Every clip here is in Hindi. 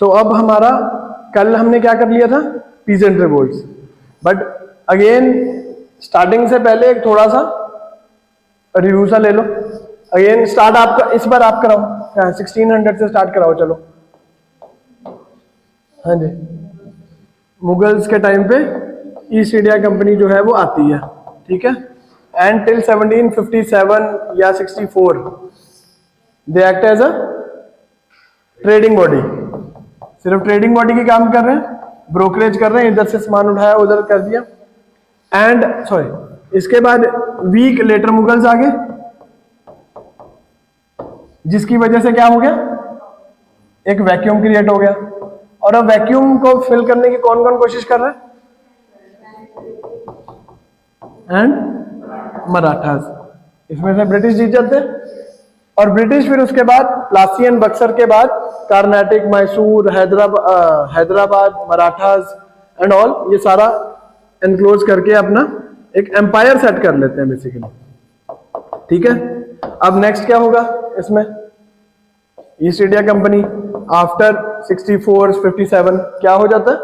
सो अब हमारा कल हमने क्या कर लिया था, peasant revolts, but again starting से पहले एक थोड़ा सा रिव्यू सा ले लो। अगेन स्टार्ट आपका इस बार आप कराओ, 1600 से स्टार्ट कराओ। चलो हाँ जी, मुगल्स के टाइम पे ईस्ट इंडिया कंपनी जो है वो आती है, ठीक है, एंड टिल 1757 या 64 they act as a trading body. सिर्फ ट्रेडिंग बॉडी की काम कर रहे हैं, ब्रोकरेज कर रहे हैं, इधर से सामान उठाया उधर कर दिया। एंड सॉरी, इसके बाद वीक लेटर मुगल्स आ गए, जिसकी वजह से क्या हो गया, एक वैक्यूम क्रिएट हो गया। और अब वैक्यूम को फिल करने की कौन कौन कोशिश कर रहा है, एंड मराठास। इसमें से ब्रिटिश जीत जाते हैं, और ब्रिटिश फिर उसके बाद प्लासी एंड बक्सर के बाद कर्नाटक, मैसूर, हैदराबाद, मराठास एंड ऑल, ये सारा एनक्लोज करके अपना एक एम्पायर सेट कर लेते हैं बेसिकली, ठीक है। अब नेक्स्ट क्या होगा इसमें, ईस्ट इंडिया कंपनी आफ्टर 64 57 क्या हो जाता है,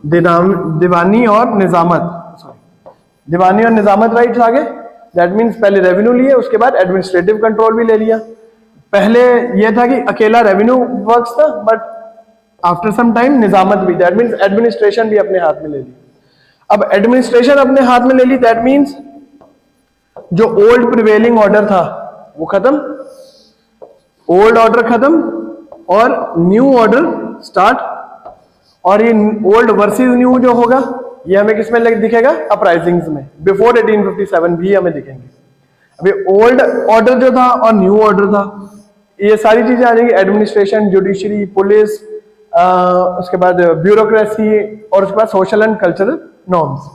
दीवानी और निजामत, दीवानी और निजामत राइट्स आ गए। दैट मीन्स पहले रेवेन्यू लिए, उसके बाद एडमिनिस्ट्रेटिव कंट्रोल भी ले लिया। पहले ये था कि अकेला रेवेन्यू वर्क्स था, बट आफ्टर सम टाइम निजामत भी, दैट मीन्स एडमिनिस्ट्रेशन भी अपने हाथ में ले ली। अब एडमिनिस्ट्रेशन अपने हाथ में ले ली, दैट मीन्स जो ओल्ड प्रिवेलिंग ऑर्डर था वो खत्म, ओल्ड ऑर्डर खत्म और न्यू ऑर्डर स्टार्ट। और ये ओल्ड वर्सेस न्यू जो होगा ये हमें किसमें दिखेगा, अपराइजिंग्स में, बिफोर 1857 भी हमें दिखेंगे। अभी ओल्ड ऑर्डर जो था और न्यू ऑर्डर था, ये सारी चीजें आ जाएंगी, एडमिनिस्ट्रेशन, जुडिशरी, पुलिस, उसके बाद ब्यूरोक्रेसी, और उसके बाद सोशल एंड कल्चरल नॉर्म्स।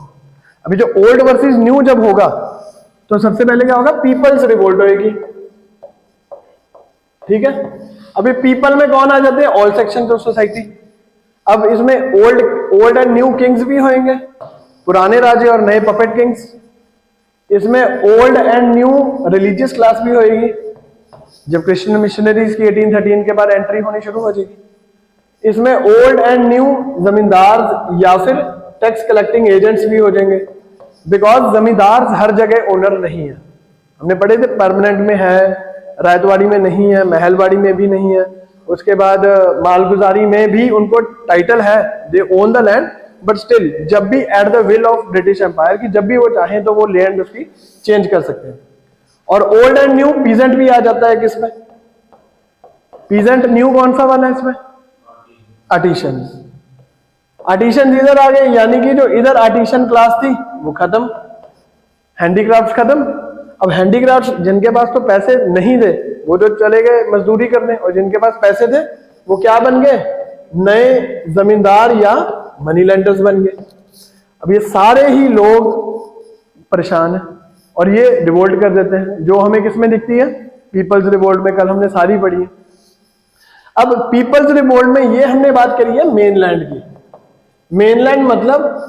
अभी जो ओल्ड वर्सेस न्यू जब होगा तो सबसे पहले क्या होगा, पीपल्स रिवोल्ट होगी, ठीक है। अभी पीपल में कौन आ जाते हैं, ऑल सेक्शंस ऑफ सोसाइटी। अब इसमें ओल्ड एंड न्यू किंग्स भी होंगे, पुराने राजे और नए पपेट किंग्स। इसमें old and new religious class भी होगी, जब क्रिश्चियन मिशनरीज की 1813 के बाद एंट्री होनी शुरू हो जाएगी। इसमें ओल्ड एंड न्यू जमींदार या फिर टैक्स कलेक्टिंग एजेंट्स भी हो जाएंगे, बिकॉज जमींदार हर जगह ओनर नहीं है। हमने पढ़े थे परमानेंट में है, रायतवाड़ी में नहीं है, महलवाड़ी में भी नहीं है, उसके बाद मालगुजारी में भी उनको टाइटल है, they own the land, but still जब भी at the will of British empire की जब भी वो चाहें तो वो लैंड उसकी चेंज कर सकते हैं। और ओल्ड एंड न्यू पीजेंट भी आ जाता है किसमें, पीजेंट न्यू कौन सा वाला है इसमें, आर्टिशंस। आर्टिशंस इधर आ गए, यानी कि जो इधर आर्टिशन क्लास थी वो खत्म, हैंडीक्राफ्ट खत्म। अब हैंडीक्राफ्ट जिनके पास तो पैसे नहीं थे वो तो चले गए मजदूरी करने, और जिनके पास पैसे थे वो क्या बन गए, नए जमींदार या मनी लेंडर्स बन गए। अब ये सारे ही लोग परेशान हैं और ये रिवोल्ट कर देते हैं, जो हमें किसमें दिखती है, पीपल्स रिवोल्ट में, कल हमने सारी पढ़ी है। अब पीपल्स रिवोल्ट में ये हमने बात करी है मेनलैंड की। मेनलैंड मतलब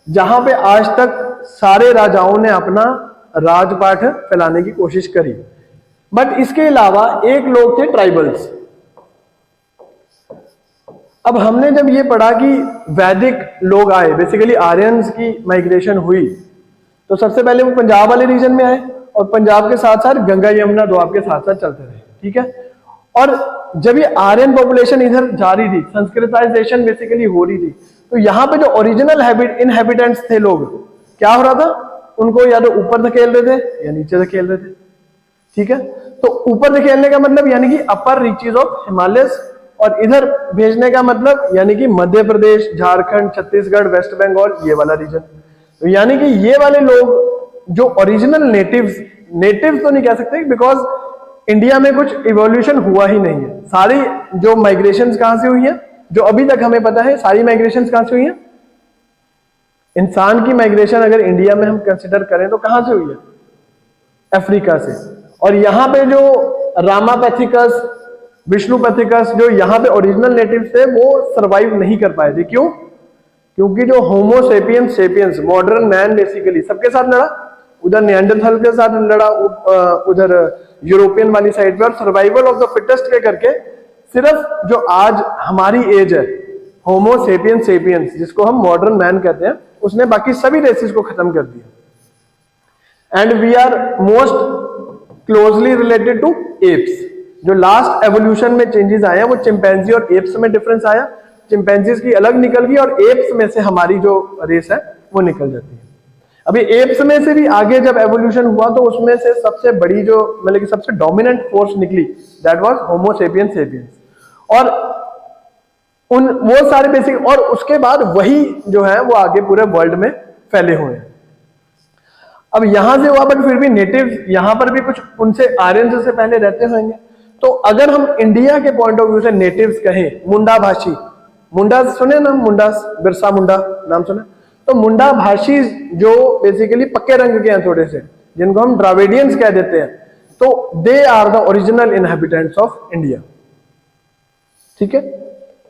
जहां पे आज तक सारे राजाओं ने अपना राजपाट फैलाने की कोशिश करी, बट इसके अलावा एक लोग थे ट्राइबल्स। अब हमने जब ये पढ़ा कि वैदिक लोग आए, बेसिकली आर्यंस की माइग्रेशन हुई, तो सबसे पहले वो पंजाब वाले रीजन में आए और पंजाब के साथ साथ गंगा यमुना दोआब के साथ साथ चलते रहे, ठीक है। और जब ये आर्यन पॉपुलेशन इधर जा रही थी, संस्कृताइजेशन बेसिकली हो रही थी, तो यहाँ पे जो ओरिजिनल इनहेबिटेंट्स थे लोग, क्या हो रहा था, उनको या तो ऊपर धकेल रहे थे या नीचे धकेल रहे थे, ठीक है। तो ऊपर धकेलने का मतलब यानी कि अपर रीचेज ऑफ हिमालयस, और इधर भेजने का मतलब यानी कि मध्य प्रदेश, झारखंड, छत्तीसगढ़, वेस्ट बंगाल, ये वाला रीजन। तो यानी कि ये वाले लोग जो ओरिजिनल नेटिव्स तो नहीं कह सकते, बिकॉज इंडिया में कुछ इवोल्यूशन हुआ ही नहीं है। सारी जो माइग्रेशंस कहां से हुई है, जो अभी तक हमें पता है, सारी माइग्रेशंस कहां से हुई है। इंसान की माइग्रेशन अगर इंडिया में हम कंसिडर करें तो कहां से हुई है, अफ्रीका से। और यहाँ पे जो रामापैथिकस, विष्णुपैथिकस, जो यहाँ पे ओरिजिनल नेटिव्स थे, वो सरवाइव नहीं कर पाए थे। क्यों? क्योंकि जो होमो सेपियंस मॉडर्न मैन बेसिकली सबके साथ लड़ा, उधर निएंडरथल के साथ लड़ा, उधर यूरोपियन वाली साइड पे, और सर्वाइवल ऑफ द फिटेस्ट के करके सिर्फ जो आज हमारी एज है, होमो सेपियंस सेपियंस, जिसको हम मॉडर्न मैन कहते हैं, उसने बाकी सभी रेसेस को खत्म कर दिया। And we are most closely related to apes. जो लास्ट एवोल्यूशन में चेंजेस आए हैं वो चिंपैंजी और एप्स में डिफरेंस आया, चिंपैंजीज की अलग निकल गई और एप्स में से हमारी जो रेस है वो निकल जाती है। अभी एप्स में से भी आगे जब एवोल्यूशन हुआ तो उसमें से सबसे बड़ी जो मतलब कि सबसे डोमिनेंट फोर्स निकली, that was homo sapiens sapiens. और उन वो सारे बेसिक, और उसके बाद वही जो है वो आगे पूरे वर्ल्ड में फैले हुए हैं। अब यहां से हुआ बट फिर भी नेटिव यहां पर भी कुछ उनसे आर्यन से पहले रहते होंगे। तो अगर हम इंडिया के पॉइंट ऑफ व्यू से नेटिव्स कहें, मुंडा भाषी, मुंडा सुने ना, मुंडा बिरसा मुंडा नाम सुने, तो मुंडा भाषी जो बेसिकली पक्के रंग के हैं थोड़े से, जिनको हम द्राविडियंस कह देते हैं, तो they are the original inhabitants of India. ठीक है,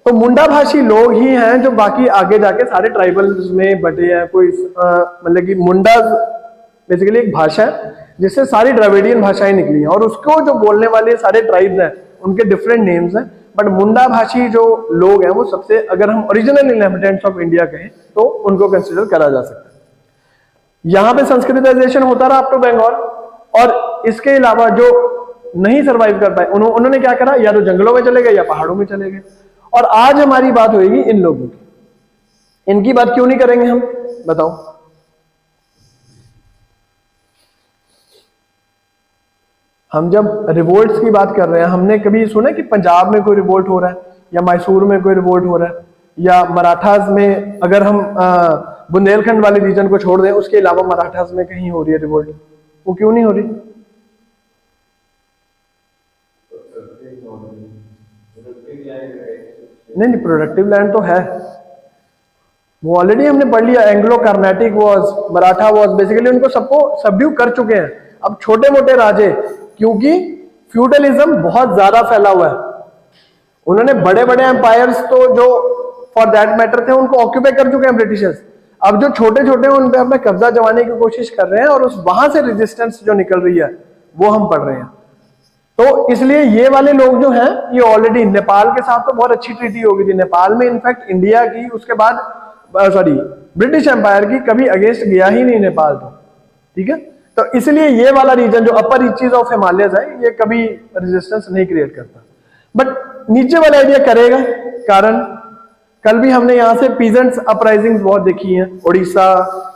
तो मुंडा भाषी लोग ही हैं जो बाकी आगे जाके सारे ट्राइबल्स में बटे हैं। कोई मतलब कि मुंडा बेसिकली एक भाषा है जिससे सारी द्रविडियन भाषाएं निकली हैं, और उसको जो बोलने वाले सारे ट्राइब्स हैं उनके डिफरेंट नेम्स हैं, बट मुंडा भाषी जो लोग हैं वो सबसे, अगर हम ओरिजिनल इनहेबिटेंट्स ऑफ इंडिया कहें तो उनको कंसिडर करा जा सकता है। यहां पे संस्कृताइजेशन होता रहा अप टू बंगाल, और इसके अलावा जो नहीं सर्वाइव कर पाए उन्होंने क्या करा, या तो जंगलों में चले गए या पहाड़ों में चले गए। और आज हमारी बात होगी इन लोगों की। इनकी बात क्यों नहीं करेंगे हम, बताओ? हम जब रिवोल्ट्स की बात कर रहे हैं, हमने कभी सुना कि पंजाब में कोई रिवोल्ट हो रहा है, या मैसूर में कोई रिवोल्ट हो रहा है, या मराठास में, अगर हम बुंदेलखंड वाले रीजन को छोड़ दें, उसके अलावा मराठास में कहीं हो रही है रिवोल्ट? वो क्यों नहीं हो रही? नहीं, प्रोडक्टिव लैंड तो है, वो ऑलरेडी हमने पढ़ लिया। Anglo Carnatic was, Maratha was, basically उनको सबको सबड्यू कर चुके हैं। अब छोटे मोटे राजे, क्योंकि फ्यूडलिज्म बहुत ज्यादा फैला हुआ है, उन्होंने बड़े बड़े एम्पायर्स तो जो फॉर दैट मैटर थे उनको ऑक्यूपाई कर चुके हैं ब्रिटिशर्स। अब जो छोटे छोटे उन पे अपना कब्जा जमाने की कोशिश कर रहे हैं, और उस वहां से रेजिस्टेंस जो निकल रही है वो हम पढ़ रहे हैं। तो इसलिए ये वाले लोग जो हैं, ये ऑलरेडी नेपाल के साथ तो बहुत अच्छी ट्रीटी हो गई थी। नेपाल में इनफैक्ट इंडिया की, उसके बाद ब्रिटिश एम्पायर की कभी अगेंस्ट गया ही नहीं नेपाल तो। ठीक है, तो इसलिए ये वाला रीजन जो अपर रीचेस ऑफ हिमालयस है, ये कभी रेजिस्टेंस नहीं क्रिएट करता, बट नीचे वाला एरिया करेगा। कारण कल भी हमने यहां से पीजेंट्स अपराइजिंग्स बहुत देखी हैं, उड़ीसा,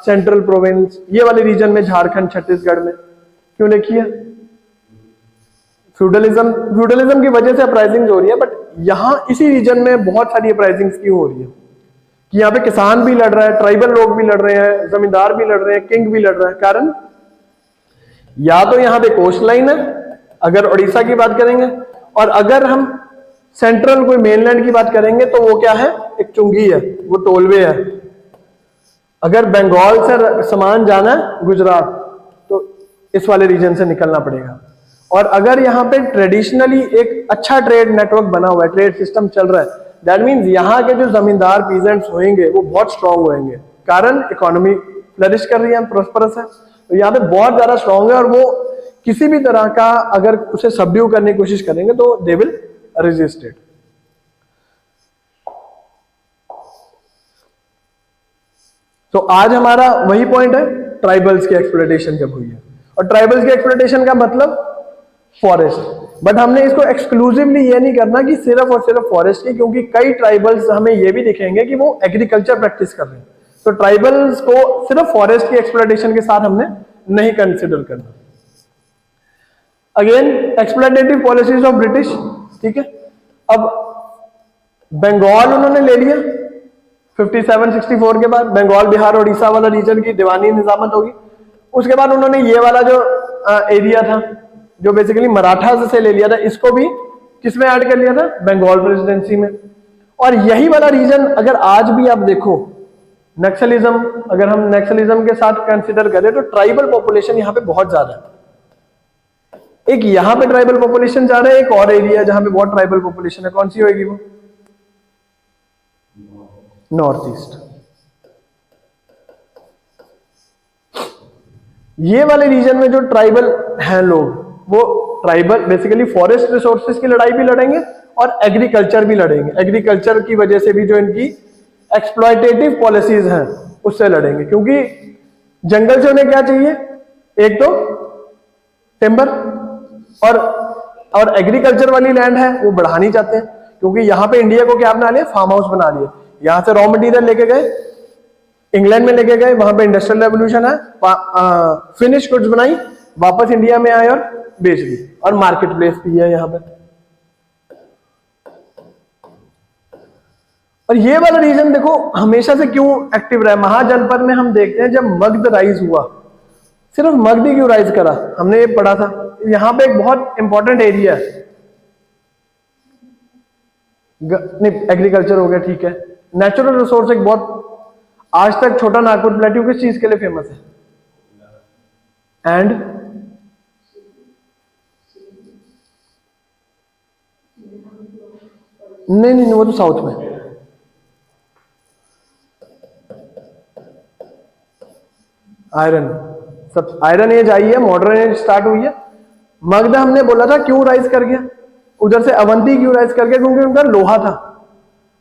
सेंट्रल प्रोविंस, ये वाले रीजन में, झारखंड, छत्तीसगढ़ में क्यों देखी है? फ्यूडलिज्म की वजह से अपराइजिंग हो रही है। बट यहां इसी रीजन में बहुत सारी अपराइजिंग्स क्यों हो रही है? कि यहाँ पे किसान भी लड़ रहा है, ट्राइबल लोग भी लड़ रहे हैं, जमींदार भी लड़ रहे हैं, किंग भी लड़ रहा है। कारण या तो यहाँ पे कोस्ट लाइन है, अगर उड़ीसा की बात करेंगे, और अगर हम सेंट्रल कोई मेनलैंड की बात करेंगे तो वो क्या है, एक चुंगी है, वो टोलवे है। अगर बंगाल से सामान जाना है गुजरात तो इस वाले रीजन से निकलना पड़ेगा। और अगर यहाँ पे ट्रेडिशनली एक अच्छा ट्रेड नेटवर्क बना हुआ है, ट्रेड सिस्टम चल रहा है, दैट मीन्स यहाँ के जो जमींदार पीजेंट्स होंगे वो बहुत स्ट्रांग होंगे। कारण इकोनॉमी फ्लरिश कर रही है, प्रॉस्परस है, तो यहाँ पे बहुत ज्यादा स्ट्रांग है, और वो किसी भी तरह का अगर उसे सबड्यू करने की कोशिश करेंगे तो दे विल रेजिस्ट इट। तो आज हमारा वही पॉइंट है, ट्राइबल्स की एक्सप्लॉयटेशन जब हुई है। और ट्राइबल्स की एक्सप्लॉयटेशन का मतलब फॉरेस्ट। बट हमने इसको एक्सक्लूसिवली ये नहीं करना कि सिर्फ और सिर्फ फॉरेस्ट की, क्योंकि कई ट्राइबल्स हमें ये भी दिखेंगे कि वो एग्रीकल्चर प्रैक्टिस कर रहे हैं। तो ट्राइबल्स को सिर्फ फॉरेस्ट की एक्सप्लॉयटेशन के साथ हमने नहीं कंसिडर करना। Again exploitative policies of British. ठीक है, अब बंगाल उन्होंने ले लिया 57-64 के बाद, बंगाल, बिहार, उड़ीसा वाला रीजन की दीवानी निजामत होगी। उसके बाद उन्होंने ये वाला जो एरिया था जो बेसिकली मराठा से ले लिया था, इसको भी किसमें ऐड कर लिया था, बंगाल प्रेसिडेंसी में। और यही वाला रीजन अगर आज भी आप देखो, नक्सलिज्म, अगर हम नक्सलिज्म के साथ कंसिडर करें तो ट्राइबल पॉपुलेशन यहाँ पे बहुत ज्यादा है। एक यहाँ पे ट्राइबल पॉपुलेशन जा रहा है, एक और एरिया जहां पे बहुत ट्राइबल पॉपुलेशन है, कौन सी होगी वो? North east. ये वाले रीजन में जो ट्राइबल हैं लोग, वो ट्राइबल बेसिकली फॉरेस्ट रिसोर्सेज की लड़ाई भी लड़ेंगे और एग्रीकल्चर भी लड़ेंगे। एग्रीकल्चर की वजह से भी जो इनकी एक्सप्लॉयटेटिव पॉलिसीज हैं उससे लड़ेंगे, क्योंकि जंगल से उन्हें क्या चाहिए, एक तो टिम्बर और एग्रीकल्चर वाली लैंड है वो बढ़ानी चाहते हैं, क्योंकि यहां पे इंडिया को क्या बना लिया, फार्म हाउस बना लिया। यहां से रॉ मटेरियल लेके गए, इंग्लैंड में लेके गए, वहां पे इंडस्ट्रियल रेवोल्यूशन है, फिनिश गुड्स बनाई, वापस इंडिया में आए और बेच दी, और मार्केट प्लेस भी है यहां पे। और ये वाला रीजन देखो हमेशा से क्यों एक्टिव रहा है। महाजनपद में हम देखते हैं जब मगध राइज हुआ, सिर्फ मगध ही क्यों राइज करा, हमने ये पढ़ा था। यहां पे एक बहुत इंपॉर्टेंट एरिया है, नहीं एग्रीकल्चर हो गया ठीक है, नेचुरल रिसोर्स एक बहुत, आज तक छोटा नागपुर प्लेट्यू किस चीज के लिए फेमस है, एंड नहीं वो तो साउथ में, आयरन, सब आयरन एज आई है, मॉडर्न एज स्टार्ट हुई है। मगध हमने बोला था क्यों राइज कर गया, उधर से अवंती क्यों राइज कर गया, क्योंकि उनका लोहा था,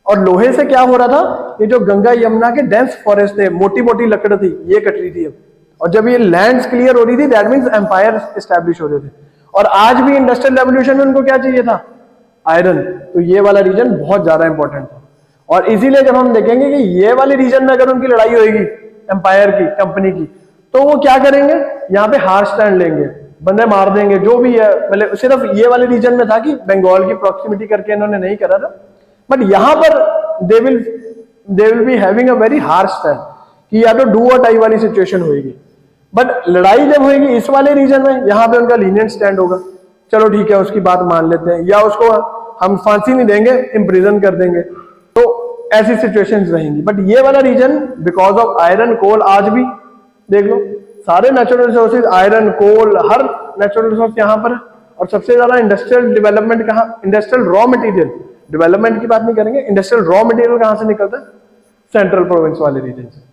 और लोहे से क्या हो रहा था, ये जो गंगा यमुना के डेंस फॉरेस्ट थे, मोटी मोटी लकड़ थी, ये कट रही थी अब, और जब ये लैंड्स क्लियर हो रही थी दैट मींस एम्पायर एस्टैब्लिश हो रहे थे। और आज भी इंडस्ट्रियल रेवोल्यूशन में उनको क्या चाहिए था, आयरन। तो ये वाला रीजन बहुत ज्यादा इंपॉर्टेंट था, और इसीलिए जब हम देखेंगे कि ये वाले रीजन में अगर उनकी लड़ाई होगी एम्पायर की, कंपनी की, तो वो क्या करेंगे, यहाँ पे हार्ड स्टैंड लेंगे, बंदे मार देंगे, जो भी है। मतलब सिर्फ ये वाले रीजन में था कि बंगाल की प्रॉक्सिमिटी करके इन्होंने नहीं करा था, बट यहां पर they will be having a very harsh stand, कि या तो डू और टाई वाली सिचुएशन होगी। बट लड़ाई जब होगी इस वाले रीजन में, यहां पे उनका लीनियंट स्टैंड होगा, चलो ठीक है उसकी बात मान लेते हैं, या उसको हम फांसी नहीं देंगे, इम्प्रिजन कर देंगे, तो ऐसी सिचुएशंस रहेंगी। बट ये वाला रीजन बिकॉज ऑफ आयरन कोल, आज भी देख लो सारे नेचुरल रिसोर्सेज, आयरन कोल, हर नेचुरल रिसोर्स यहां पर है। और सबसे ज्यादा इंडस्ट्रियल डेवलपमेंट कहां, इंडस्ट्रियल रॉ मटेरियल, डेवलपमेंट की बात नहीं करेंगे, इंडस्ट्रियल रॉ मटेरियल कहां से निकलता है, सेंट्रल प्रोविंस वाले रीजन से।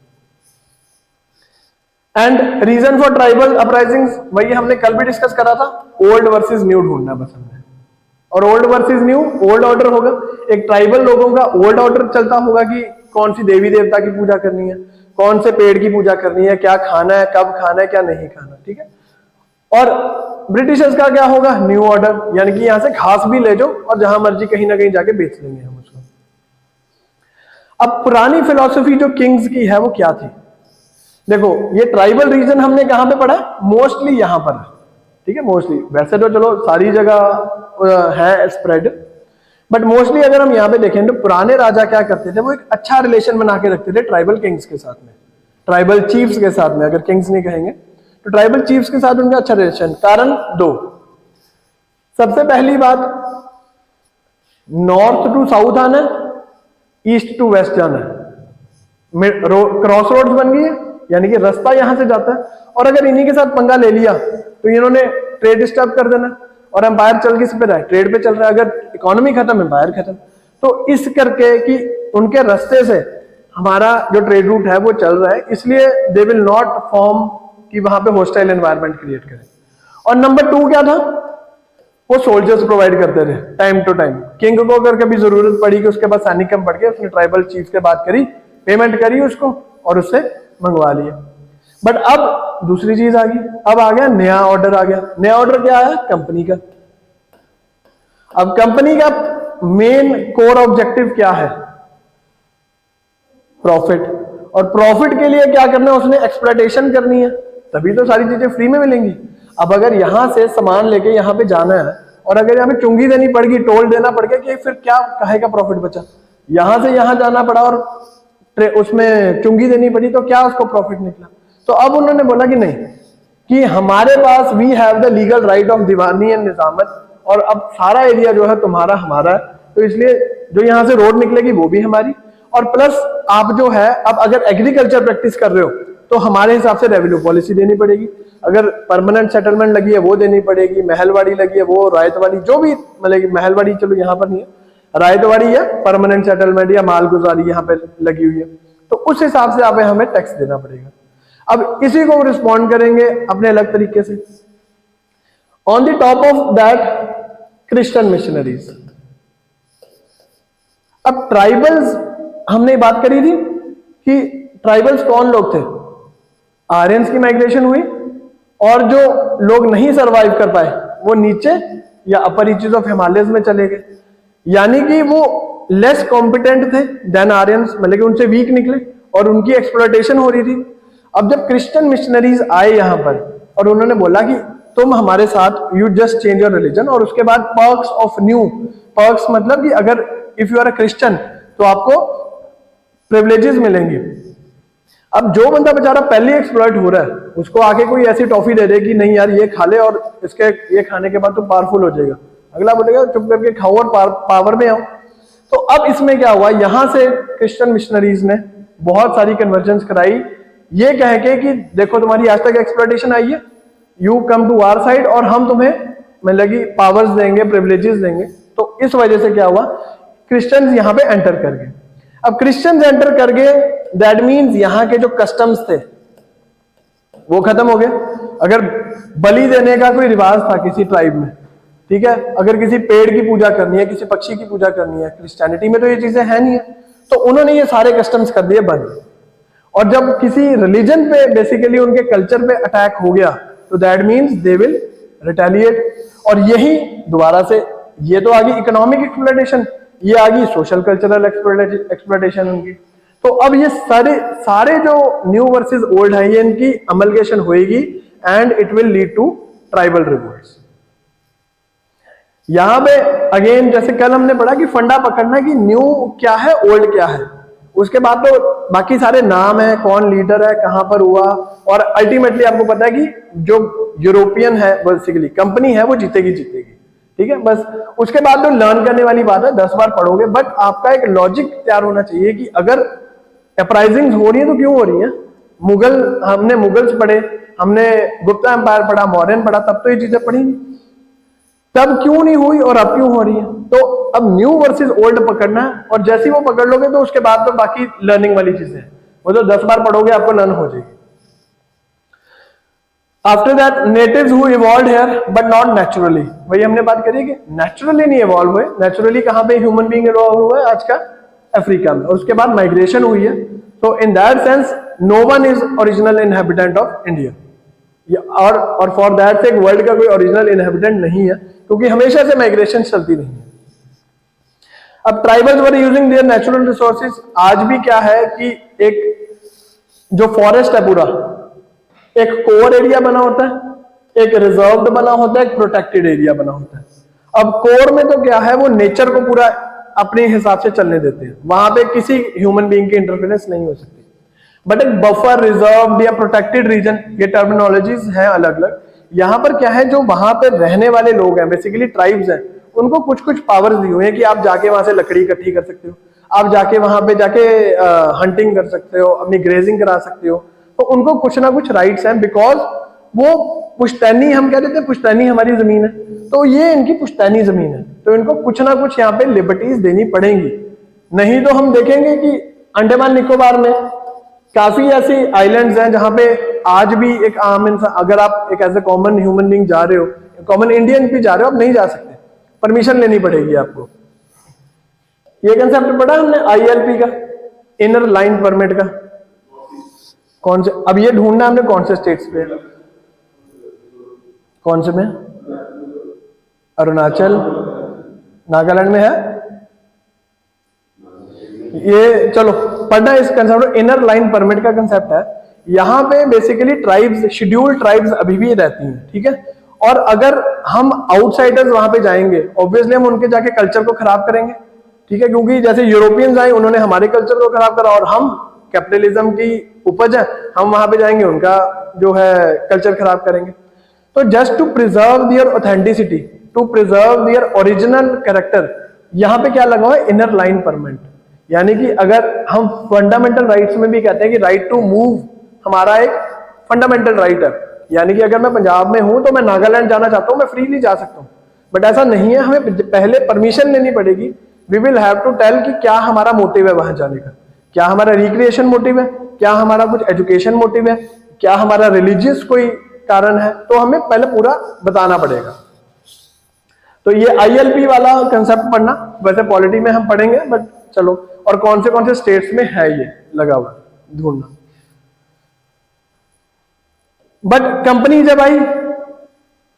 And region for tribal uprisings, वही हमने कल भी डिस्कस करा था, ओल्ड वर्सेस न्यू ढूंढना बस हमने, और old versus new, old order होगा, एक ट्राइबल लोगों का ओल्ड ऑर्डर चलता होगा कि कौन सी देवी देवता की पूजा करनी है, कौन से पेड़ की पूजा करनी है, क्या खाना है, कब खाना है, क्या नहीं खाना, ठीक है। और ब्रिटिशर्स का क्या होगा, न्यू ऑर्डर, यानी कि यहां से घास भी ले जाओ और जहां मर्जी कहीं ना कहीं जाके बेच लेंगे हम उसको। अब पुरानी फिलॉसफी जो किंग्स की है वो क्या थी, देखो ये ट्राइबल रीजन हमने कहां पे पढ़ा, मोस्टली यहां पर, ठीक है, मोस्टली, वैसे तो चलो सारी जगह है स्प्रेड, बट मोस्टली अगर हम यहाँ पे देखें तो पुराने राजा क्या करते थे, वो एक अच्छा रिलेशन बना के रखते थे ट्राइबल किंग्स के साथ में, ट्राइबल चीफ्स के साथ में, अगर किंग्स नहीं कहेंगे तो ट्राइबल चीफ्स के साथ उनका अच्छा रिलेशन। कारण दो, सबसे पहली बात, नॉर्थ टू साउथ आना, ईस्ट टू वेस्ट जाना है, क्रॉस रोड्स बन गई है, यानी कि रास्ता यहां से जाता है, और अगर इन्हीं के साथ पंगा ले लिया तो इन्होंने ट्रेड डिस्टर्ब कर देना, और एम्पायर चल किस पे रहा है, ट्रेड पे चल रहा है, अगर इकोनॉमी खत्म एम्पायर खत्म। तो इस करके कि उनके रास्ते से हमारा जो ट्रेड रूट है वो चल रहा है, इसलिए दे विल नॉट फॉर्म कि वहां पे होस्टाइल एनवायरनमेंट क्रिएट करें। और नंबर 2 क्या था, वो सोल्जर्स प्रोवाइड करते थे टाइम टू टाइम। किंग को अगर कभी जरूरत पड़ी कि उसके पास सैनिक कम पड़ गया, उसने ट्राइबल चीफ से बात करी, पेमेंट करी उसको और उससे मंगवा लिया। बट अब दूसरी चीज आ गई, अब आ गया नया ऑर्डर आ गया। नया ऑर्डर क्या आया, कंपनी का। अब कंपनी का मेन कोर ऑब्जेक्टिव क्या है, प्रॉफिट। और प्रॉफिट के लिए क्या करना है, उसने एक्सप्लॉयटेशन करनी है, तभी तो सारी चीजें फ्री में मिलेंगी। अब अगर यहां से सामान लेके यहां पे जाना है और अगर यहां पे चुंगी देनी पड़ेगी, टोल देना पड़ेगा, कि फिर क्या काहे का प्रॉफिट बचा। यहां से यहां जाना पड़ा और उसमें चुंगी देनी पड़ी, तो क्या उसको प्रॉफिट निकला। तो अब उन्होंने बोला कि नहीं, कि हमारे पास we have the legal right of diwani and nizamat, और अब सारा एरिया जो है तुम्हारा हमारा है, तो इसलिए जो यहां से रोड निकलेगी वो भी हमारी, और प्लस आप जो है अब अगर एग्रीकल्चर प्रैक्टिस कर रहे हो तो हमारे हिसाब से रेवेन्यू पॉलिसी देनी पड़ेगी, अगर परमानेंट सेटलमेंट लगी है वो देनी पड़ेगी, महलवाड़ी लगी है वो, रायतवाड़ी जो भी, मतलब महलवाड़ी चलो यहाँ पर नहीं है, रायतवाड़ी या परमानेंट सेटलमेंट या मालगुजारी यहाँ पे लगी हुई है, तो उस हिसाब से आप हमें टैक्स देना पड़ेगा। अब इसी को रिस्पॉन्ड करेंगे अपने अलग तरीके से। On the top of that Christian missionaries, अब ट्राइबल्स, हमने बात करी थी कि ट्राइबल्स कौन लोग थे, आर्यंस की माइग्रेशन हुई और जो लोग नहीं सरवाइव कर पाए वो नीचे या अपर रीचेस ऑफ हिमालयस में चले गए, यानी कि वो लेस कॉम्पिटेंट थे देन आर्यंस, मतलब कि उनसे वीक निकले और उनकी एक्सप्लॉयटेशन हो रही थी। अब जब क्रिश्चियन मिशनरीज आए यहां पर और उन्होंने बोला कि तुम हमारे साथ, you just change your religion, और उसके बाद पर्क्स ऑफ न्यू, पर्क्स मतलब कि अगर if you are a Christian तो आपको प्रिविलेजेस मिलेंगी। अब जो बंदा बेचारा पहले एक्सप्लॉइट हो रहा है उसको आके कोई ऐसी टॉफी दे दे कि नहीं यार ये खा ले और इसके ये खाने के बाद तो पावरफुल हो जाएगा, अगला बोलेगा चुप करके खाओ और पावर में आओ। तो अब इसमें क्या हुआ, यहां से क्रिश्चियन मिशनरीज ने बहुत सारी कन्वर्जेंस कराई, ये कह के कि देखो तुम्हारी आज तक एक्सप्लॉइटेशन आई है, you come to our side और हम तुम्हें मतलब कि पावर्स देंगे, प्रिविलेजेस देंगे। तो इस वजह से क्या हुआ, क्रिश्चियंस यहां पे एंटर कर गए। अब क्रिश्चियंस एंटर कर गए, दैट मीन्स यहां के जो कस्टम्स थे वो खत्म हो गए। अगर बलि देने का कोई रिवाज था किसी ट्राइब में, ठीक है, अगर किसी पेड़ की पूजा करनी है, किसी पक्षी की पूजा करनी है, क्रिश्चियनिटी में तो ये चीजें है नहीं है, तो उन्होंने ये सारे कस्टम्स कर दिए बंद। और जब किसी रिलीजन पे बेसिकली उनके कल्चर पे अटैक हो गया तो that means they will retaliate, और यही दोबारा से ये तो आ गई इकोनॉमिक एक्सप्लॉयटेशन, ये आ गई सोशल कल्चरल एक्सप्लॉयटेशन उनकी। तो अब ये सारे जो न्यू वर्सेस ओल्ड है ये इनकी अमलगेशन होएगी and it will lead to tribal revolts. यहां पे अगेन जैसे कल हमने पढ़ा कि फंडा पकड़ना कि न्यू क्या है ओल्ड क्या है, उसके बाद तो बाकी सारे नाम है, कौन लीडर है, कहां पर हुआ, और अल्टीमेटली आपको पता है कि जो यूरोपियन है बेसिकली कंपनी है वो जीतेगी, ठीक है। बस उसके बाद तो लर्न करने वाली बात है, 10 बार पढ़ोगे, बट आपका एक लॉजिक तैयार होना चाहिए कि अगर अपराइजिंग हो रही है तो क्यों हो रही है। मुगल, हमने मुगल्स पढ़े, हमने गुप्ता एम्पायर पढ़ा, मौर्यन पढ़ा, तब तो ये चीजें पढ़ी नहीं, तब क्यों नहीं हुई और अब क्यों हो रही है। तो अब न्यू वर्सेस ओल्ड पकड़ना है, और जैसे ही वो पकड़ लोगे तो उसके बाद तो बाकी लर्निंग वाली चीजें हैं, वो तो 10 बार पढ़ोगे आपको लर्न हो जाएगी। After that natives who evolved here but not naturally, वही हमने बात करी कि नेचुरली नहीं इवॉल्व हुए। नेचुरली कहां पे ह्यूमन बीइंग इवॉल्व हुआ है, आज का अफ्रीका में, और उसके बाद माइग्रेशन हुई है। तो in that sense no one is original inhabitant of India, और फॉर दैट से वर्ल्ड का कोई ओरिजिनल इनहेबिटेंट नहीं है, क्योंकि हमेशा से माइग्रेशन चलती रही है। अब tribals were using their natural resources, आज भी क्या है कि एक जो फॉरेस्ट है पूरा, एक कोर एरिया बना होता है, एक रिजर्व्ड बना होता है, एक प्रोटेक्टेड एरिया बना होता है। अब कोर में तो क्या है, वो नेचर को पूरा अपने हिसाब से चलने देते हैं, वहां पे किसी ह्यूमन बीइंग की इंटरफेरेंस नहीं हो सकती। बट एक बफर, रिजर्व्ड या प्रोटेक्टेड रीजन, ये टर्मिनोलॉजीज हैं अलग अलग। यहां पर क्या है, जो वहां पे रहने वाले लोग हैं, बेसिकली ट्राइब्स हैं, उनको कुछ कुछ पावर्स दी हुई है कि आप जाके वहां से लकड़ी इकट्ठी कर सकते हो, आप जाके वहां पे जाके हंटिंग कर सकते हो, अपनी ग्रेजिंग करा सकते हो। तो उनको कुछ ना कुछ राइट्स हैं, बिकॉज वो पुश्तैनी, हम कह देते हैं पुश्तैनी हमारी जमीन है, तो ये इनकी पुश्तैनी जमीन है, तो इनको कुछ ना कुछ यहाँ पे लिबर्टीज देनी पड़ेंगी। नहीं तो हम देखेंगे कि अंडमान निकोबार में काफी ऐसी आइलैंड्स हैं जहां पे आज भी एक आम इंसान, अगर आप एक as a common human being जा रहे हो, कॉमन इंडियन भी जा रहे हो, आप नहीं जा सकते, परमिशन लेनी पड़ेगी आपको। ये कंसेप्ट पढ़ा हमने ILP का, इनर लाइन परमिट का, कौन से, अब ये ढूंढना हमने कौन से स्टेट्स पे, कौन से में, अरुणाचल, नागालैंड में है ये, चलो पढ़ना इस कंसेप्ट, इनर लाइन परमिट का कंसेप्ट है। यहां पे बेसिकली ट्राइब्स, शेड्यूल्ड ट्राइब्स अभी भी रहती हैं, ठीक है, और अगर हम आउटसाइडर्स वहां पे जाएंगे, ऑब्वियसली हम उनके जाके कल्चर को खराब करेंगे, ठीक है, क्योंकि जैसे यूरोपियंस आए, उन्होंने हमारे कल्चर को खराब करा, और हम कैपिटलिज्म की उपज है, हम वहां पे जाएंगे उनका जो है कल्चर खराब करेंगे। तो just to preserve their authenticity, to preserve their original character, यहां पे क्या लगा हुआ है, इनर लाइन परमिट। यानी कि अगर हम फंडामेंटल राइट्स में भी कहते हैं कि राइट टू मूव हमारा एक फंडामेंटल राइट है, यानी कि अगर मैं पंजाब में हूं तो मैं नागालैंड जाना चाहता हूं, मैं फ्रीली जा सकता हूं, बट ऐसा नहीं है, हमें पहले परमिशन लेनी पड़ेगी। We will have to tell कि क्या हमारा मोटिव है वहां जाने का, क्या हमारा रिक्रिएशन मोटिव है, क्या हमारा कुछ एजुकेशन मोटिव है, क्या हमारा रिलीजियस कोई कारण है, तो हमें पहले पूरा बताना पड़ेगा। तो ये ILP वाला कंसेप्ट पढ़ना, वैसे पॉलिटी में हम पढ़ेंगे, बट चलो, और कौन से स्टेट्स में है ये लगा हुआ ढूंढना। बट कंपनी जब आई,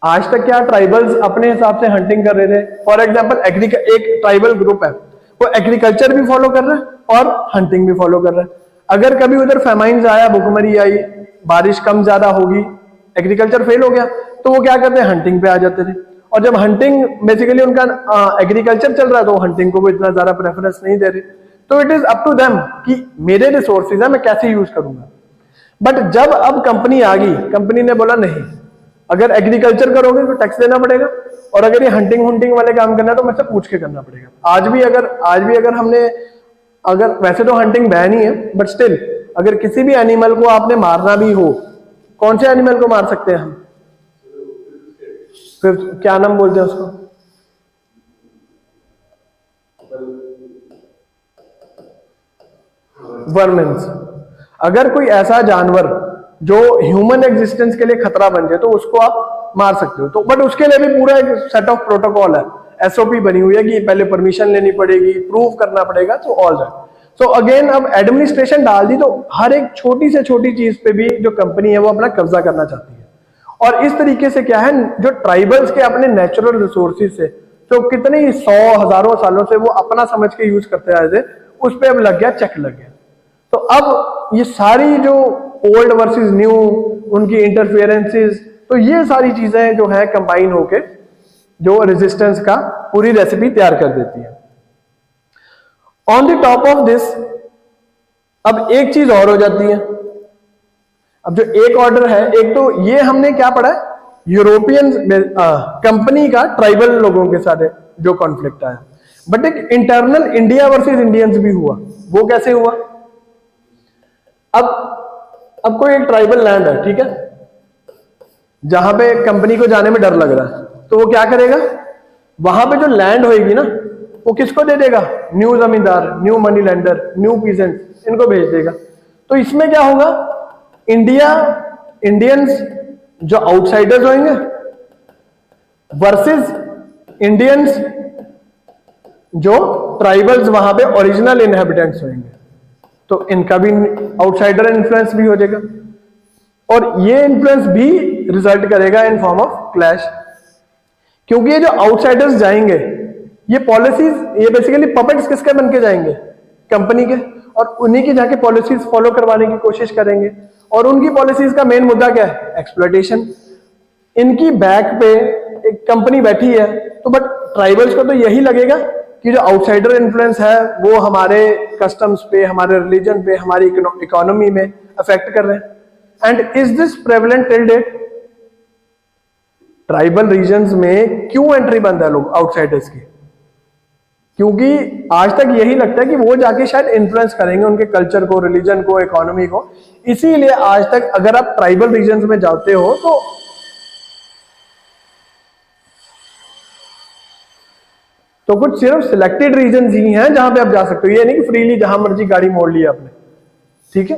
आज तक क्या ट्राइबल्स अपने हिसाब से हंटिंग कर रहे थे। फॉर एग्जाम्पल एक ट्राइबल ग्रुप है, वो एग्रीकल्चर भी फॉलो कर रहा है और हंटिंग भी फॉलो कर रहा है। अगर कभी उधर फेमाइन्स आया, भुखमरी आई, बारिश कम ज्यादा होगी, एग्रीकल्चर फेल हो गया, तो वो क्या करते हैं, हंटिंग पे आ जाते थे। और जब हंटिंग बेसिकली उनका एग्रीकल्चर चल रहा है, तो हंटिंग को भी इतना ज्यादा प्रेफरेंस नहीं दे रहे। तो it is up to them कि मेरे रिसोर्सेज है, मैं कैसे यूज करूंगा। बट जब अब कंपनी आ गई, कंपनी ने बोला नहीं, अगर एग्रीकल्चर करोगे तो टैक्स देना पड़ेगा, और अगर ये हंटिंग वाले काम करना है तो मुझसे पूछ के करना पड़ेगा। आज भी अगर हमने, अगर वैसे तो हंटिंग बैन ही है, बट स्टिल अगर किसी भी एनिमल को आपने मारना भी हो, कौन से एनिमल को मार सकते हैं हम? फिर क्या नाम बोलते हैं उसको? वर्मिन्स। अगर कोई ऐसा जानवर जो ह्यूमन एग्जिस्टेंस के लिए खतरा बन जाए, तो उसको आप मार सकते हो। तो बट उसके लिए भी पूरा एक सेट ऑफ प्रोटोकॉल है, एसओपी बनी हुई है कि पहले परमिशन लेनी पड़ेगी, प्रूव करना पड़ेगा, तो ऑल दैट। सो अगेन अब एडमिनिस्ट्रेशन डाल दी, तो हर एक छोटी से छोटी चीज पे भी जो कंपनी है वो अपना कब्जा करना चाहती है। और इस तरीके से क्या है, जो ट्राइबल्स के अपने नेचुरल रिसोर्सेज से जो कितने ही 100 हजारों सालों से वो अपना समझ के यूज करते आए थे, उस पे अब लग गया, चेक लग गया। तो अब ये सारी जो ओल्ड वर्सेस न्यू, उनकी इंटरफेरेंसेस, तो ये सारी चीजें जो है कंबाइन होके जो रेजिस्टेंस का पूरी रेसिपी तैयार कर देती है। On the top of this अब एक चीज और हो जाती है। अब जो एक ऑर्डर है, एक तो ये हमने क्या पढ़ा है, यूरोपियन कंपनी का ट्राइबल लोगों के साथ जो कॉन्फ्लिक्ट आया, बट एक इंटरनल इंडिया वर्सेस इंडियंस भी हुआ। वो कैसे हुआ? अब कोई एक ट्राइबल लैंड है, ठीक है, जहां पे कंपनी को जाने में डर लग रहा है, तो वो क्या करेगा, वहां पे जो लैंड होएगी ना, वो किसको दे देगा? न्यू जमींदार, new money lender, new peasant, इनको भेज देगा। तो इसमें क्या होगा, इंडियंस जो आउटसाइडर्स होंगे वर्सेस इंडियंस जो ट्राइबल्स वहां पे ओरिजिनल इनहेबिटेंट्स होंगे, तो इनका भी आउटसाइडर इन्फ्लुएंस भी हो जाएगा, और ये इन्फ्लुएंस भी रिजल्ट करेगा इन फॉर्म ऑफ क्लैश। क्योंकि ये जो आउटसाइडर्स जाएंगे, ये पॉलिसीज, ये बेसिकली पपेट्स किसके बन के जाएंगे? कंपनी के, और उन्हीं की जाके पॉलिसीज फॉलो करवाने की कोशिश करेंगे। और उनकी पॉलिसीज का मेन मुद्दा क्या है? एक्सप्लॉयटेशन। इनकी बैक पे एक कंपनी बैठी है, तो बट ट्राइबल्स को तो यही लगेगा कि जो आउटसाइडर इन्फ्लुएंस है वो हमारे कस्टम्स पे, हमारे रिलीजन पे, हमारी इकोनॉमी में अफेक्ट कर रहे हैं। And is this prevalent till date? Tribal regions में क्यों एंट्री बंद है लोग आउटसाइडर्स की? क्योंकि आज तक यही लगता है कि वो जाके शायद इन्फ्लुएंस करेंगे उनके कल्चर को, रिलीजन को, इकोनॉमी को। इसीलिए आज तक अगर आप ट्राइबल रीजन्स में जाते हो तो कुछ सिर्फ सिलेक्टेड रीजन्स ही हैं जहां पे आप जा सकते हो। ये नहीं कि फ्रीली जहां मर्जी गाड़ी मोड़ ली आपने, ठीक है।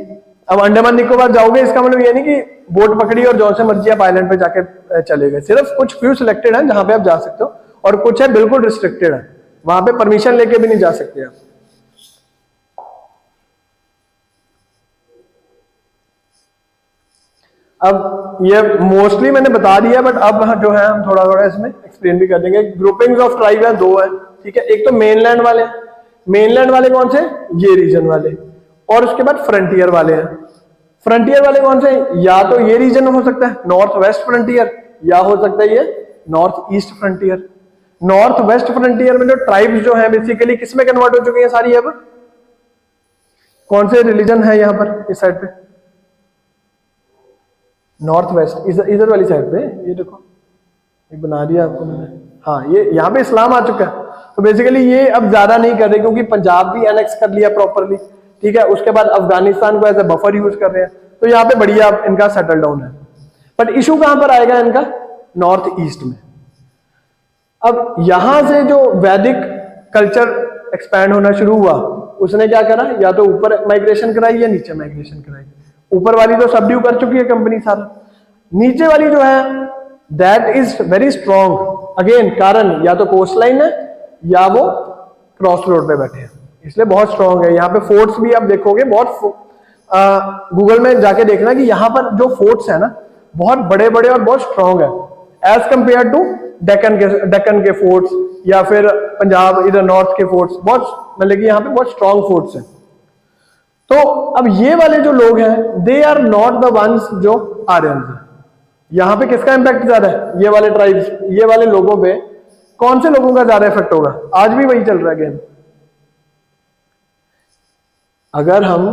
अब अंडमान निकोबार जाओगे, इसका मतलब ये नहीं कि बोट पकड़ी और जो से मर्जी आप आइलैंड पे जाके चले गए। सिर्फ कुछ फ्यू सिलेक्टेड हैं जहां पे आप जा सकते हो, और कुछ है बिल्कुल रिस्ट्रिक्टेड है, वहां पे परमिशन लेके भी नहीं जा सकते आप। अब ये मोस्टली मैंने बता दिया, बट अब जो है हम थोड़ा थोड़ा इसमें एक्सप्लेन भी कर देंगे। ग्रुपिंग्स ऑफ ट्राइब है, दो है, ठीक है। एक तो मेनलैंड वाले, मेनलैंड वाले कौन से? ये रीजन वाले, और उसके बाद फ्रंटियर वाले हैं। फ्रंटियर वाले कौन से? या तो ये रीजन हो सकता है नॉर्थ वेस्ट फ्रंटियर, या हो सकता है ये north east frontier. North west frontier में जो ट्राइब्स जो है बेसिकली किसमें कन्वर्ट हो चुकी हैं सारी? अब कौन से रिलीजन है यहाँ पर इस साइड पे? नॉर्थ वेस्ट, इधर वाली साइड पे, ये देखो ये बना दिया आपको मैंने, हाँ, ये यहाँ पे इस्लाम आ चुका है। तो बेसिकली ये अब ज्यादा नहीं कर रहे, क्योंकि पंजाब भी एनेक्स कर लिया प्रॉपरली, ठीक है। उसके बाद अफगानिस्तान को एज ए बफर यूज कर रहे हैं, तो यहाँ पे बढ़िया इनका सेटल डाउन है। बट इशू कहां पर आएगा इनका? नॉर्थ ईस्ट में। अब यहां से जो वैदिक कल्चर एक्सपैंड होना शुरू हुआ, उसने क्या करा? या तो ऊपर माइग्रेशन कराई या नीचे माइग्रेशन कराई। ऊपर वाली तो सबड्यू कर चुकी है कंपनी सारा, नीचे वाली जो है that is very strong. Again कारण या तो कोस्ट लाइन है या वो क्रॉस रोड पे बैठे हैं, इसलिए बहुत स्ट्रांग है। यहाँ पे फोर्ट्स भी आप देखोगे बहुत, गूगल में जाके देखना कि यहाँ पर जो फोर्ट्स है ना बहुत बड़े बड़े और बहुत स्ट्रांग है एज कंपेयर टू डेक्कन के फोर्ट्स या फिर पंजाब इधर नॉर्थ के फोर्ट्स, बहुत मतलब कि यहाँ पे बहुत स्ट्रांग फोर्ट्स हैं। तो अब ये वाले जो लोग हैं they are not the ones जो आर्यंस हैं। यहाँ पे किसका इंपैक्ट ज्यादा है? ये वाले ट्राइब्स, ये वाले लोगों पे कौन से लोगों का ज्यादा इफेक्ट होगा? आज भी वही चल रहा है गेम। अगर हम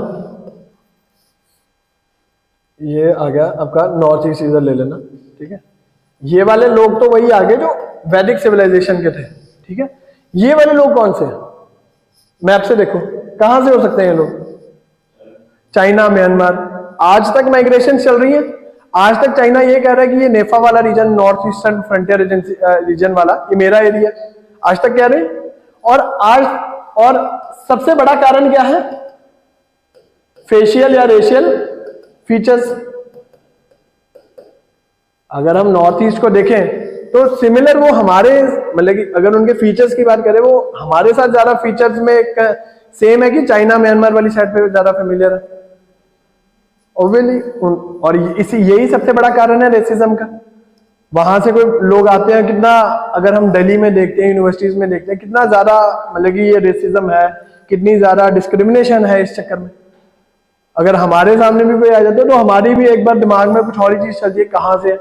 ये आ गया आपका नॉर्थ ईस्ट इधर ले लेना, ठीक है, ये वाले लोग तो वही आ गए जो वैदिक सिविलाइजेशन के थे, ठीक है। ये वाले लोग कौन से हैं? मैप से देखो कहां से हो सकते हैं ये लोग? China, Myanmar. आज तक माइग्रेशन चल रही है। आज तक चाइना ये कह रहा है कि ये नेफा वाला region, north eastern frontier region वाला ये मेरा एरिया, आज तक कह रहे हैं। और सबसे बड़ा कारण क्या है? फेशियल या रेशियल फीचर्स। अगर हम नॉर्थ ईस्ट को देखें तो सिमिलर वो हमारे, मतलब कि अगर उनके फीचर्स की बात करें वो हमारे साथ ज्यादा फीचर्स में सेम है कि चाइना म्यांमार वाली साइड पे ज्यादा फेमिलियर है ओबवियसली। और यही सबसे बड़ा कारण है रेसिज्म का। वहां से कोई लोग आते हैं, कितना अगर हम दिल्ली में देखते हैं, यूनिवर्सिटीज में देखते हैं, कितना ज्यादा मतलब कि ये रेसिज्म है, कितनी ज्यादा डिस्क्रिमिनेशन है इस चक्कर में। अगर हमारे सामने भी कोई आ जाता है तो हमारी भी एक बार दिमाग में कुछ और ही चीज चलती है, कहाँ से।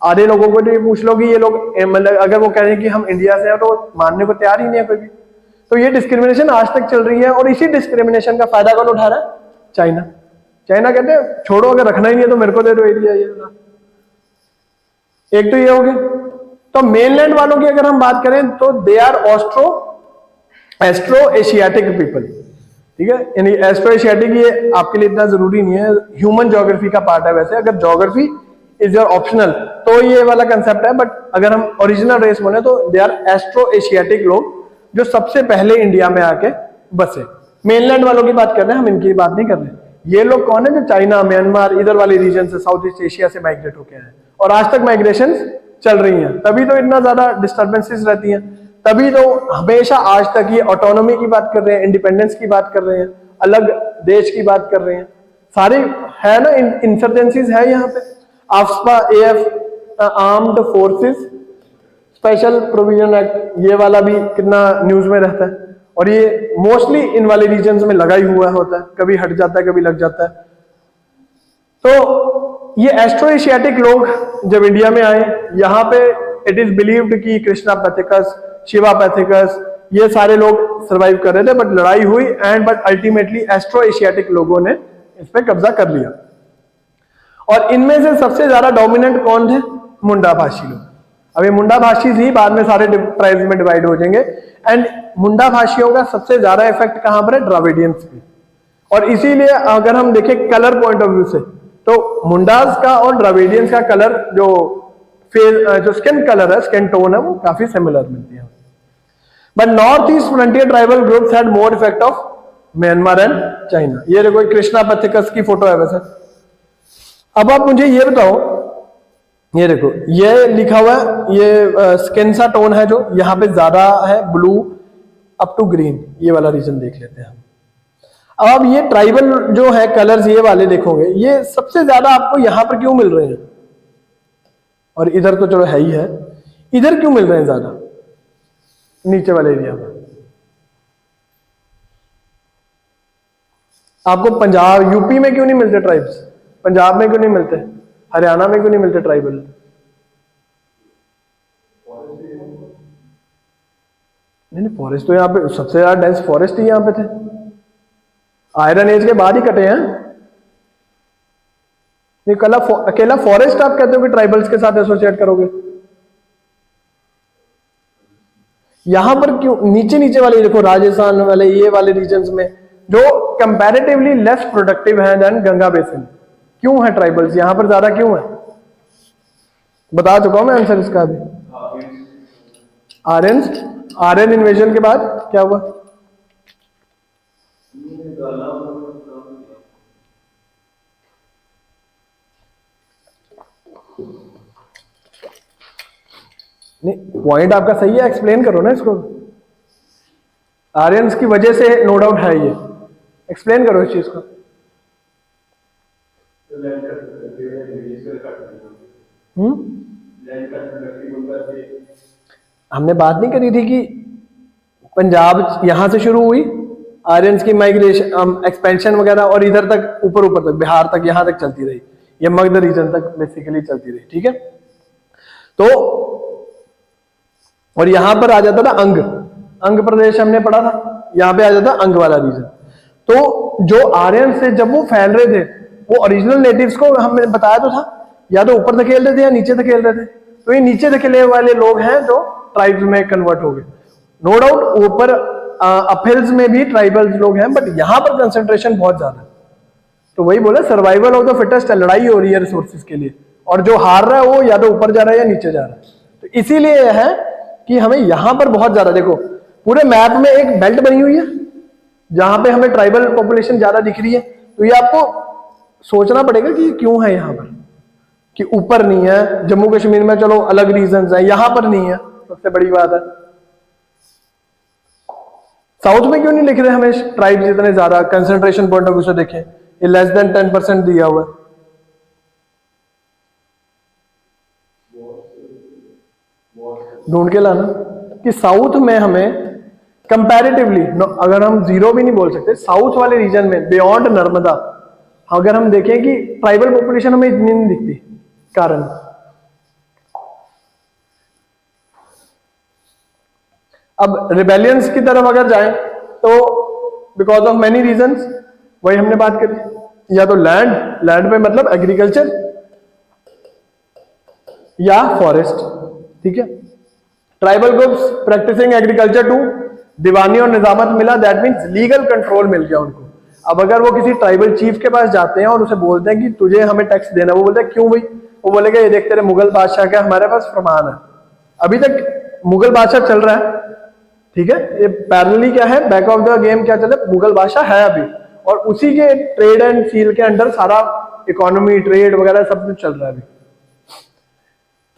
आधे लोगों को तो ये पूछ लो कि ये लोग मतलब अगर वो कह रहे हैं कि हम इंडिया से हैं तो मानने को तैयार ही नहीं है कोई भी। तो ये डिस्क्रिमिनेशन आज तक चल रही है और इसी डिस्क्रिमिनेशन का फायदा कौन उठा रहा है? चाइना। चाइना कहते हैं छोड़ो, अगर रखना ही नहीं है तो मेरे को दे दो एरिया ये। एक तो ये हो गया। तो मेनलैंड वालों की अगर हम बात करें तो they are Austro Asiatic people, ठीक है। यानी एस्ट्रो एशियाटिक ये आपके लिए इतना जरूरी नहीं है, ह्यूमन ज्योग्राफी का पार्ट है। वैसे अगर ज्योग्राफी इज योर ऑप्शनल तो ये वाला कंसेप्ट है, बट अगर हम ओरिजिनल रेस बोले तो दे आर एस्ट्रो एशियाटिक लोग जो सबसे पहले इंडिया में आके बसे। मेनलैंड वालों की बात कर रहे हैं हम, इनकी बात नहीं कर रहे। ये लोग कौन है? जो चाइना, म्यांमार इधर वाले रीजन से, साउथ ईस्ट एशिया से माइग्रेट होके आए और आज तक माइग्रेशन चल रही हैं। तभी तो इतना ज्यादा डिस्टर्बेंसेस रहती हैं, तभी तो हमेशा आज तक ये ऑटोनॉमी की बात कर रहे हैं, इंडिपेंडेंस की बात कर रहे हैं, अलग देश की बात कर रहे हैं। सारे है ना, इंसर्जेंसीज है यहाँ पे। AFSPA, AF, armed forces special provision act, ये वाला भी कितना न्यूज में रहता है। और ये मोस्टली इन वाले रीजन्स में लगा ही हुआ होता है, कभी हट जाता है, कभी लग जाता है। तो ये एस्ट्रो एशियाटिक लोग जब इंडिया में आए, यहाँ पे इट इज बिलीव्ड कि कृष्णा पैथिकस, शिवा पैथिकस, ये सारे लोग सरवाइव कर रहे थे, बट लड़ाई हुई बट अल्टीमेटली एस्ट्रो एशियाटिक लोगों ने इस पे कब्जा कर लिया। और इनमें से सबसे ज्यादा डोमिनेंट कौन थे? मुंडा भाषी लोग। अब ये मुंडा भाषी ही बाद में सारे ट्राइब्स में डिवाइड हो जाएंगे। एंड मुंडा भाषियों का सबसे ज्यादा इफेक्ट कहां पर है? द्राविडियंस पे। और इसीलिए अगर हम देखें कलर पॉइंट ऑफ व्यू से तो मुंडास का और द्राविडियंस का कलर जो स्किन कलर है, स्किन टोन है, वो काफी सिमिलर मिलती है। But north east frontier tribal groups had more effect of Myanmar and China. ये देखो कृष्णा पैथिकस की फोटो है वैसे। अब आप मुझे ये बताओ, ये देखो ये लिखा हुआ है, ये स्किन सा टोन है जो यहाँ पे ज्यादा है, ब्लू अप टू ग्रीन, ये वाला रीजन देख लेते हैं हम। अब आप ये ट्राइबल जो है कलर्स ये वाले देखोगे, ये सबसे ज्यादा आपको यहां पर क्यों मिल रहे हैं? और इधर तो चलो है ही है, इधर क्यों मिल रहे हैं ज्यादा? नीचे वाले एरिया में आपको पंजाब, यूपी में क्यों नहीं मिलते ट्राइब्स? पंजाब में क्यों नहीं मिलते? हरियाणा में क्यों नहीं मिलते ट्राइबल? नहीं, फॉरेस्ट तो यहाँ पे सबसे ज्यादा डेंस फॉरेस्ट ही यहाँ पे थे। आयरन एज के बाद ही कटे हैं। नहीं, अकेला फॉरेस्ट आप कहते हो कि ट्राइबल्स के साथ एसोसिएट करोगे? यहां पर क्यों? नीचे नीचे वाले देखो, राजस्थान वाले ये वाले रीजन्स में जो कंपैरेटिवली लेस प्रोडक्टिव है देन गंगा बेसिन, क्यों है ट्राइबल्स यहां पर ज्यादा क्यों है? बता चुका हूं मैं आंसर इसका अभी। आर्यन इन्वेजन के बाद क्या हुआ? नहीं, पॉइंट आपका सही है, एक्सप्लेन करो ना इसको। आर्यंस की वजह से नो डाउट है ये। एक्सप्लेन करो इस चीज को। हमने बात नहीं करी थी कि पंजाब यहां से शुरू हुई, आर्यंस की माइग्रेशन एक्सपेंशन वगैरह, और इधर तक ऊपर ऊपर तक बिहार तक यहां तक चलती रही, ये मगध रीजन तक बेसिकली चलती रही। ठीक है, तो और यहां पर आ जाता था अंग प्रदेश, हमने पढ़ा था, यहां पे आ जाता अंग वाला रीजन। तो जो आर्यन से जब वो फैल रहे थे, वो ओरिजिनल नेटिव्स को हमने बताया तो था, या तो ऊपर धकेल रहे थे या नीचे धकेल रहे थे। तो ये नीचे धकेले वाले लोग हैं जो ट्राइब्स में कन्वर्ट हो गए। नो डाउट ऊपर अपहिल्स में भी ट्राइबल्स लोग हैं, बट यहां पर कंसेंट्रेशन बहुत ज्यादा है। तो वही बोला, सर्वाइवल ऑफ द फिटेस्ट, लड़ाई हो रही है रिसोर्सेज के लिए, और जो हार रहा है वो या तो ऊपर जा रहा है या नीचे जा रहा है। तो इसीलिए यह है कि हमें यहां पर बहुत ज्यादा, देखो पूरे मैप में एक बेल्ट बनी हुई है जहां पे हमें ट्राइबल पॉपुलेशन ज्यादा दिख रही है। तो ये आपको सोचना पड़ेगा कि क्यों है यहां पर, कि ऊपर नहीं है। जम्मू कश्मीर में चलो अलग रीजंस है, यहां पर नहीं है, सबसे बड़ी बात है। साउथ में क्यों नहीं लिख रहे हमें ट्राइब्स इतने ज्यादा, कंसेंट्रेशन पॉइंट ऑफ व्यू से देखें, ये लेस देन 10% दिया हुआ है। ढूंढ के लाना कि साउथ में हमें कंपैरेटिवली, अगर हम जीरो भी नहीं बोल सकते, साउथ वाले रीजन में बियॉन्ड नर्मदा अगर हम देखें कि ट्राइबल पॉपुलेशन हमें इतनी नहीं दिखती। कारण अब रिबेलियंस की तरफ अगर जाएं तो बिकॉज ऑफ मेनी रीजंस, वही हमने बात करी, या तो लैंड पे मतलब एग्रीकल्चर या फॉरेस्ट। ठीक है, tribal groups practising agriculture too, diwani और निजामत मिला, दैट मीन्स लीगल कंट्रोल मिल गया उनको। अब अगर वो किसी ट्राइबल चीफ के पास जाते हैं और उसे बोलते हैं कि तुझे हमें टैक्स देना, वो बोलते हैं क्यों भाई? वो बोलेगा ये देख तेरे मुगल बादशाह का हमारे पास फरमान है। अभी तक मुगल बादशाह चल रहा है, ठीक है, ये पैरेलली क्या है, बैक ऑफ द गेम क्या चल रहा है, मुगल बादशाह है अभी, और उसी के ट्रेड एंड सील के अंडर सारा इकोनॉमी, ट्रेड वगैरह सब कुछ चल रहा है अभी।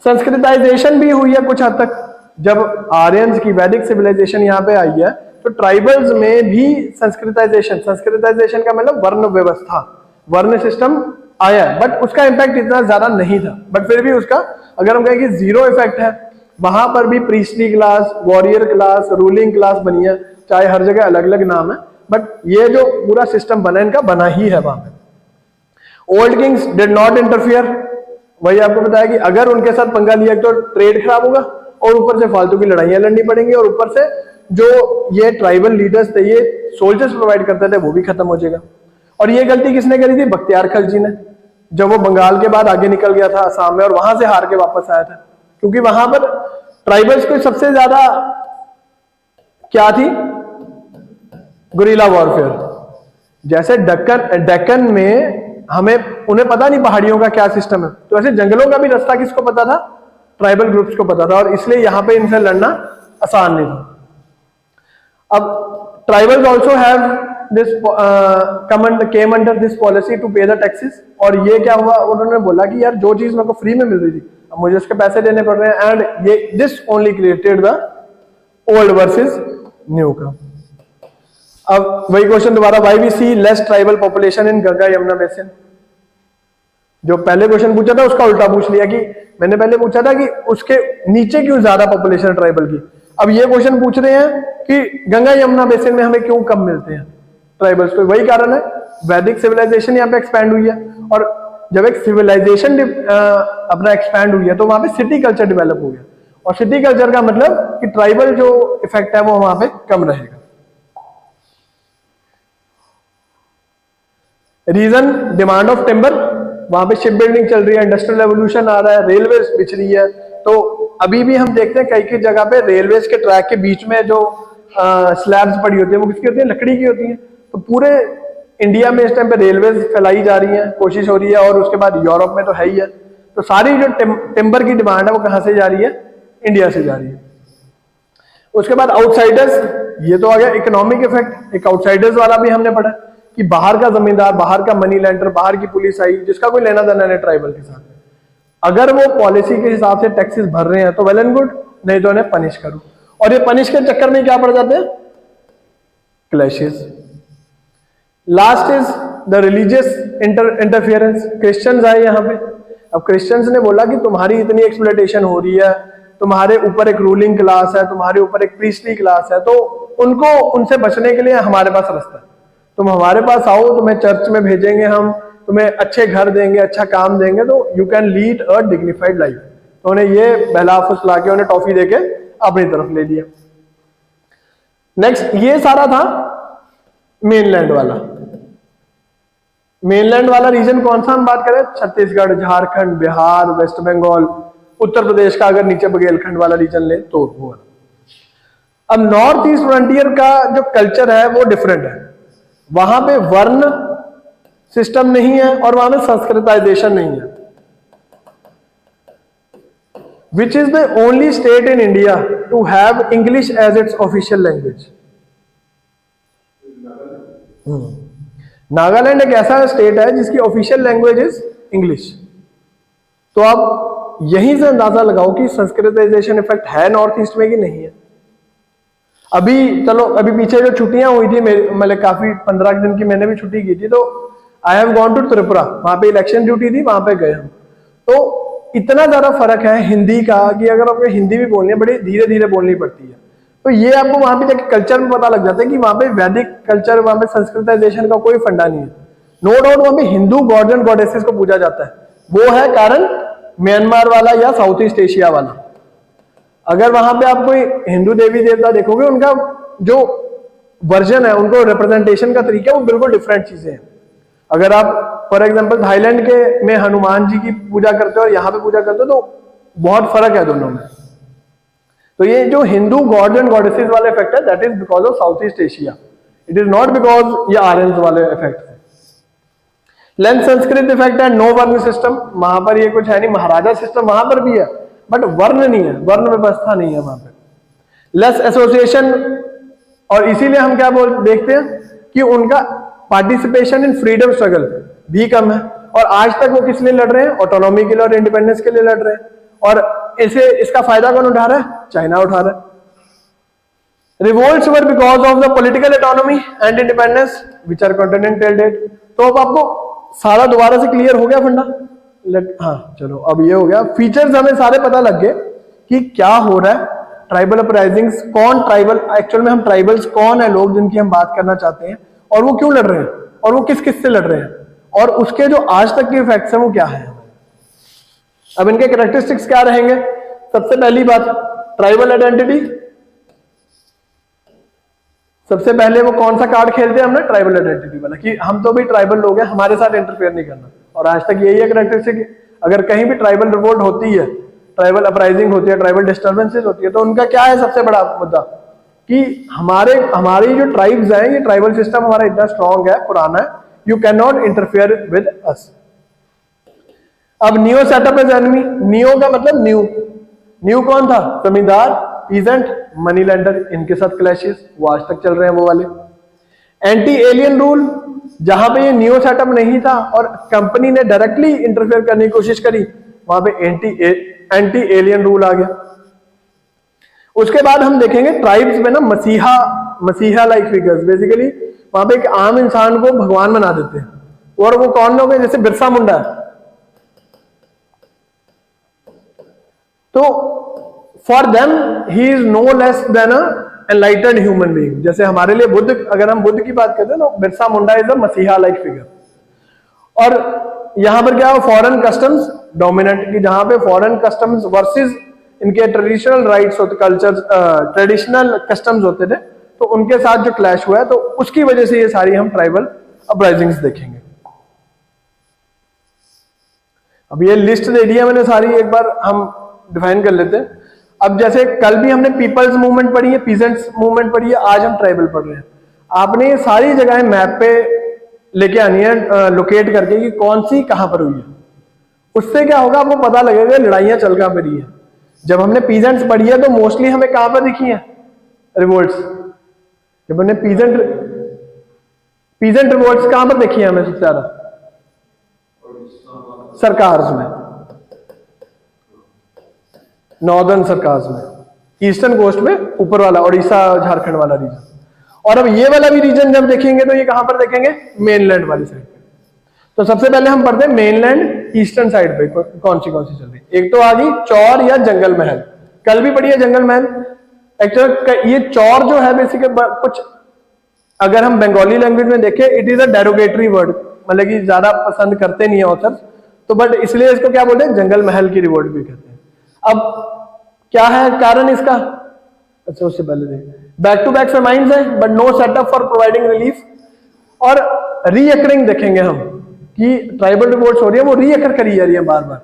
संस्कृताइजेशन भी हुई है कुछ हद तक। जब आर्यंस की वैदिक सिविलाइजेशन यहाँ पे आई है तो ट्राइबल्स में भी संस्कृताइजेशन का मतलब वर्ण व्यवस्था, वर्ण सिस्टम आया है, बट उसका इम्पैक्ट इतना ज्यादा नहीं था। बट फिर भी उसका अगर हम कहें कि जीरो इफेक्ट है, वहां पर भी priestly class, warrior class, ruling class बनी है, चाहे हर जगह अलग अलग नाम है, बट ये जो पूरा सिस्टम बना इनका बना ही है वहां पे। Old Kings did not interfere, वही आपको बताया कि अगर उनके साथ पंगा लिया तो ट्रेड खराब होगा, और ऊपर से फालतू की लड़ाइयां लड़नी पड़ेंगी, और ऊपर से जो ये ट्राइबल लीडर्स थे, ये सोल्जर्स प्रोवाइड करते थे, वो भी खत्म हो जाएगा। और ये गलती किसने करी थी? बख्तियार खलजी ने, जब वो बंगाल के बाद आगे निकल गया था असम में, और वहां से हार के वापस आया था, क्योंकि वहां पर ट्राइबल्स को सबसे ज्यादा क्या थी? Guerrilla warfare. जैसे डेक्कन में हमें उन्हें पता नहीं पहाड़ियों का क्या सिस्टम है, तो ऐसे जंगलों का भी रास्ता किसको पता था? ट्राइबल ग्रुप्स को पता था, और इसलिए यहां पे इनसे लड़ना आसान नहीं था। अब tribals also have this came under this policy to pay the taxes, और ये क्या हुआ, उन्होंने बोला कि यार जो चीज मेरे को फ्री में मिल रही थी अब मुझे उसके पैसे देने पड़ रहे हैं, एंड ये this only created the old versus new का। अब वही क्वेश्चन दोबारा, why we see less tribal population in Ganga Yamuna basin. जो पहले क्वेश्चन पूछा था उसका उल्टा पूछ लिया, कि मैंने पहले पूछा था कि उसके नीचे क्यों ज्यादा पॉपुलेशन ट्राइबल की, अब ये क्वेश्चन पूछ रहे हैं कि गंगा यमुना बेसिन में हमें क्यों कम मिलते हैं ट्राइबल्स को। वही कारण है, वैदिक सिविलाइजेशन यहाँ पे एक्सपैंड हुई है, और जब एक सिविलाइजेशन अपना एक्सपैंड हुई है तो वहां पे सिटी कल्चर डेवलप हो गया, और सिटी कल्चर का मतलब कि ट्राइबल जो इफेक्ट है वो वहां पे कम रहेगा। रीजन, डिमांड ऑफ टिम्बर, वहां पे शिप बिल्डिंग चल रही है, इंडस्ट्रियल रेवोल्यूशन आ रहा है, रेलवे बिछ रही है, तो अभी भी हम देखते हैं कई कई जगह पे रेलवे के ट्रैक के बीच में जो स्लैब्स पड़ी होती है वो किसकी होती है? लकड़ी की होती है। तो पूरे इंडिया में इस टाइम पे रेलवे फैलाई जा रही है, कोशिश हो रही है, और उसके बाद यूरोप में तो है ही है। तो सारी जो टिम्बर की डिमांड है वो कहां से जा रही है? इंडिया से जा रही है। उसके बाद आउटसाइडर्स, ये तो आ गया इकोनॉमिक इफेक्ट। एक आउटसाइडर्स वाला भी हमने पढ़ा कि बाहर का जमींदार, बाहर का मनी लेंडर, बाहर की पुलिस आई, जिसका कोई लेना देना नहीं ट्राइबल के साथ, अगर वो पॉलिसी के हिसाब से टैक्सेस भर रहे हैं तो वेल एंड गुड, नहीं तो उन्हें पनिश करो। और ये पनिश के चक्कर में क्या पड़ जाते हैं? Clashes. Last is the religious interference. Christians आए यहाँ पे। अब क्रिश्चियंस ने बोला कि तुम्हारी इतनी एक्सप्लॉइटेशन हो रही है, तुम्हारे ऊपर एक रूलिंग क्लास है, तुम्हारे ऊपर एक प्रीस्टली क्लास है, तो उनको उनसे बचने के लिए हमारे पास रास्ता है। तुम हमारे पास आओ, तुम्हें चर्च में भेजेंगे, हम तुम्हें अच्छे घर देंगे, अच्छा काम देंगे, तो you can lead a dignified life. तो उन्हें ये बहला फुसला के उन्हें टॉफी देके अपनी तरफ ले लिया। नेक्स्ट, ये सारा था मेनलैंड वाला। मेनलैंड वाला रीजन कौन सा हम बात करें? छत्तीसगढ़, झारखंड, बिहार, वेस्ट बंगाल, उत्तर प्रदेश का अगर नीचे बुंदेलखंड वाला रीजन ले तो वो। अब नॉर्थ ईस्ट फ्रंटियर का जो कल्चर है वो डिफरेंट है। वहां पे वर्ण सिस्टम नहीं है और वहां पे संस्कृताइजेशन नहीं है। Which is the only state in India to have English as its official language? Nagaland एक ऐसा स्टेट है जिसकी ऑफिशियल लैंग्वेज इज इंग्लिश। तो आप यहीं से अंदाजा लगाओ कि संस्कृताइजेशन इफेक्ट है नॉर्थ ईस्ट में कि नहीं है। अभी चलो, अभी पीछे जो छुट्टियां हुई थी, मतलब काफी 15 दिन की मैंने भी छुट्टी की थी, तो I have gone to Tripura. वहां पे इलेक्शन ड्यूटी थी, वहां पे गए हम। तो इतना ज्यादा फर्क है हिंदी का कि अगर आपको हिंदी भी बोलनी है, बड़ी धीरे धीरे बोलनी पड़ती है। तो ये आपको वहां पे जाके कल्चर में पता लग जाता है कि वहां पे वैदिक कल्चर, वहां पे संस्कृताइजेशन का कोई फंडा नहीं है। नो डाउट वहां पे हिंदू गॉड्स एंड गॉडेसेस को पूजा जाता है। वो है कारण म्यांमार वाला या साउथ ईस्ट एशिया वाला। अगर वहां पे आप कोई हिंदू देवी देवता देखोगे, उनका जो वर्जन है, उनको रिप्रेजेंटेशन का तरीका, वो बिल्कुल डिफरेंट चीजें हैं। अगर आप फॉर एग्जांपल थाईलैंड के में हनुमान जी की पूजा करते हो और यहाँ पे पूजा करते हो, तो बहुत फर्क है दोनों में। तो ये जो हिंदू गॉड्स एंड गॉडेसेस वाला इफेक्ट है, that is because of south east Asia. It is not because ये आर्यंस वाले इफेक्ट है। लेंथ संस्कृत इफेक्ट है, नो वर्ण सिस्टम। वहां पर ये कुछ है नहीं, महाराजा सिस्टम वहां पर भी है, बट वर्ण नहीं है, वर्ण व्यवस्था नहीं है वहां पे। लेस एसोसिएशन, और इसीलिए हम क्या देखते हैं कि उनका पार्टिसिपेशन इन फ्रीडम स्ट्रगल भी कम है। और आज तक वो किस लिए लड़ रहे हैं? ऑटोनॉमी के लिए और इंडिपेंडेंस के लिए लड़ रहे हैं। और इसका फायदा कौन उठा रहा है? चाइना उठा रहा है। Revolts were because of the political autonomy and independence which are continental date. तो अब आपको सारा दोबारा से क्लियर हो गया फंडा? हाँ चलो, अब ये हो गया। फीचर्स हमें सारे पता लग गए कि क्या हो रहा है। ट्राइबल अपराइजिंग्स, कौन ट्राइबल, एक्चुअल में हम ट्राइबल्स कौन है लोग जिनकी हम बात करना चाहते हैं, और वो क्यों लड़ रहे हैं, और वो किस किस से लड़ रहे हैं, और उसके जो आज तक के इफेक्ट्स हैं वो क्या है। अब इनके कैरेक्टरिस्टिक्स क्या रहेंगे? सबसे पहली बात, ट्राइबल आइडेंटिटी। सबसे पहले वो कौन सा कार्ड खेलते हैं हमने? ट्राइबल आइडेंटिटी वाला, कि हम तो भी ट्राइबल लोग हैं, हमारे साथ इंटरफेयर नहीं करना। और आज तक यही है कैरेक्टरिस्टिक। अगर कहीं भी ट्राइबल रिवोल्ट होती है, ट्राइबल अपराइजिंग होती है, ट्राइबल डिस्टर्बेंसेस होती है, तो उनका क्या है सबसे बड़ा मुद्दा? कि हमारी जो ट्राइब्स हैं, ये ट्राइबल सिस्टम हमारा इतना स्ट्रॉन्ग है, पुराना है, you can not interfere with us. अब neo setup is enemy. Neo का मतलब न्यू। न्यू कौन था? जमींदार, पीजेंट, मनी लेंडर, इनके साथ क्लैशेस वो आज तक चल रहे हैं वो वाले। एंटी एलियन रूल, जहां पे ये न्यू सेटअप नहीं था और कंपनी ने डायरेक्टली इंटरफेयर करने की कोशिश करी, वहां पे एंटी एलियन रूल आ गया। उसके बाद हम देखेंगे ट्राइब्स में ना मसीहा लाइक फिगर्स, बेसिकली वहां पे एक आम इंसान को भगवान बना देते हैं। और वो कौन लोग हैं? जैसे बिरसा मुंडा है। तो for them he is no less than a enlightened human being. जैसे हमारे लिए बुद्ध, अगर हम बुद्ध की बात करते हैं तो बिरसा मुंडा इज अ मसीहा लाइक फिगर। और यहां पर क्या है? फॉरेन कस्टम्स डोमिनेंट, की जहां पे फॉरेन कस्टम्स वर्सेस इनके ट्रेडिशनल राइट्स होते, कल्चर, ट्रेडिशनल कस्टम्स होते थे, तो उनके साथ जो क्लैश हुआ है, तो उसकी वजह से ये सारी हम ट्राइबल अपराइजिंग्स देखेंगे। अब ये लिस्ट दे दी है मैंने सारी, एक बार हम डिफाइन कर लेते हैं। अब जैसे कल भी हमने पीपल्स मूवमेंट पढ़ी है, पीजेंट्स मूवमेंट पढ़ी है, आज हम ट्राइबल पढ़ रहे हैं। आपने ये सारी जगह मैप पे लेके आनी है, लोकेट करके कि कौन सी कहां पर हुई है। उससे क्या होगा? आपको पता लगेगा लड़ाइयां चल कहां पर रही है। जब हमने पीजेंट्स पढ़ी है तो मोस्टली हमें कहां पर दिखी है रिवोल्ट्स? जब हमने पीजेंट रिवोल्ट्स कहां पर देखी है हमें सबसे ज्यादा? सरकार्स में, नॉर्दर्न सरकार्स में, ईस्टर्न कोस्ट में ऊपर वाला, उड़ीसा झारखंड वाला रीजन। और अब ये वाला भी रीजन जब देखेंगे तो ये कहां पर देखेंगे, मेनलैंड वाली साइड पे। तो सबसे पहले हम पढ़ते हैं मेनलैंड ईस्टर्न साइड पे कौन सी चल रही है। एक तो आ गई चौर या जंगल महल, कल भी पढ़ी है जंगल महल। एक्चुअली ये चौर जो है बेसिकली कुछ, अगर हम बंगाली लैंग्वेज में देखें, it is a derogatory word, मतलब कि ज्यादा पसंद करते नहीं है ऑथर, तो बट इसलिए इसको क्या बोलते हैं, जंगल महल की रिवोल्ट भी कहते हैं। अब क्या है कारण इसका, अच्छा उससे पहले देखिए, बैक टू बैक फेमाइन्स है but no setup for providing relief. और रीअकरिंग देखेंगे हम कि ट्राइबल रिवोल्ट्स हो रही है, वो रीअकर करी जा रही है बार बार।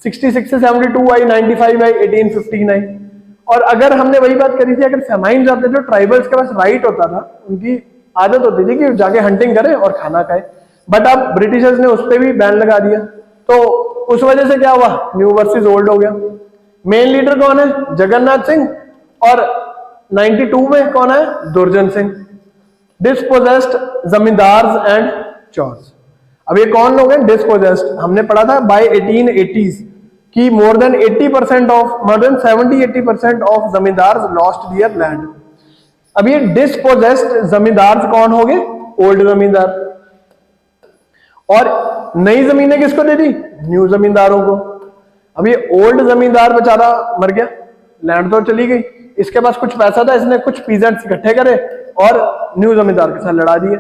66 से 72 आई, 95 आई, 1815 आई। और अगर हमने वही बात करी थी, अगर फेमाइन्स आते जो ट्राइबल्स के पास राइट होता था, उनकी आदत होती थी कि जाके हंटिंग करें और खाना खाए, बट अब ब्रिटिशर्स ने उस पर भी बैन लगा दिया। तो उस वजह से क्या हुआ, न्यू वर्सेस ओल्ड हो गया। मेन लीडर कौन है, जगन्नाथ सिंह, और 92 में कौन है, दुर्जन सिंह। Dispossessed zamindars and चौर्स। अब ये कौन लोग हैं, डिस्पोजेस्ड, हमने पढ़ा था बाय 1880s कि more than 70-80% of zamindars lost their land. अब ये डिस्पोजेस्ड जमींदार्स कौन हो गए, ओल्ड जमींदार। और नई जमीनें किसको दे दी, न्यू जमींदारों को। अब ये ओल्ड जमींदार बेचारा मर गया, लैंड तो चली गई, इसके पास कुछ पैसा था, इसने कुछ पीजेंट्स इकट्ठे करे और न्यू जमींदार के साथ लड़ा दिए,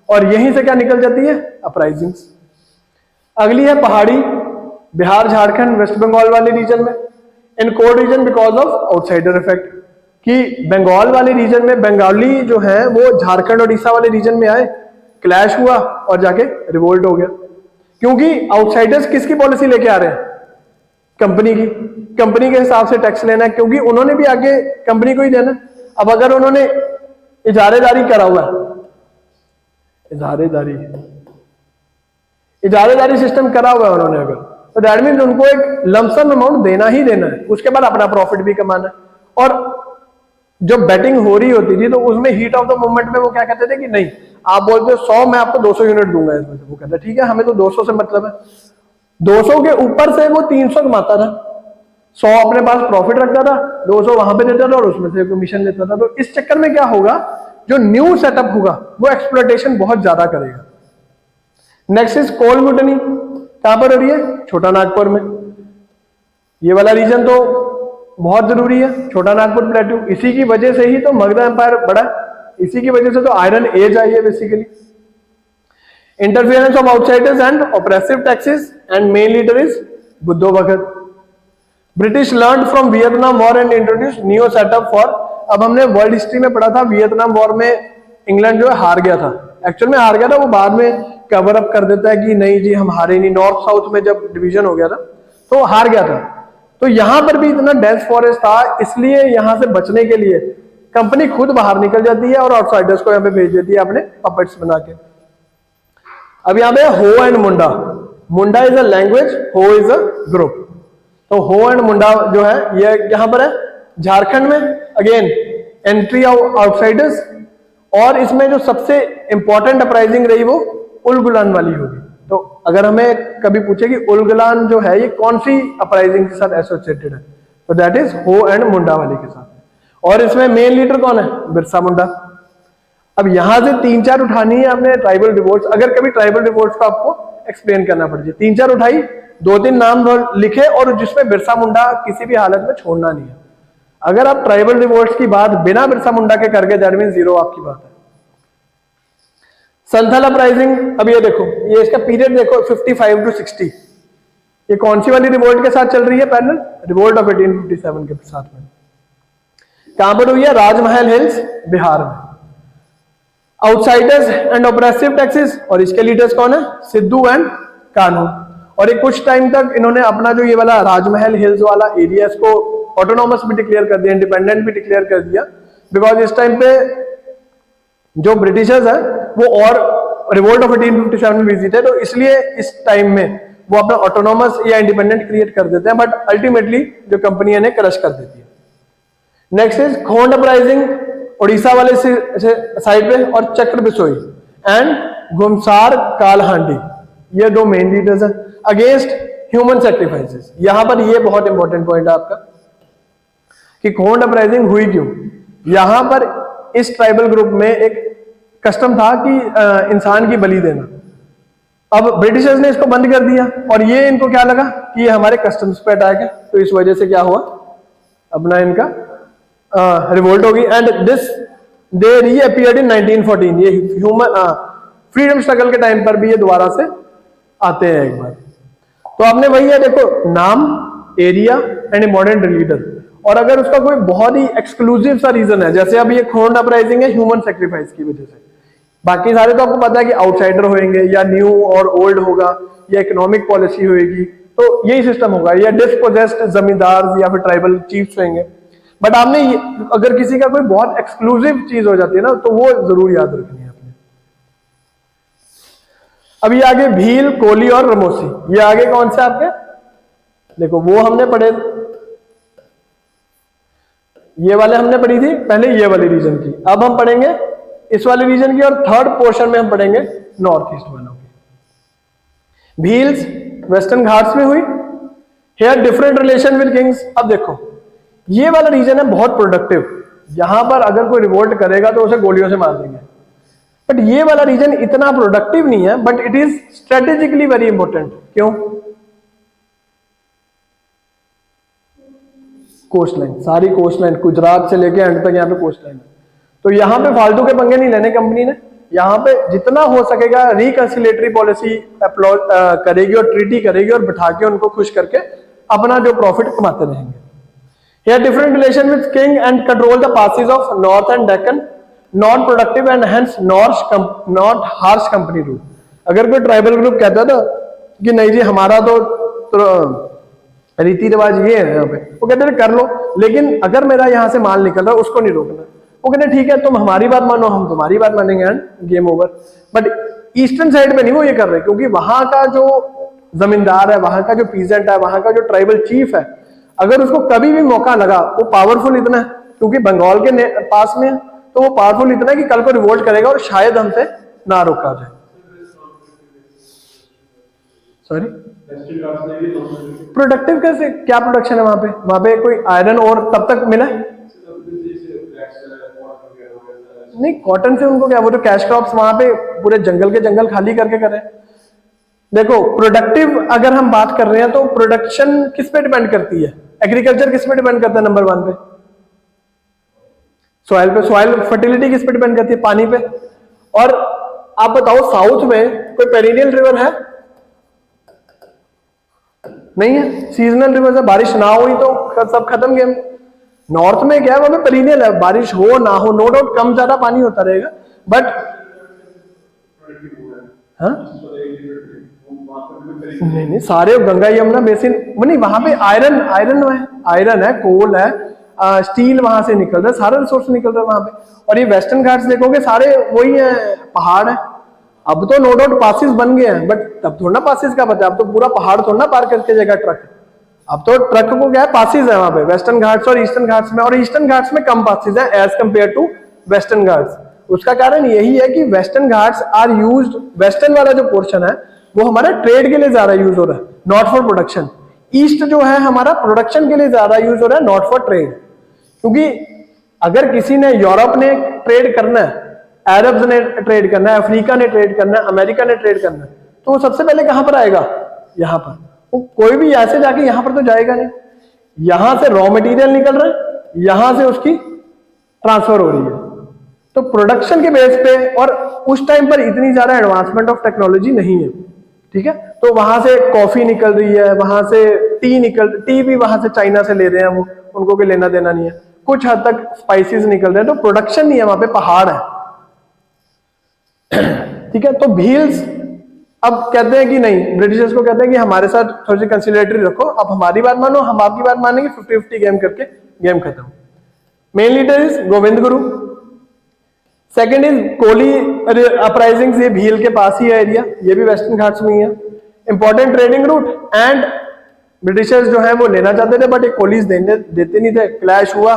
और यहीं से क्या निकल जाती है, अपराइजिंग्स। अगली है पहाड़ी, बिहार, झारखंड, वेस्ट बंगाल वाले रीजन में, in core region because of outsider effect, कि बंगाल वाले रीजन में बंगाली जो है वो झारखंड और उड़ीसा वाले रीजन में आए, क्लैश हुआ और जाके रिवोल्ट हो गया। क्योंकि आउटसाइडर्स किसकी पॉलिसी लेके आ रहे हैं, कंपनी की, कंपनी के हिसाब से टैक्स लेना है, क्योंकि उन्होंने भी आगे कंपनी को ही देना। अब अगर उन्होंने इजारेदारी करा हुआ है, इजारेदारी सिस्टम करा हुआ है उन्होंने अगर, तो दैट मीन्स उनको एक लमसम अमाउंट देना ही देना है, उसके बाद अपना प्रॉफिट भी कमाना है। और जब बैटिंग हो रही होती थी तो उसमें हीट ऑफ द मोमेंट में वो क्या कहते थे कि नहीं, आप बोलते हो 100, मैं आपको 200 यूनिट दूंगा इसमें से, वो कहता ठीक है, हमें तो 200 से मतलब है। 200 के ऊपर से वो 300 कमाता था, 100 अपने पास प्रॉफिट रखता था, 200 वहां पे देता था और उसमें से कमीशन लेता था। तो इस चक्कर में क्या होगा, जो न्यू सेटअप होगा वो एक्सप्लॉयटेशन बहुत ज्यादा करेगा। नेक्स्ट इज कोल मुटनी, कहां पर हो रही है, छोटा नागपुर में। ये वाला रीजन तो बहुत जरूरी है, छोटा नागपुर प्लेट्यू, इसी की वजह से ही तो मगधा एम्पायर बढ़ा, इसी की वजह से तो आयरन एज आई है basically. Interference of outsiders and oppressive taxes and main leader is Buddho Bhagat. British learn from Vietnam war and introduce new setup for, अब हमने वर्ल्ड हिस्ट्री में पढ़ा था वियतनाम वॉर में इंग्लैंड जो है हार गया था, एक्चुअल में हार गया था, वो बाद में कवर अप कर देता है कि नहीं जी हम हारे नहीं, नॉर्थ साउथ में जब डिवीजन हो गया था तो हार गया था। तो यहां पर भी इतना डेंस फॉरेस्ट था, इसलिए यहां से बचने के लिए कंपनी खुद बाहर निकल जाती है और आउटसाइडर्स को यहां पे भेज देती है अपने पपेट्स बना के। अब यहां पे हो and Munda, Munda is a language, हो इज अ ग्रुप। तो हो एंड मुंडा जो है ये यहां पर है झारखंड में, अगेन एंट्री ऑफ आउटसाइडर्स, और इसमें जो सबसे इंपॉर्टेंट अपराइजिंग रही वो उलगुलान वाली होगी। तो अगर हमें कभी पूछे कि उलगुलान जो है ये कौन सी अपराइजिंग के साथ एसोसिएटेड है, तो दैट इज हो एंड मुंडा वाली के साथ। और इसमें मेन लीडर कौन है, बिरसा मुंडा। अब यहां से 3-4 उठानी है आपने ट्राइबल रिवोल्ट्स, अगर कभी ट्राइबल रिवोल्ट्स को आपको एक्सप्लेन करना पड़ जाए, 3-4 उठाई, 2-3 नाम लिखे और जिसमें बिरसा मुंडा किसी भी हालत में छोड़ना नहीं है। अगर आप ट्राइबल रिवोल्ट्स की बात बिना बिरसा मुंडा के करके, दैट मीन 0 आपकी बात है। संथाल अपराइजिंग, अब ये देखो, ये इसका पीरियड देखो 55 to 60, ये कौन सी वाली रिवोल्ट के साथ चल रही है पैरेलल, रिवोल्ट ऑफ 1857 के साथ में। कहां पर हुई है, राजमहल हिल्स, बिहार में। आउटसाइडर्स एंड ऑपरेसिव टैक्सेस, और इसके लीडर्स कौन है, सिद्धू एंड कान्हू। और एक कुछ टाइम तक इन्होंने अपना जो ये वाला राजमहल हिल्स वाला एरिया को ऑटोनॉमस भी डिक्लेयर कर दिया, इंडिपेंडेंट भी डिक्लेयर कर दिया, बिकॉज इस टाइम पे जो ब्रिटिशर्स है वो और रिवोल्ट ऑफ 1857 में बिजी थे, तो इसलिए इस टाइम में वो अपना ऑटोनॉमस या इंडिपेंडेंट क्रिएट कर देते हैं, बट अल्टीमेटली जो कंपनी है क्रश कर देती है। Next is Khond uprising, Orissa वाले साइड पे, और चक्र बिसोई एंड घुमसार कालहांडी, ये 2 मेन लीडर्स हैं अगेंस्ट ह्यूमन सैक्रिफाइसेस। यहां पर ये बहुत इंपॉर्टेंट पॉइंट है आपका कि खोंड अपराइजिंग हुई क्यों। यहां पर इस ट्राइबल ग्रुप में एक कस्टम था कि इंसान की बलि देना। अब ब्रिटिशर्स ने इसको बंद कर दिया और ये इनको क्या लगा कि ये हमारे कस्टम्स पे अटैक है, तो इस वजह से क्या हुआ, अपना इनका रिवोल्ट होगी। एंड दिस दे रीअपीयर्ड इन 1914। ये ह्यूमन फ्रीडम स्ट्रगल के टाइम पर भी ये दोबारा से आते हैं एक बार। तो आपने वही है, देखो नाम, एरिया एंड इम्पोर्टेंट लीडर। और अगर उसका कोई बहुत ही एक्सक्लूसिव सा रीजन है, जैसे अब ये खोंड अपराइजिंग है ह्यूमन सेक्रीफाइस की वजह से, बाकी सारे तो आपको पता है कि आउटसाइडर होंगे या न्यू और ओल्ड होगा या इकोनॉमिक पॉलिसी होगी, तो यही सिस्टम होगा, या डिस्पोजेस्ड जमींदार या फिर ट्राइबल चीफ्स होंगे। बट आपने अगर किसी का कोई बहुत एक्सक्लूसिव चीज हो जाती है ना, तो वो जरूर याद रखनी है आपने। अब ये आगे भील, कोली और रमोसी, ये आगे कौन से आपके, देखो वो हमने पढ़े, ये वाले हमने पढ़ी थी पहले ये वाली रीजन की, अब हम पढ़ेंगे इस वाले रीजन की, और थर्ड पोर्शन में हम पढ़ेंगे नॉर्थ ईस्ट वालों की। भील्स वेस्टर्न घाट्स में हुई, here different relation with kings. अब देखो ये वाला रीजन है बहुत प्रोडक्टिव, यहां पर अगर कोई रिवोल्ट करेगा तो उसे गोलियों से मार देंगे। बट ये वाला रीजन इतना प्रोडक्टिव नहीं है, but it is strategically very important. क्यों? कोस्ट लाइन, सारी कोस्ट लाइन गुजरात से लेके एंड तक यहाँ पे कोस्ट लाइन है। तो यहाँ पे फालतू के पंगे नहीं लेने कंपनी ने, यहाँ पे जितना हो सकेगा रिकंसिलेटरी पॉलिसी करेगी और ट्रीटी करेगी और बिठा के उनको खुश करके अपना जो प्रॉफिट कमाते रहेंगे। Here different relation with king and control the passes of north and Deccan, not productive and hence not harsh company rule। अगर कोई ट्राइबल ग्रुप कहता था कि नहीं जी हमारा तो रीति रिवाज ये है यहाँ पे, वो कहते थे कर लो, लेकिन अगर मेरा यहाँ से माल निकल रहा है उसको नहीं रोकना। वो कहते ठीक है तुम हमारी बात मानो, हम तुम्हारी बात मानेंगे end game over. But eastern side में नहीं वो ये कर रहे, क्योंकि वहां का जो जमींदार है, वहां का जो पीजेंट है, वहां का जो ट्राइबल चीफ है, अगर उसको कभी भी मौका लगा, वो पावरफुल इतना है क्योंकि बंगाल के पास में है, तो वो पावरफुल इतना है कि कल को रिवोल्ट करेगा और शायद हमसे ना रोका जाए। सॉरी, प्रोडक्टिव कैसे, क्या प्रोडक्शन है वहां पे? वहां पे कोई आयरन और तब तक मिला नहीं, कॉटन से उनको क्या, वो तो कैश क्रॉप्स वहां पे पूरे जंगल के जंगल खाली करके कर रहे हैं। देखो प्रोडक्टिव अगर हम बात कर रहे हैं तो प्रोडक्शन किस पे डिपेंड करती है? एग्रीकल्चर किस पे डिपेंड करता है? नंबर 1 पे सॉइल पे। सॉइल फर्टिलिटी किस पे डिपेंड करती है? पानी पे। और आप बताओ साउथ में कोई पेरिनियल रिवर है? नहीं है, सीजनल रिवर है, बारिश ना हुई तो सब खत्म गेम। नॉर्थ में क्या है, वहां पे पेरिनियल है, बारिश हो ना हो, नो डाउट कम ज्यादा पानी होता रहेगा, बट हाँ नहीं सारे गंगा यमुना बेसिन नहीं, वहां पे आयरन है, कोल है, स्टील वहां से निकल रहा है, सारा रिसोर्स निकल रहा है वहां पे। और ये वेस्टर्न घाट्स देखोगे सारे वही है, पहाड़ है। अब तो नो डाउट पासिस बन गए हैं, बट तब थोड़ा ना पासिस का पता है, अब तो पूरा पहाड़ थोड़ा ना पार करके जाएगा ट्रक। अब तो ट्रक को क्या है, पासिस है वहां पे, वेस्टर्न घाट्स और ईस्टर्न घाट्स में। और ईस्टर्न घाट्स में कम पासिस है as compare to western ghats. उसका कारण यही है कि western ghats are used, western वाला जो पोर्शन है वो हमारा ट्रेड के लिए ज्यादा यूज हो रहा है, नॉट फॉर प्रोडक्शन। ईस्ट जो है हमारा प्रोडक्शन के लिए ज्यादा यूज हो रहा है, नॉट फॉर ट्रेड। क्योंकि अगर किसी ने, यूरोप ने ट्रेड करना है, अरब्स ने ट्रेड करना है, अफ्रीका ने ट्रेड करना है, अमेरिका ने ट्रेड करना है, तो वो सबसे पहले कहां पर आएगा? यहां पर। वो कोई भी ऐसे जाके यहां पर तो जाएगा नहीं। यहां से रॉ मटेरियल निकल रहा है, यहां से उसकी ट्रांसफर हो रही है। तो प्रोडक्शन के बेस पे, और उस टाइम पर इतनी ज्यादा एडवांसमेंट ऑफ टेक्नोलॉजी नहीं है, ठीक है। तो वहां से कॉफी निकल रही है, वहां से टी भी वहां से चाइना से ले रहे हैं, वो उनको कोई लेना देना नहीं है। कुछ हद तक स्पाइसेस निकल रहे हैं, तो प्रोडक्शन नहीं है वहां पे, पहाड़ है, ठीक है। तो भील्स अब कहते हैं कि नहीं, ब्रिटिशर्स को कहते हैं कि हमारे साथ थोड़ी सी कंसिलेटरी रखो, अब हमारी बात मानो, हम आपकी बात मानेंगे, 50-50 गेम करके गेम खत्म। Main leader is Govind Guru, second is Koli uprising, ये भील के पास ही है एरिया, ये भी वेस्टर्न घाट्स में ही है। Important trading route, and Britishers जो है वो लेना चाहते थे बट कोलीज देते नहीं थे, क्लैश हुआ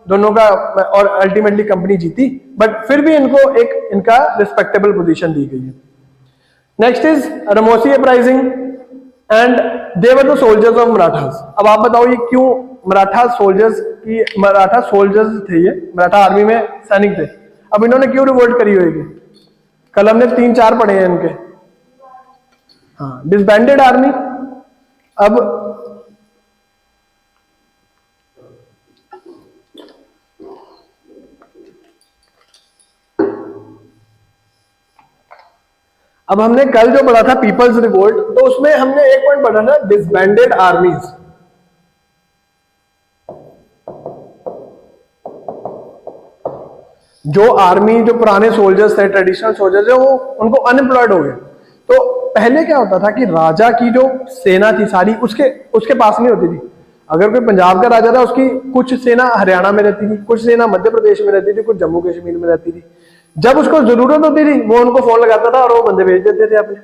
दोनों का और अल्टीमेटली कंपनी जीती, बट फिर भी इनको एक इनका रिस्पेक्टेबल पोजीशन दी गई है। Next is Ramosi uprising and they were the soldiers of Marathas. अब आप बताओ ये क्यों मराठा सोल्जर्स थे, ये मराठा आर्मी में सैनिक थे। अब इन्होंने क्यों रिवोल्ट करी होगी? कल हमने 3-4 पढ़े हैं इनके। हाँ, डिसबैंडेड आर्मी। अब हमने कल जो पढ़ा था पीपल्स रिवोल्ट, तो उसमें हमने एक पॉइंट पढ़ा था डिसबैंडेड आर्मीज। जो आर्मी, जो पुराने सोल्जर्स थे, ट्रेडिशनल सोल्जर्स है, वो उनको अनएम्प्लॉयड हो गए। तो पहले क्या होता था कि राजा की जो सेना थी सारी उसके पास नहीं होती थी। अगर कोई पंजाब का राजा था, उसकी कुछ सेना हरियाणा में रहती थी, कुछ सेना मध्य प्रदेश में रहती थी, कुछ जम्मू कश्मीर में रहती थी। जब उसको जरूरत होती थी वो उनको फोन लगाता था और वो बंदे भेज देते थे अपने।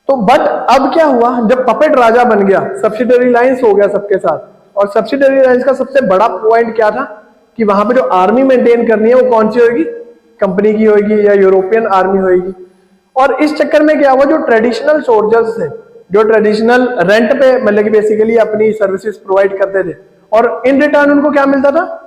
तो बट अब क्या हुआ, जब पपेट राजा बन गया, सब्सिडरी लाइंस हो गया सबके साथ। और सब्सिडरी लाइंस का सबसे बड़ा पॉइंट क्या था कि वहां पे जो आर्मी मेंटेन करनी है वो कौन सी होगी? कंपनी की होगी या यूरोपियन आर्मी होगी। और इस चक्कर में क्या हुआ, जो ट्रेडिशनल सोल्जर्स थे, जो ट्रेडिशनल रेंट पे मतलब कि बेसिकली अपनी सर्विसेज प्रोवाइड करते थे, और इन रिटर्न उनको क्या मिलता था?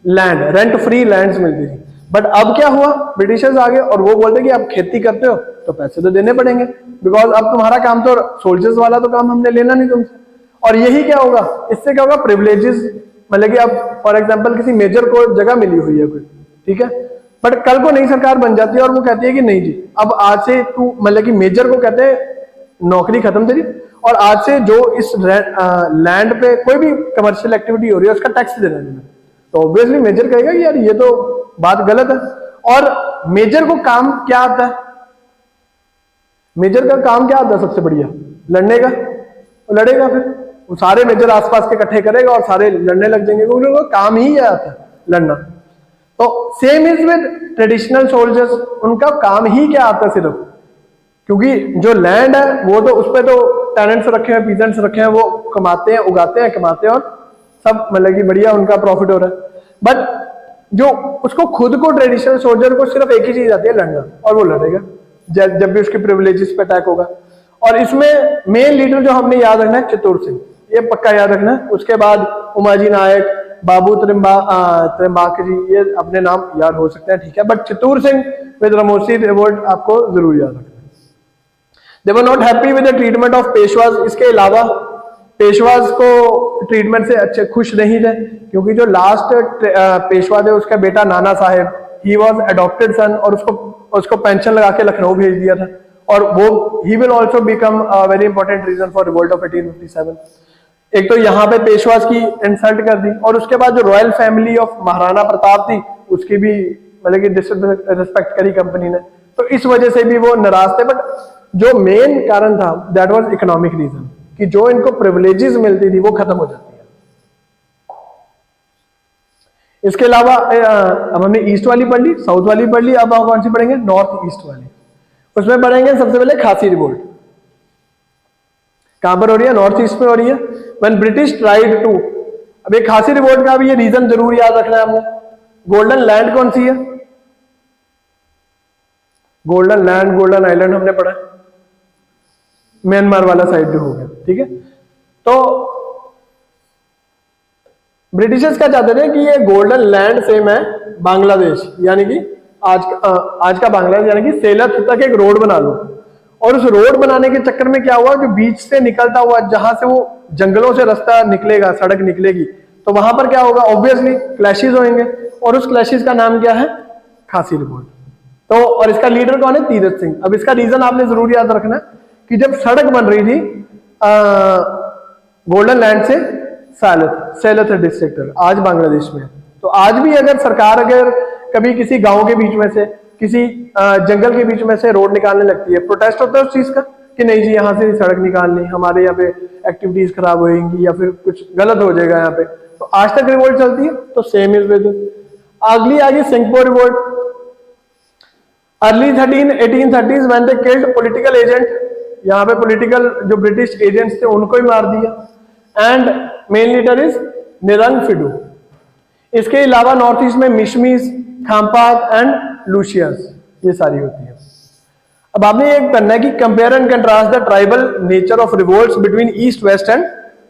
लैंड, रेंट फ्री लैंड्स मिलती थी। बट अब क्या हुआ, ब्रिटिशर्स आ गए और वो बोलते कि आप खेती करते हो तो पैसे तो देने पड़ेंगे, बिकॉज अब तुम्हारा काम तो सोल्जर्स वाला तो काम हमने लेना नहीं तुमसे। और यही क्या होगा, इससे क्या होगा, प्रिविलेजेस, मतलब कि अब फॉर एग्जांपल किसी मेजर को जगह मिली हुई है कोई, ठीक है, बट कल को नई सरकार बन जाती है और वो कहती है कि नहीं जी, अब आज से तू, मतलब कि मेजर को कहते हैं नौकरी खत्म तेरी, और आज से जो इस लैंड पे कोई भी कमर्शियल एक्टिविटी हो रही है उसका टैक्स देना है। तो ऑब्वियसली मेजर कहेगा कि यार ये तो बात गलत है। और मेजर को काम क्या आता है? मेजर का काम क्या आता है सबसे बढ़िया? लड़ने का। तो लड़ेगा, फिर वो सारे मेजर आसपास के इकट्ठे करेगा और सारे लड़ने लग जाएंगे, क्योंकि उनका काम ही ये आता है, लड़ना। तो same is with traditional soldiers, उनका काम ही क्या आता है सिर्फ, क्योंकि जो लैंड है वो तो उस पर तो टेनेंट्स रखे हैं, पीजेंट्स रखे हैं, वो कमाते हैं, उगाते हैं, कमाते हैं और सब मतलब कि बढ़िया उनका प्रॉफिट हो रहा है। बट जो उसको खुद को, ट्रेडिशनल सोल्जर को सिर्फ एक ही चीज आती है, लड़ना, और वो लड़ेगा जब भी उसके प्रिविलेजेस पे अटैक होगा। और इसमें मेन लीडर जो हमने याद रखना है, चित्तूर सिंह, ये पक्का याद रखना है। उसके बाद उमाजी नायक, बाबू त्रिम्बाक जी, ये अपने नाम याद हो सकते हैं, ठीक है, but Chittur Singh with Ramosi revolt आपको जरूर याद रखना है। They were not happy with the treatment of Peshwas. इसके अलावा पेशवाज को ट्रीटमेंट से अच्छे खुश नहीं थे, क्योंकि जो लास्ट पेशवा थे उसका बेटा Nana Saheb, he was adopted सन, और उसको पेंशन लगा के लखनऊ भेज दिया था, और वो ही will also become a very important reason for revolt of 1857। एक तो यहाँ पे पेशवाज की इंसल्ट कर दी, और उसके बाद जो royal family of Maharana Pratap थी उसकी भी मतलब कि डिसरिस्पेक्ट करी कंपनी ने, तो इस वजह से भी वो नाराज थे। बट जो मेन कारण था दैट वाज इकोनॉमिक रीजन, कि जो इनको प्रिविलेजेस मिलती थी वो खत्म हो जाती है। इसके अलावा अब हमने ईस्ट वाली पढ़ ली, साउथ वाली पढ़ ली, अब हम कौन सी पढ़ेंगे? नॉर्थ ईस्ट वाली। उसमें पढ़ेंगे सबसे पहले खासी रिवोल्ट। कहां पर हो रही है? नॉर्थ ईस्ट में हो रही है। व्हेन ब्रिटिश ट्राइड टू, अब एक खासी रिवोल्ट का भी ये रीजन जरूर याद रखना है हमने। गोल्डन लैंड कौन सी है? गोल्डन लैंड, गोल्डन आइलैंड हमने पढ़ा, म्यांमार वाला साइड जो हो गया, ठीक है। तो ब्रिटिशर्स क्या चाहते थे कि ये गोल्डन लैंड सेम है बांग्लादेश, यानी कि आज का बांग्लादेश, यानी कि सेलत तक एक रोड बना लो। और उस रोड बनाने के चक्कर में क्या हुआ, जो बीच से निकलता हुआ, जहां से वो जंगलों से रास्ता निकलेगा, सड़क निकलेगी, तो वहां पर क्या होगा, ऑब्वियसली क्लैशेस होंगे, और उस क्लैशेस का नाम क्या है? खासी रिवोल्ट। तो और इसका लीडर कौन है? तीरथ सिंह। अब इसका रीजन आपने जरूर याद रखना है कि जब सड़क बन रही थी गोल्डन लैंड से सेलत डिस्ट्रिक्ट आज बांग्लादेश में, तो आज भी अगर सरकार अगर कभी किसी गांव के बीच में से, किसी जंगल के बीच में से रोड निकालने लगती है, प्रोटेस्ट होता है उस चीज का कि नहीं जी यहाँ से सड़क निकालनी, हमारे यहाँ पे एक्टिविटीज खराब होएंगी या फिर कुछ गलत हो जाएगा यहाँ पे, तो आज तक रिवोल्ट चलती है। तो सेम इज विद अगली आ गई Singpho revolt. Early 1830s when they killed political agent, यहाँ पे पॉलिटिकल जो ब्रिटिश एजेंट्स थे उनको ही मार दिया। And main leader is Nirang Fidu. इसके अलावा नॉर्थ ईस्ट में मिशमीज, खाम्पात एंड लूशियंस, ये सारी होती है। अब आपने ये करना है कि compare and contrast the tribal nature of revolts between east west and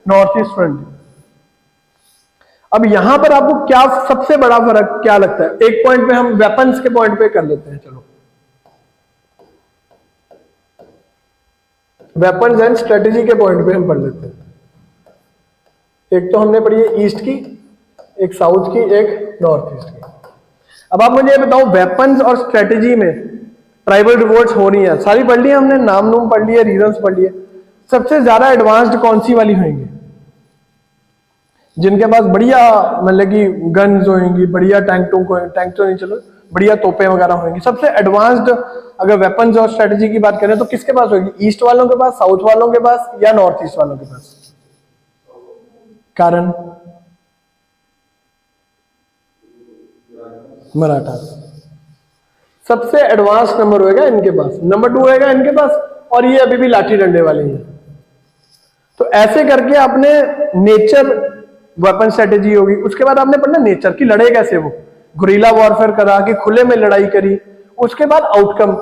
north east front. अब यहां पर आपको क्या सबसे बड़ा फर्क क्या लगता है? एक पॉइंट पे हम वेपन्स के पॉइंट पे कर लेते हैं, चलो वेपन्स एंड स्ट्रेटेजी के पॉइंट पे हम पढ़ लेते हैं। एक तो हमने पढ़ी है ईस्ट की, एक साउथ की, एक नॉर्थ ईस्ट की। अब आप मुझे बताओ वेपन्स और स्ट्रेटेजी में ट्राइबल रिवोल्ट्स हो रही है, सारी पढ़ ली है हमने, नाम पढ़ लिए, रीजंस पढ़ लिए। सबसे ज्यादा एडवांस्ड कौन सी वाली होंगी? जिनके पास बढ़िया मतलब कि गन्स होंगी, बढ़िया टैंक तो नहीं, चलो बढ़िया तोपें वगैरह होंगी। सबसे एडवांस्ड अगर वेपन्स और स्ट्रेटेजी की बात करें तो किसके पास होगी? ईस्ट वालों के पास, साउथ वालों के पास, या नॉर्थ ईस्ट वालों के पास? कारण मराठा सबसे एडवांस नंबर होएगा इनके पास, नंबर 2 होएगा इनके पास, और ये अभी भी लाठी डंडे वाले हैं। तो ऐसे करके आपने नेचर वेपन स्ट्रेटेजी होगी, उसके बाद आपने पढ़ना नेचर की लड़े कैसे, वो गुरीला वॉरफेयर करा कि खुले में लड़ाई करी, उसके बाद आउटकम।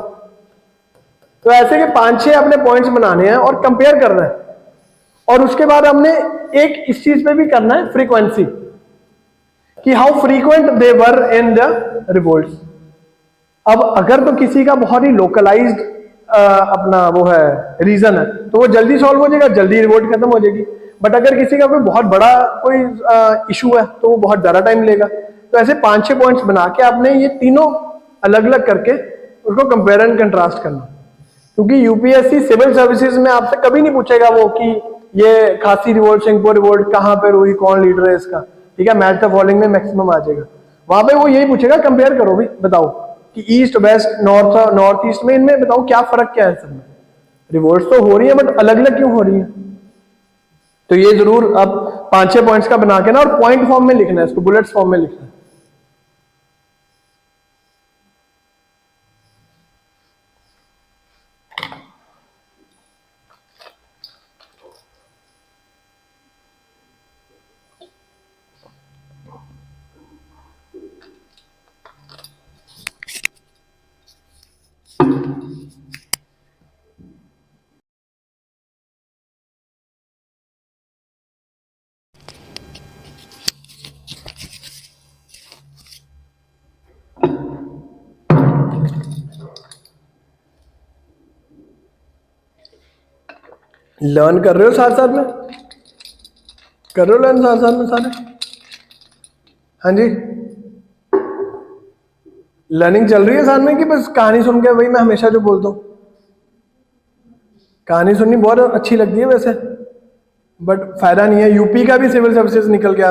तो ऐसे के 5-6 अपने पॉइंट्स बनाने हैं और कंपेयर करना है। और उसके बाद हमने एक इस चीज पे भी करना है फ्रीक्वेंसी, कि how frequent they were in the revolts. अब अगर तो किसी का बहुत ही लोकलाइज्ड अपना वो है रीजन है तो वो जल्दी सॉल्व हो जाएगा, जल्दी रिवोल्ट खत्म हो जाएगी। बट अगर किसी का कोई बहुत बड़ा कोई इशू है तो वो बहुत ज्यादा टाइम लेगा। तो ऐसे 5-6 पॉइंट्स बना के आपने ये तीनों अलग अलग करके उसको कंपेयर एंड कंट्रास्ट करना। क्योंकि यूपीएससी सिविल सर्विसेज में आपसे कभी नहीं पूछेगा वो कि ये खासी रिवोल्ट, सिंहपुर रिवोल्ट कहां पर हुई, कौन लीडर है इसका, ठीक है, मैच द फॉलोइंग में मैक्सिमम आ जाएगा। वहां पे वो यही पूछेगा कंपेयर करो भी, बताओ कि ईस्ट वेस्ट नॉर्थ ईस्ट में इनमें बताओ क्या फर्क क्या है सब में। रिवोल्ट तो हो रही है बट अलग अलग क्यों हो रही है? तो ये जरूर अब 5-6 पॉइंट्स का बना के ना, और पॉइंट फॉर्म में लिखना है इसको, बुलेट्स फॉर्म में लिखना है। लर्न कर रहे हो साथ साथ में? कर रहे हो लर्न साथ साथ में सारे? हाँ जी, लर्निंग चल रही है साथ में कि बस कहानी सुन के? वही मैं हमेशा जो बोलता हूँ, कहानी सुननी बहुत अच्छी लगती है वैसे, बट फायदा नहीं है। यूपी का भी सिविल सर्विसेज निकल गया,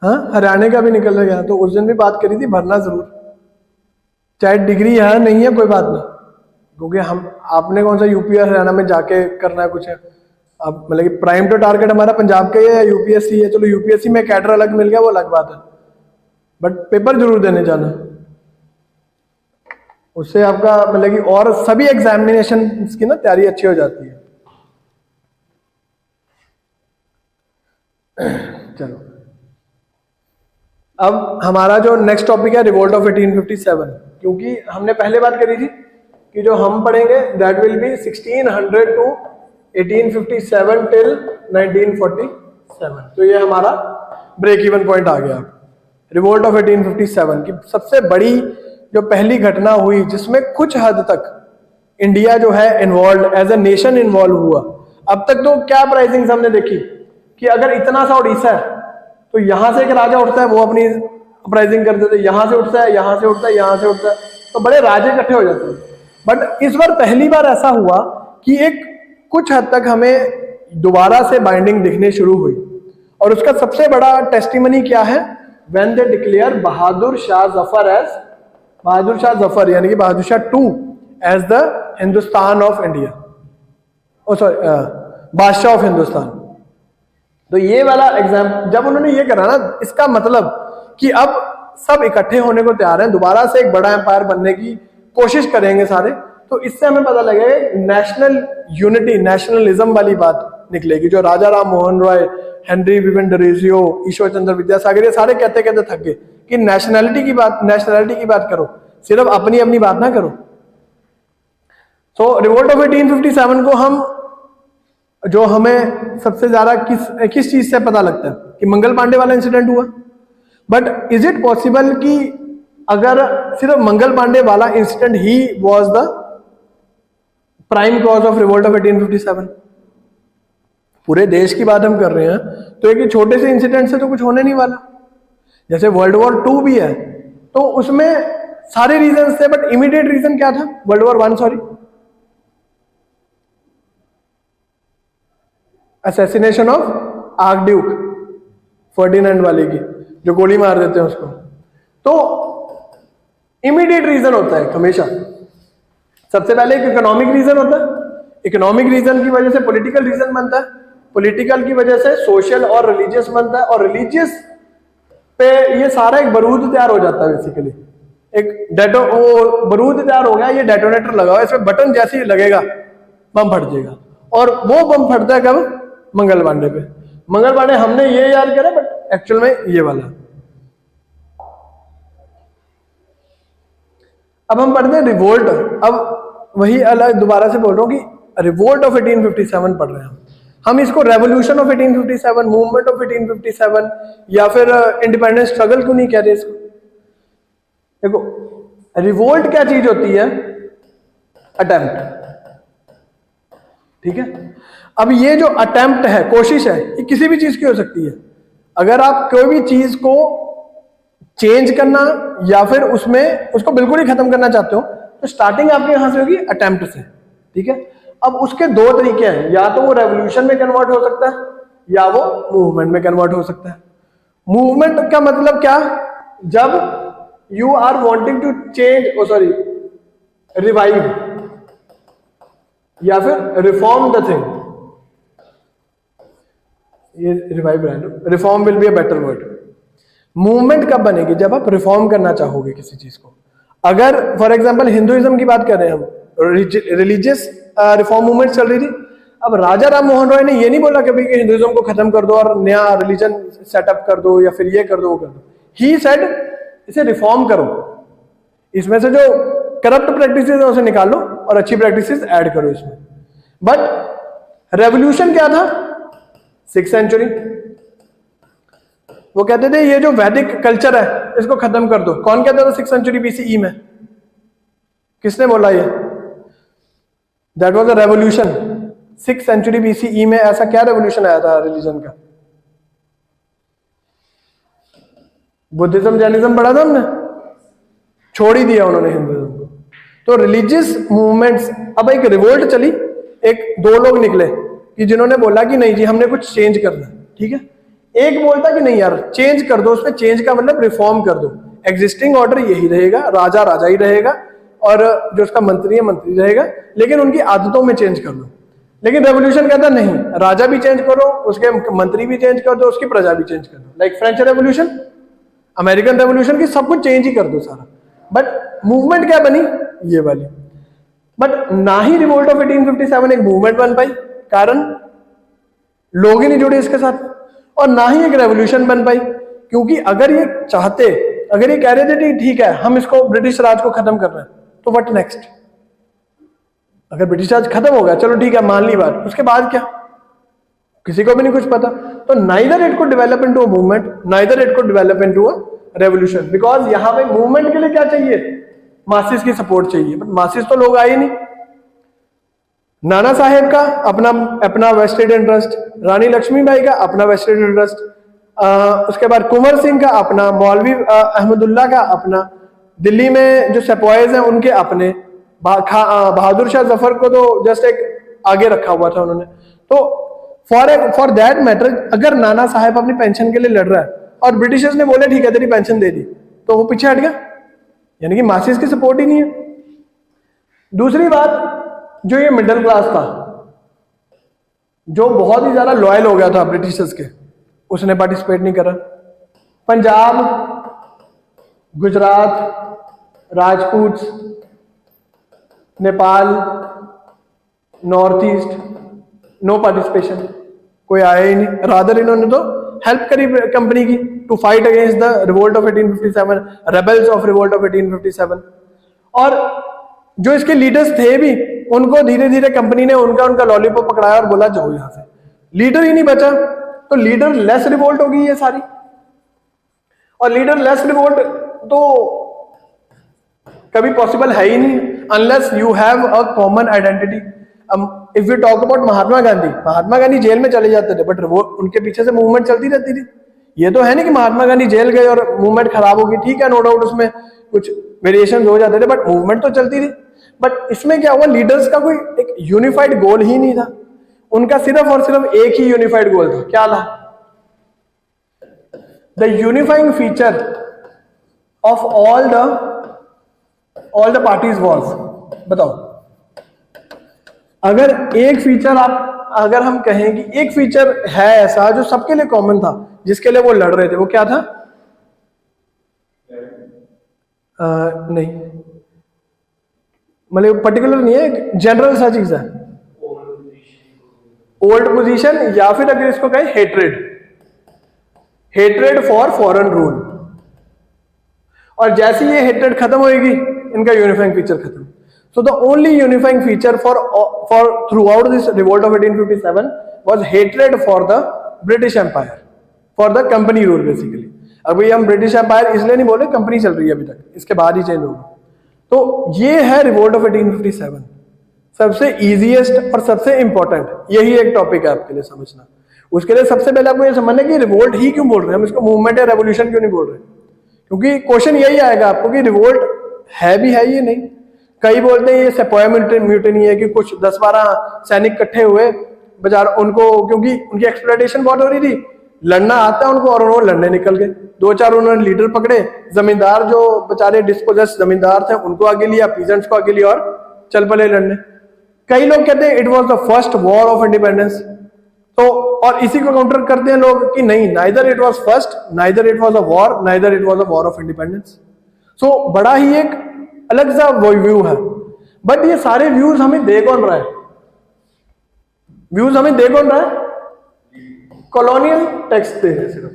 हाँ हरियाणा का भी निकल गया। तो उस दिन भी बात करी थी, भरना जरूर, चाहे डिग्री है नहीं है कोई बात नहीं, क्योंकि हम आपने कौन सा यूपी और हरियाणा में जाके करना है कुछ है। अब मतलब कि प्राइम तो टारगेट हमारा पंजाब का ही है या यूपीएससी है। चलो यूपीएससी में कैडर अलग मिल गया वो अलग बात है, बट पेपर जरूर देने जाना, उससे आपका मतलब कि और सभी एग्जामिनेशन की ना तैयारी अच्छी हो जाती है। चलो अब हमारा जो नेक्स्ट टॉपिक है रिवोल्ट ऑफ 1857, क्योंकि हमने पहले बात करी थी कि जो हम पढ़ेंगे that will be 1600 to 1857 till 1947। तो ये हमारा ब्रेक इवन पॉइंट आ गया। रिवोल्ट ऑफ 1857 की सबसे बड़ी जो पहली घटना हुई जिसमें कुछ हद तक इंडिया जो है involve as a nation involve हुआ। अब तक तो क्या प्राइसिंग हमने देखी कि अगर इतना सा उड़ीसा है तो यहां से एक राजा उठता है, वो अपनी प्राइसिंग कर देते, यहां से उठता है, यहां से उठता है, यहां से उठता है, तो बड़े राजे इकट्ठे हो जाते हैं। बट इस बार पहली बार ऐसा हुआ कि एक कुछ हद तक हमें दोबारा से बाइंडिंग दिखने शुरू हुई, और उसका सबसे बड़ा टेस्टिमनी क्या है? When they declare Bahadur Shah Zafar यानी कि Bahadur Shah 2 as the Hindustan of India, oh sorry badshah of Hindustan. तो ये वाला एग्जाम जब उन्होंने ये करा ना, इसका मतलब कि अब सब इकट्ठे होने को तैयार हैं, दोबारा से एक बड़ा एम्पायर बनने की कोशिश करेंगे सारे। तो इससे हमें पता लगेगा नेशनल यूनिटी, नेशनलिज्म वाली बात निकलेगी, जो राजा राम मोहन रॉय, हेनरी विवेन डरेजियो, ईश्वर चंद्र विद्यासागर, ये सारे कहते कहते थक गए कि नेशनैलिटी की बात करो, सिर्फ अपनी अपनी बात ना करो। सो रिवोल्ट ऑफ 1857 को हम जो हमें सबसे ज्यादा किस चीज से पता लगता है कि मंगल पांडे वाला इंसिडेंट हुआ। बट इज इट पॉसिबल कि अगर सिर्फ मंगल पांडे वाला incident he was the prime cause of revolt of 1857? पूरे देश की बात हम कर रहे हैं तो एक छोटे से इंसिडेंट से तो कुछ होने नहीं वाला। जैसे वर्ल्ड वॉर 2 भी है तो उसमें सारे रीजंस थे, बट इमीडिएट रीजन क्या था? World war 1 sorry, assassination of archduke Ferdinand वाले की, जो गोली मार देते हैं उसको। तो इमीडिएट रीजन होता है हमेशा। सबसे पहले एक इकोनॉमिक रीजन होता है, इकोनॉमिक रीजन की वजह से पॉलिटिकल रीजन बनता है, पॉलिटिकल की वजह से सोशल और रिलीजियस बनता है, और रिलीजियस पे ये सारा एक बारूद तैयार हो जाता है बेसिकली। एक वो बारूद तैयार हो गया, ये डेटोनेटर लगा हुआ है, इसमें बटन जैसे ही लगेगा बम फट जाएगा। और वो बम फटता है कब? मंगल पांडे पे। मंगल पांडे हमने ये याद करा, बट एक्चुअल में ये वाला। अब हम पढ़ते हैं रिवोल्ट। अब वही अलग दोबारा से बोल रहा हूं कि रिवोल्ट ऑफ 1857 पढ़ रहे हैं हम इसको रेवोल्यूशन ऑफ 1857, मूवमेंट ऑफ 1857 या फिर इंडिपेंडेंस स्ट्रगल क्यों नहीं कह रहे इसको? देखो, रिवोल्ट क्या चीज होती है? अटेम्प्ट, ठीक है। अब ये जो अटेम्प्ट है, कोशिश है, ये किसी भी चीज की हो सकती है। अगर आप कोई भी चीज को चेंज करना या फिर उसमें उसको बिल्कुल ही खत्म करना चाहते हो तो स्टार्टिंग आपके यहां से होगी अटेम्प्ट से, ठीक है। अब उसके दो तरीके हैं, या तो वो रेवोल्यूशन में कन्वर्ट हो सकता है या वो मूवमेंट में कन्वर्ट हो सकता है। मूवमेंट का मतलब क्या? जब you are wanting to change revive या फिर रिफॉर्म द थिंग। ये revive reform will be a better word. Movement कब बनेगी? जब आप रिफॉर्म करना चाहोगे किसी चीज को। अगर फॉर एग्जांपल हिंदुइज्म की बात कर रहे हैं हम, रिलीजियस रिफॉर्म मूवमेंट चल रही थी। अब राजा राम मोहन रॉय ने ये नहीं बोला कभी कि हिंदुइज्म को खत्म कर दो और नया रिलीजन सेटअप कर दो या फिर ये कर दो वो कर दो। ही सेड इसे रिफॉर्म करो, इसमें से जो करप्ट प्रैक्टिसेस है उसे निकालो और अच्छी प्रैक्टिसेस ऐड करो इसमें। बट रेवोल्यूशन क्या था? 6th century. वो कहते थे ये जो वैदिक कल्चर है इसको खत्म कर दो। कौन कहता था 6th सेंचुरी BCE में? किसने बोला ये? That was a revolution. 6th century BCE में ऐसा क्या रेवोल्यूशन आया था रिलीजन का? बुद्धिज्म जैनिज्म पढ़ा था हमने, छोड़ ही दिया उन्होंने हिंदुइज्म को। तो रिलीजियस मूवमेंट्स, अब एक रिवोल्ट चली, एक दो लोग निकले कि जिन्होंने बोला कि नहीं जी हमने कुछ चेंज करना है, ठीक है। एक बोलता कि नहीं यार चेंज कर दो, उसमें चेंज का मतलब रिफॉर्म कर दो, एग्जिस्टिंग ऑर्डर यही रहेगा, राजा राजा ही रहेगा और जो उसका मंत्री है मंत्री रहेगा, लेकिन उनकी आदतों में चेंज कर दो। लेकिन रेवोल्यूशन कहता नहीं, राजा भी चेंज करो, उसके मंत्री भी चेंज कर दो, उसकी प्रजा भी चेंज कर दो। Like French revolution, American revolution की सब कुछ चेंज ही कर दो सारा। बट मूवमेंट क्या बनी? ये वाली। बट ना ही रिवोल्ट ऑफ 1857 एक मूवमेंट बन पाई, कारण लोग ही नहीं जुड़े इसके साथ, और ना ही एक रेवोल्यूशन बन पाई, क्योंकि अगर ये चाहते, अगर ये कह रहे थे ठीक है हम इसको ब्रिटिश राज को खत्म कर रहे हैं, तो व्हाट नेक्स्ट? अगर ब्रिटिश राज खत्म हो गया चलो ठीक है मान ली बात, उसके बाद क्या? किसी को भी नहीं कुछ पता। तो नाइदर इट को develop into a movement, neither it को develop into a revolution, because यहां पे मूवमेंट के लिए क्या चाहिए? मासिस की सपोर्ट चाहिए, बट मासिस तो लोग आए नहीं। नाना साहेब का अपना वेस्टेड इंटरेस्ट, रानी लक्ष्मीबाई का अपना वेस्टेड इंटरेस्ट, उसके बाद कुंवर सिंह का अपना, मौलवी अहमदुल्ला का अपना, दिल्ली में जो सेपॉयज हैं उनके अपने, बहादुर शाह जफर को तो जस्ट एक आगे रखा हुआ था उन्होंने। तो फॉर दैट मैटर अगर नाना साहेब अपनी पेंशन के लिए लड़ रहा है और ब्रिटिशर्स ने बोले ठीक है तेरी पेंशन दे दी, तो वो पीछे हट गया, यानी कि मासिस की सपोर्ट ही नहीं है। दूसरी बात, जो ये मिडिल क्लास था जो बहुत ही ज्यादा लॉयल हो गया था ब्रिटिशर्स के, उसने पार्टिसिपेट नहीं करा। Punjab, Gujarat, Rajput, Nepal, north east, no participation, कोई आया ही नहीं। रादर इन्होंने तो हेल्प करी कंपनी की to fight against the revolt of 1857, rebels of revolt of 1857। और जो इसके लीडर्स थे भी उनको धीरे धीरे कंपनी ने उनका लॉलीपॉप पकड़ाया और बोला जाओ यहां से, लीडर ही नहीं बचा, तो लीडर लेस रिवोल्ट होगी ये सारी। और लीडर लेस रिवोल्ट तो कभी पॉसिबल है ही नहीं unless you have a common identity. If you talk about Mahatma Gandhi jail में चले जाते थे, बट वो उनके पीछे से मूवमेंट चलती रहती थी। ये तो है नहीं कि महात्मा गांधी जेल गए और मूवमेंट खराब होगी, ठीक है, नो डाउट उसमें कुछ वेरिएशन हो जाते थे, बट मूवमेंट तो चलती थी। बट इसमें क्या हुआ, लीडर्स का कोई एक यूनिफाइड गोल ही नहीं था, उनका सिर्फ और सिर्फ एक ही यूनिफाइड गोल था, क्या था? The unifying feature of all the parties was, बताओ अगर एक फीचर अगर हम कहें कि एक फीचर है ऐसा जो सबके लिए कॉमन था, जिसके लिए वो लड़ रहे थे, वो क्या था? नहीं, मतलब पर्टिकुलर नहीं है, जनरल सा चीज है, ओल्ड पोजीशन, या फिर अगर इसको कहें हेट्रेड फॉर फॉरेन रूल। और जैसे ये हेट्रेड खत्म होएगी, इनका यूनिफाइंग फीचर खत्म। So the only unifying feature for throughout this revolt of 1857 was hatred for the British empire, for the company rule basically. अभी हम ब्रिटिश एम्पायर इसलिए नहीं बोल रहे, कंपनी चल रही है अभी तक, इसके बाद ही चेंज होगा। तो ये है रिवोल्ट ऑफ 1857, सबसे इजीएस्ट और सबसे इंपॉर्टेंट यही एक टॉपिक है आपके लिए समझना। उसके लिए सबसे पहले आपको ये समझना है कि रिवोल्ट ही क्यों बोल रहे हैं, हम इसको मूवमेंट या रेवोल्यूशन क्यों नहीं बोल रहे, क्योंकि क्वेश्चन यही आएगा आपको कि रिवोल्ट है भी है ये नहीं। कई बोलते हैं ये सेपोया म्यूटिनी है कि कुछ 10-12 सैनिक इकट्ठे हुए बेचारा, उनको क्योंकि उनकी एक्सप्लॉयटेशन बहुत हो रही थी, लड़ना आता है उनको और उन्होंने लड़ने निकल गए। 2-4 उन्होंने लीडर पकड़े, जमींदार जो बेचारे डिस्पोजेस जमींदार थे उनको आगे लिया, पीजेंट्स को आगे लिया और चल पड़े लड़ने। कई लोग कहते हैं it was the first war of independence, तो और इसी को काउंटर करते हैं लोग कि नहीं, neither it was first, neither it was a war, neither it was a war of independence. So बड़ा ही एक अलग सा व्यू है। बट ये सारे व्यूज हमें दे कौन रहा है? व्यूज हमें दे कौन रहा है? कॉलोनियल टेक्स्ट दे रहे सिर्फ।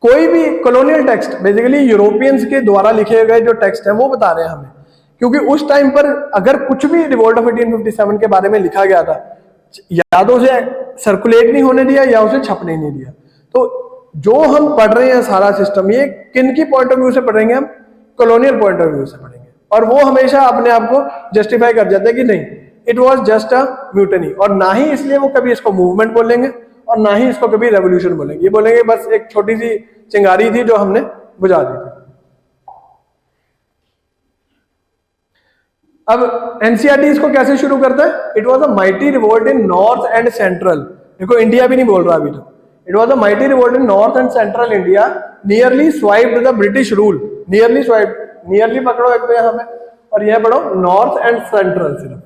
कोई भी कॉलोनियल टेक्स्ट बेसिकली यूरोपियंस के द्वारा लिखे गए जो टेक्स्ट है वो बता रहे हैं हमें, क्योंकि उस टाइम पर अगर कुछ भी रिवोल्ट ऑफ 1857 के बारे में लिखा गया था, या तो उसे सर्कुलेट नहीं होने दिया या उसे छपने नहीं दिया। तो जो हम पढ़ रहे हैं सारा सिस्टम, ये किन की पॉइंट ऑफ व्यू से पढ़ेंगे? हम कॉलोनियल पॉइंट ऑफ व्यू से पढ़ेंगे, और वो हमेशा अपने आप को जस्टिफाई कर जाते हैं कि नहीं, it was just a mutiny. और ना ही इसलिए वो कभी इसको मूवमेंट बोलेंगे और ना ही इसको कभी रेवोल्यूशन बोलेंगे, ये बोलेंगे बस एक छोटी सी चिंगारी थी जो हमने बुझा दी थी। अब एनसीईआरटी इसको कैसे शुरू करता है? It was a mighty revolt in north and central, देखो इंडिया भी नहीं बोल रहा अभी तो, it was a mighty revolt in north and central India, nearly swiped the British rule. Nearly swiped, nearly पकड़ो एक तो यहां पे, और यह पढ़ो नॉर्थ एंड सेंट्रल सिर्फ।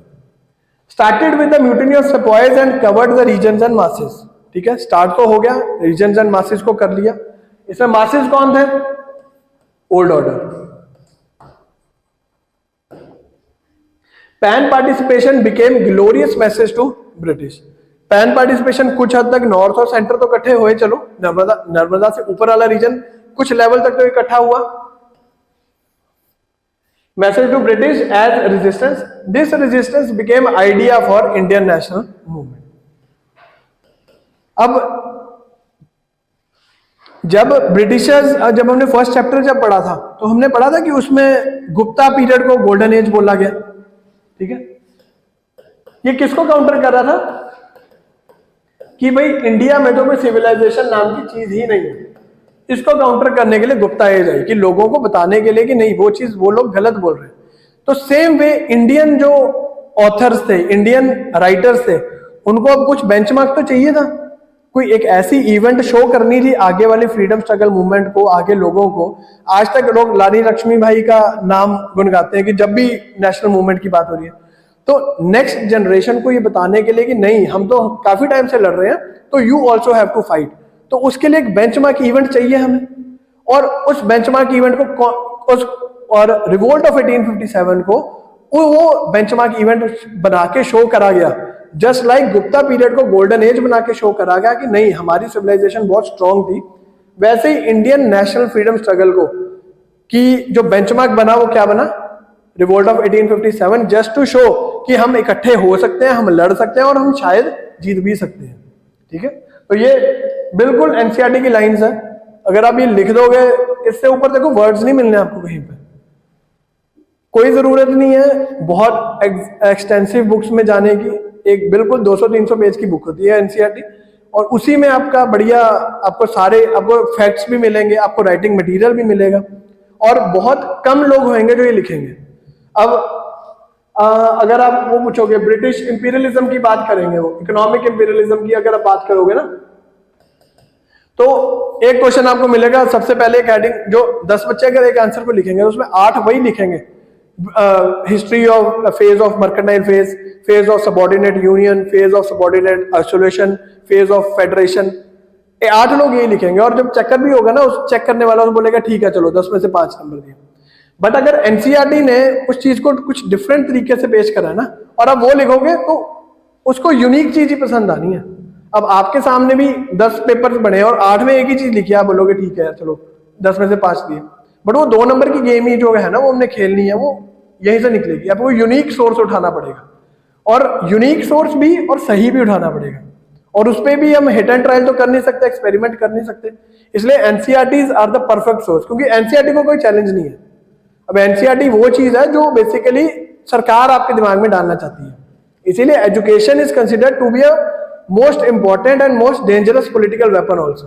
Started with the mutiny of sepoys and covered the regions and masses. ठीक है, स्टार्ट तो हो गया, रीजन्स एंड मासेस को कर लिया। इसमें मासेस कौन थे? Old order. Pan participation became glorious message to British. Pan participation कुछ हद तक नॉर्थ और सेंटर तो इकट्ठे हुए, चलो नर्मदा से ऊपर वाला रीजन कुछ लेवल तक तो इकट्ठा हुआ। Message to British as resistance, this resistance became idea for Indian national movement. अब जब ब्रिटिशर्स, जब हमने फर्स्ट चैप्टर जब पढ़ा था तो हमने पढ़ा था कि उसमें गुप्ता पीरियड को गोल्डन एज बोला गया। ठीक है, ये किसको काउंटर कर रहा था कि भाई इंडिया में तो कोई सिविलाइजेशन नाम की चीज ही नहीं है। इसको काउंटर करने के लिए गुप्ता एज आई, कि लोगों को बताने के लिए कि नहीं, वो चीज वो लोग गलत बोल रहे हैं। तो सेम वे इंडियन जो ऑथर्स थे, इंडियन राइटर्स थे, उनको अब कुछ बेंचमार्क तो चाहिए था, कोई एक ऐसी इवेंट शो करनी थी आगे वाली फ्रीडम स्ट्रगल मूवमेंट को, आगे लोगों को। आज तक लोग रानी लक्ष्मीबाई का नाम गुनगाते हैं कि जब भी नेशनल मूवमेंट की बात हो रही है। तो नेक्स्ट जनरेशन को ये बताने के लिए कि नहीं, हम तो काफी टाइम से लड़ रहे हैं, तो you also have to fight. तो उसके लिए एक बेंचमार्क इवेंट चाहिए हमें, और उस बेंचमार्क इवेंट को और रिवोल्ट ऑफ 1857 को वो बेंचमार्क इवेंट बना के शो करा गया। जस्ट लाइक गुप्ता पीरियड को गोल्डन एज बना के शो करा गया कि नहीं, हमारी सिविलाइजेशन बहुत स्ट्रांग थी, वैसे ही इंडियन नेशनल फ्रीडम स्ट्रगल को की जो बेंचमार्क बना वो क्या बना? Revolt of 1857 just to show कि हम इकट्ठे हो सकते हैं, हम लड़ सकते हैं और हम शायद जीत भी सकते हैं। ठीक है, तो ये बिल्कुल एनसीईआरटी की लाइंस है। अगर आप ये लिख दोगे, इससे ऊपर देखो वर्ड्स नहीं मिलने आपको कहीं पे, कोई जरूरत नहीं है बहुत एक्सटेंसिव बुक्स में जाने की। एक बिल्कुल 200-300 पेज की बुक होती है एनसीईआरटी, और उसी में आपका बढ़िया आपको फैक्ट्स भी मिलेंगे, आपको राइटिंग मटेरियल भी मिलेगा, और बहुत कम लोग होंगे जो ये लिखेंगे। अब अगर आप वो पूछोगे ब्रिटिश इंपीरियलिज्म की बात करेंगे, वो इकोनॉमिक इंपीरियलिज्म की अगर आप बात करोगे ना, तो एक क्वेश्चन आपको मिलेगा सबसे पहले एक हेडिंग, जो 10 बच्चे अगर एक आंसर को लिखेंगे उसमें 8 वही लिखेंगे, history of phase of mercantile phase, phase of subordinate union, phase of subordinate isolation, phase of federation. 8 लोग यही लिखेंगे, और जब चेकर भी होगा ना, उस चेक करने वाला उस बोलेगा ठीक है चलो 10 में से 5 नंबर दिए। बट अगर एनसीईआरटी ने उस चीज को कुछ डिफरेंट तरीके से पेश करा ना, और आप वो लिखोगे तो उसको यूनिक चीज ही पसंद आनी है। अब आपके सामने भी 10 पेपर्स बने और 8 में एक ही चीज लिखी, आप बोलोगे ठीक है चलो 10 में से 5 दिए, बट वो 2 नंबर की गेम ही जो है ना, वो हमने खेलनी है, वो यहीं से निकलेगी। आपको यूनिक सोर्स उठाना पड़ेगा, और यूनिक सोर्स भी और सही भी उठाना पड़ेगा, और उस पर भी हम हिट एंड ट्रायल तो कर नहीं सकते, एक्सपेरिमेंट कर नहीं सकते। इसलिए NCERTs are the perfect source, क्योंकि एनसीईआरटी को कोई चैलेंज नहीं है। अब एनसीईआरटी वो चीज है जो बेसिकली सरकार आपके दिमाग में डालना चाहती है। इसीलिए education is considered to be a most important and most dangerous political weapon also.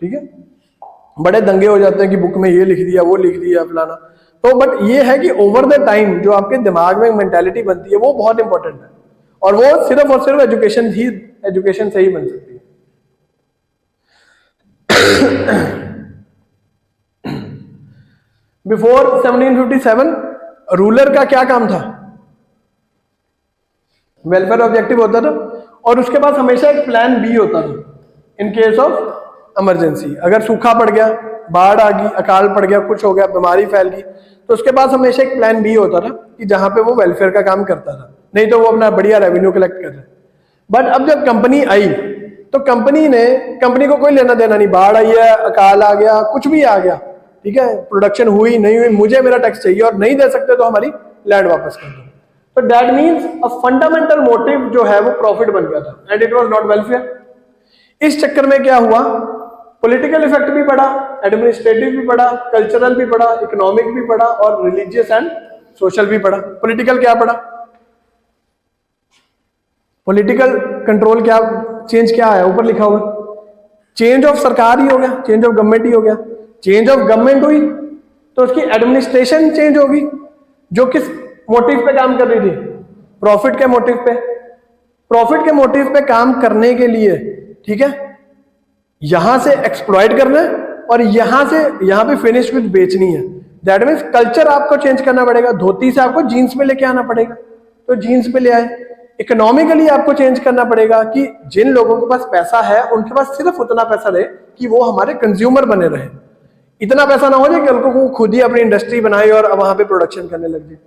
ठीक है, बड़े दंगे हो जाते हैं कि बुक में ये लिख दिया, वो लिख दिया, फलाना। तो बट ये है कि ओवर द टाइम जो आपके दिमाग में मेंटालिटी बनती है वो बहुत इंपॉर्टेंट है, और वो सिर्फ और सिर्फ एजुकेशन से ही बन सकती है। बिफोर 1757 रूलर का क्या काम था? वेलफेयर ऑब्जेक्टिव होता था, और उसके पास हमेशा एक प्लान बी होता था इन केस ऑफ इमरजेंसी। अगर सूखा पड़ गया, बाढ़ आ गई, अकाल पड़ गया, कुछ हो गया, बीमारी फैल गई, तो उसके पास हमेशा एक प्लान बी होता था कि जहां पे वो वेलफेयर का काम करता था, नहीं तो वो अपना बढ़िया रेवेन्यू कलेक्ट कर रहा है। बट अब जब कंपनी आई तो कंपनी को कोई लेना देना नहीं, बाढ़ आई है, अकाल आ गया, कुछ भी आ गया, ठीक है, प्रोडक्शन हुई नहीं हुई, मुझे मेरा टैक्स चाहिए, और नहीं दे सकते तो हमारी लैंड वापस कर दो। तो that means a fundamental motive जो है वो प्रॉफिट बन गया था, and it was not welfare. इस चक्कर में क्या हुआ, पॉलिटिकल इफेक्ट भी पड़ा, एडमिनिस्ट्रेटिव भी पड़ा, कल्चरल भी पड़ा, इकोनॉमिक भी पड़ा, और रिलीजियस एंड सोशल भी पड़ा। पॉलिटिकल क्या पड़ा, पॉलिटिकल कंट्रोल क्या चेंज क्या है, ऊपर लिखा हुआ चेंज ऑफ सरकार ही हो गया, चेंज ऑफ गवर्नमेंट ही हो गया। चेंज ऑफ गवर्नमेंट हुई तो उसकी एडमिनिस्ट्रेशन चेंज होगी, जो किस मोटिव पे काम कर रही थी, प्रॉफिट के मोटिव पे। प्रॉफिट के मोटिव पे काम करने के लिए, ठीक है, यहां से एक्सप्लॉइट करना है और यहां पे फिनिश गुड्स बेचनी है। दैट मीन्स कल्चर आपको चेंज करना पड़ेगा, धोती से आपको जीन्स पे लेके आना पड़ेगा, तो जीन्स पे ले आए। इकोनॉमिकली आपको चेंज करना पड़ेगा कि जिन लोगों के पास पैसा है उनके पास सिर्फ उतना पैसा रहे कि वो हमारे कंज्यूमर बने रहे, इतना पैसा ना हो जाए कि उनको खुद ही अपनी इंडस्ट्री बनाए और वहां पे प्रोडक्शन करने लग जाए।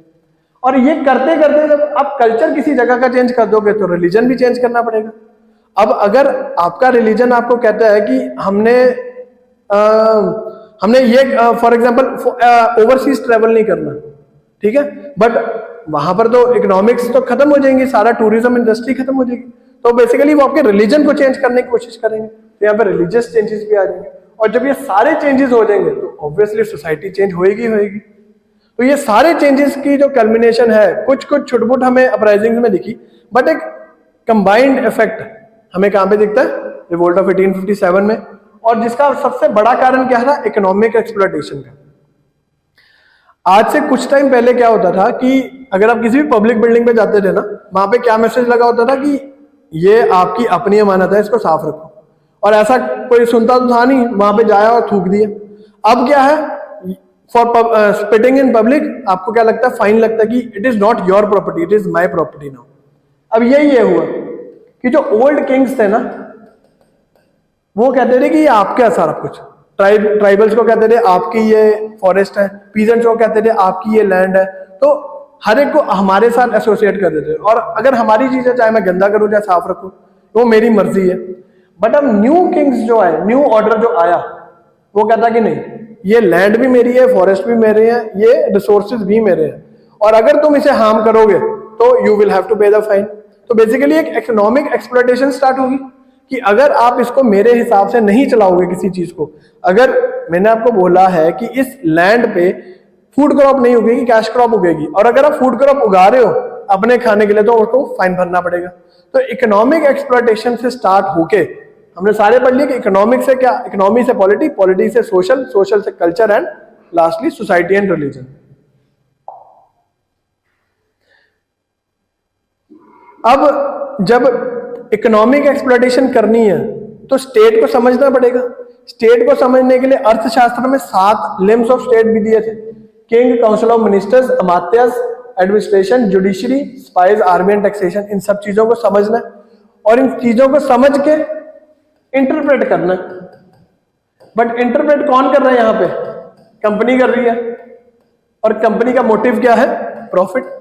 और ये करते करते जब आप कल्चर किसी जगह का चेंज कर दोगे तो रिलीजन भी चेंज करना पड़ेगा। अब अगर आपका रिलीजन आपको कहता है कि हमने ये फॉर एग्जांपल ओवरसीज ट्रेवल नहीं करना, ठीक है, बट वहां पर तो इकोनॉमिक्स तो खत्म हो जाएंगी, सारा टूरिज्म इंडस्ट्री खत्म हो जाएगी, तो बेसिकली वो आपके रिलीजन को चेंज करने की कोशिश करेंगे, तो यहाँ पर रिलीजियस चेंजेस भी आ जाएंगे। और जब ये सारे चेंजेस हो जाएंगे तो ऑब्वियसली सोसाइटी चेंज होएगी। तो ये सारे चेंजेस की जो कल्मिनेशन है, कुछ छुटपुट हमें अपराइजिंग में दिखी, बट एक कंबाइंड इफेक्ट हमें कहां पे दिखता है, रिवोल्ट ऑफ 1857 में। और जिसका सबसे बड़ा कारण क्या था, इकोनॉमिक एक्सप्लॉयटेशन का। आज से कुछ टाइम पहले क्या होता था कि अगर आप किसी भी पब्लिक बिल्डिंग पे जाते थे ना, वहां पे क्या मैसेज लगा होता था कि ये आपकी अपनी अमानत है, इसको साफ रखो। और ऐसा कोई सुनता तो था नहीं, वहां पे जाया और थूक दिया। अब क्या है, फॉर स्पिटिंग इन पब्लिक आपको क्या लगता है, फाइन लगता है कि it is not your property, it is my property now. अब यही हुआ कि जो ओल्ड किंग्स थे ना, वो कहते थे कि ये आपका है सारा कुछ। ट्राइबल्स को कहते थे आपकी ये फॉरेस्ट है, पीजेंट्स को कहते थे आपकी ये लैंड है। तो हर एक को हमारे साथ एसोसिएट कर देते थे, और अगर हमारी चीज है, चाहे मैं गंदा करूं चाहे साफ रखूं, वो मेरी मर्जी है। बट अब न्यू किंग्स जो आए, न्यू ऑर्डर जो आया, वो कहता कि नहीं, ये लैंड भी मेरी है, फॉरेस्ट भी मेरे हैं, ये रिसोर्सेज भी मेरे हैं। और अगर तुम इसे हार्म करोगे तो you will have to pay the fine. तो बेसिकली एक इकोनॉमिक एक्सप्लॉयटेशन स्टार्ट होगी कि अगर आप इसको मेरे हिसाब से नहीं चलाओगे किसी चीज को, अगर मैंने आपको बोला है कि इस लैंड पे फूड क्रॉप नहीं उगेगी, कैश क्रॉप उगेगी, और अगर आप फूड क्रॉप उगा रहे हो अपने खाने के लिए तो उसको फाइन भरना पड़ेगा। तो इकोनॉमिक एक्सप्लॉयटेशन से स्टार्ट होके हमने सारे पढ़ लिए कि इकोनॉमिक से क्या, इकोनॉमी से पॉलिटी, पॉलिटी से सोशल, सोशल से culture and lastly society and religion. अब जब इकोनॉमिक एक्सप्लॉयटेशन करनी है तो स्टेट को समझना पड़ेगा। स्टेट को समझने के लिए अर्थशास्त्र में 7 लिम्स ऑफ स्टेट भी दिए थे, king, council of ministers, amatyas, administration, judiciary, spies, army and taxation. इन सब चीजों को समझना और इन चीजों को समझ के इंटरप्रेट करना। बट इंटरप्रेट कौन कर रहा है? यहां पे कंपनी कर रही है, और कंपनी का मोटिव क्या है? प्रॉफिट।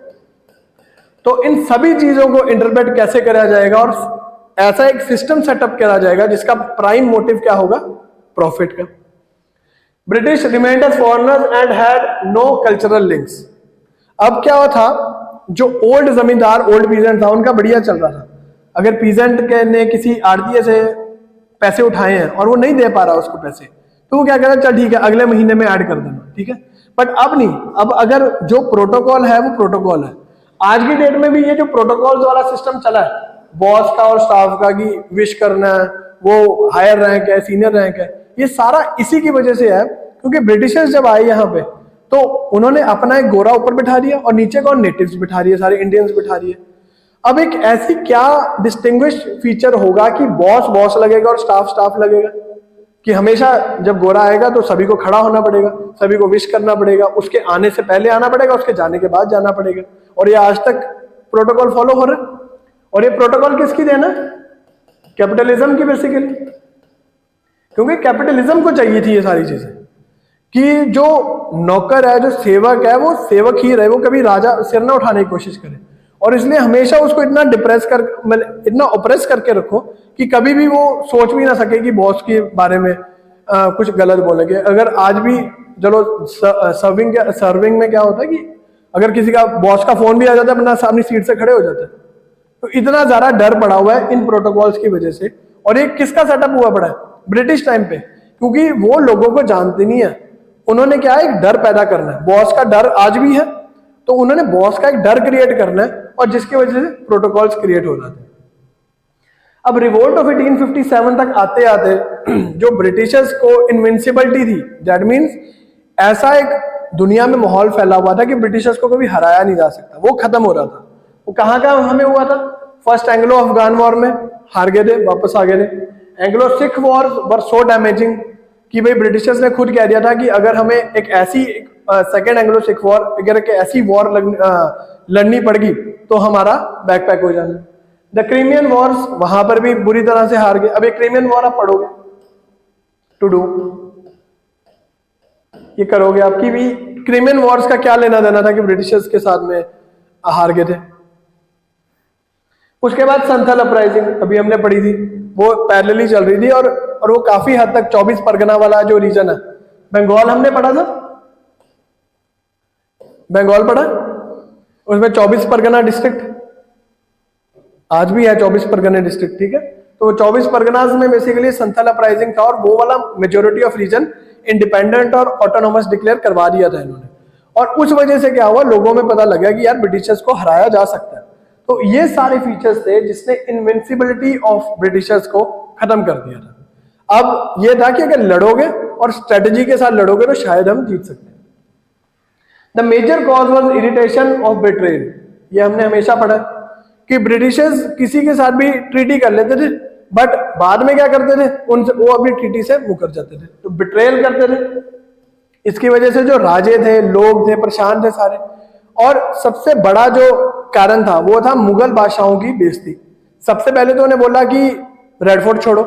तो इन सभी चीजों को इंटरप्रेट कैसे करा जाएगा और ऐसा एक सिस्टम सेटअप करा जाएगा जिसका प्राइम मोटिव क्या होगा? प्रॉफिट का। British remained as foreigners and had no cultural links. अब क्या हुआ था, जो ओल्ड जमींदार, ओल्ड पीजेंट था, उनका बढ़िया चल रहा था। अगर पीजेंट के ने किसी आड़तीये से पैसे उठाए हैं और वो नहीं दे पा रहा उसको पैसे, तो वो क्या कह रहा है, चल ठीक है अगले महीने में ऐड कर देना, ठीक है। बट अब नहीं, अब अगर जो प्रोटोकॉल है वो प्रोटोकॉल है। आज की डेट में भी ये जो प्रोटोकॉल्स वाला सिस्टम चला है, बॉस का और स्टाफ का, कि विश करना है, वो हायर रैंक है, सीनियर रैंक है, ये सारा इसी की वजह से है क्योंकि ब्रिटिशर्स जब आए यहाँ पे तो उन्होंने अपना एक गोरा ऊपर बिठा दिया और नीचे कौन? नेटिव्स बिठा दिए, सारे इंडियंस बिठा दिए। अब एक ऐसी क्या डिस्टिंग्विश फीचर होगा कि बॉस बॉस लगेगा और स्टाफ स्टाफ लगेगा, कि हमेशा जब गोरा आएगा तो सभी को खड़ा होना पड़ेगा, सभी को विश करना पड़ेगा, उसके आने से पहले आना पड़ेगा, उसके जाने के बाद जाना पड़ेगा। और ये आज तक प्रोटोकॉल फॉलो हो रहा है। और ये प्रोटोकॉल किसकी देना? कैपिटलिज्म की बेसिकली, क्योंकि कैपिटलिज्म को चाहिए थी ये सारी चीजें कि जो नौकर है, जो सेवक है, वो सेवक ही रहे, वो कभी राजा सिर ना उठाने की कोशिश करे। और इसलिए हमेशा उसको इतना डिप्रेस कर, इतना ऑप्रेस करके रखो कि कभी भी वो सोच भी ना सके कि बॉस के बारे में कुछ गलत बोलेंगे। अगर आज भी चलो सर्विंग में क्या होता है कि अगर किसी का बॉस का फोन भी आ जाता है, अपना सामने सीट से खड़े हो जाते हैं। तो इतना ज्यादा डर पड़ा हुआ है इन प्रोटोकॉल्स की वजह से। और ये किसका सेटअप हुआ पड़ा है? ब्रिटिश टाइम पे, क्योंकि वो लोगों को जानते नहीं है। उन्होंने क्या है, एक डर पैदा करना है। बॉस का डर आज भी है, तो उन्होंने बॉस का एक डर क्रिएट करना है, और जिसकी वजह से प्रोटोकॉल्स क्रिएट हो जाते हैं। अब रिवोल्ट ऑफ 1857 तक आते आते जो ब्रिटिशर्स को इनविंसिबिलिटी थी, दैट मीन्स ऐसा एक दुनिया में माहौल फैला हुआ था कि ब्रिटिशर्स को कभी हराया नहीं जा सकता, वो खत्म हो रहा था। वो कहाँ का हमें हुआ था? फर्स्ट एंग्लो अफगान वॉर में हार गए थे, वापस आ गए थे। एंग्लो सिख वॉर वर सो डैमेजिंग कि भाई ब्रिटिशर्स ने खुद कह दिया था कि अगर हमें एक ऐसी सेकेंड एंग्लो सिख वॉर, अगर एक ऐसी वॉर लड़नी पड़गी तो हमारा बैकपैक हो जाना। द क्रीमियन वॉर्स, वहां पर भी बुरी तरह से हार गए। अब एक क्रीमियन वॉर आप पढ़ोगे, टू डू ये करोगे, आपकी भी क्रीमियन वॉर्स का क्या लेना देना था कि ब्रिटिशर्स के साथ में हार गए थे। उसके बाद संथल अपराइजिंग अभी हमने पढ़ी थी, वो पैरेलली चल रही थी, और वो काफी हद तक 24 परगना वाला जो रीजन है, बंगाल हमने पढ़ा था, बंगाल पढ़ा, उसमें 24 परगना डिस्ट्रिक्ट आज भी है, 24 परगना डिस्ट्रिक्ट, ठीक है। तो 24 परगनास में बेसिकली संथल अपराइजिंग था, और वो वाला मेजोरिटी ऑफ रीजन इंडिपेंडेंट और ऑटोनोमस डिक्लेयर करवा दिया था इन्होंने। और उस वजह से क्या हुआ, लोगों में पता लगा कि यार ब्रिटिशर्स को हराया जा सकता है। तो ये सारे फीचर्स थे जिसने इनविंसिबिलिटी ऑफ ब्रिटिशर्स को खत्म कर दिया था। अब ये था कि अगर लड़ोगे और स्ट्रेटजी के साथ लड़ोगे तो शायद हम जीत सकते हैं। The major cause was irritation of betrayal, ये हमने हमेशा पढ़ा कि ब्रिटिशर्स किसी के साथ भी ट्रीटी कर लेते थे, बट बाद में क्या करते थे, उनसे वो अपनी ट्रीटी से मुकर जाते थे, तो बिट्रेयल करते थे। इसकी वजह से जो राजे थे, लोग थे, परेशान थे सारे। और सबसे बड़ा जो कारण था वो था मुगल बादशाहों की बेइज्जती। सबसे पहले तो उन्हें बोला कि रेड फोर्ट छोड़ो,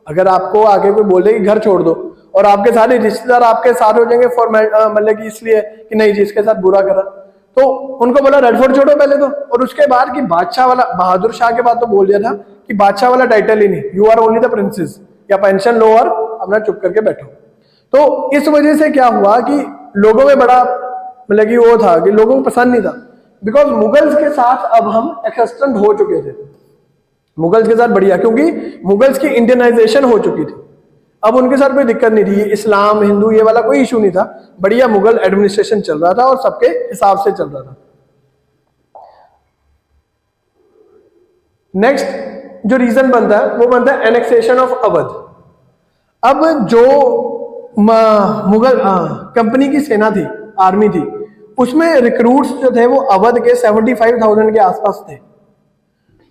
अगर आपको आगे कोई बोले कि घर छोड़ दो, और आपके सारे रिश्तेदार आपके साथ हो जाएंगे मतलब कि इसलिए कि नहीं जी इसके साथ बुरा करा, तो उनको बोला रेड फोर्ट छोड़ो पहले तो। और उसके बाद कि बादशाह वाला, बहादुर शाह के बाद तो बोल दिया था कि बादशाह वाला टाइटल ही नहीं, you are only the princes, या पेंशन लो और अपना चुप करके बैठो। तो इस वजह से क्या हुआ कि लोगों में बड़ा मतलब कि वो था कि लोगों को पसंद नहीं था, बिकॉज मुगल्स के साथ अब हम एक्सटेंड हो चुके थे, मुगल्स के साथ बढ़िया, क्योंकि मुगल्स की इंडियनाइजेशन हो चुकी थी, अब उनके साथ कोई दिक्कत नहीं थी, इस्लाम हिंदू ये वाला कोई इशू नहीं था, बढ़िया मुगल एडमिनिस्ट्रेशन चल रहा था और सबके हिसाब से चल रहा था। नेक्स्ट जो रीजन बनता है वो बनता है एनेक्सेशन ऑफ अवध। अब जो मुगल कंपनी की सेना थी, आर्मी थी, उसमें रिक्रूट्स जो थे वो अवध के 75,000 के आसपास थे।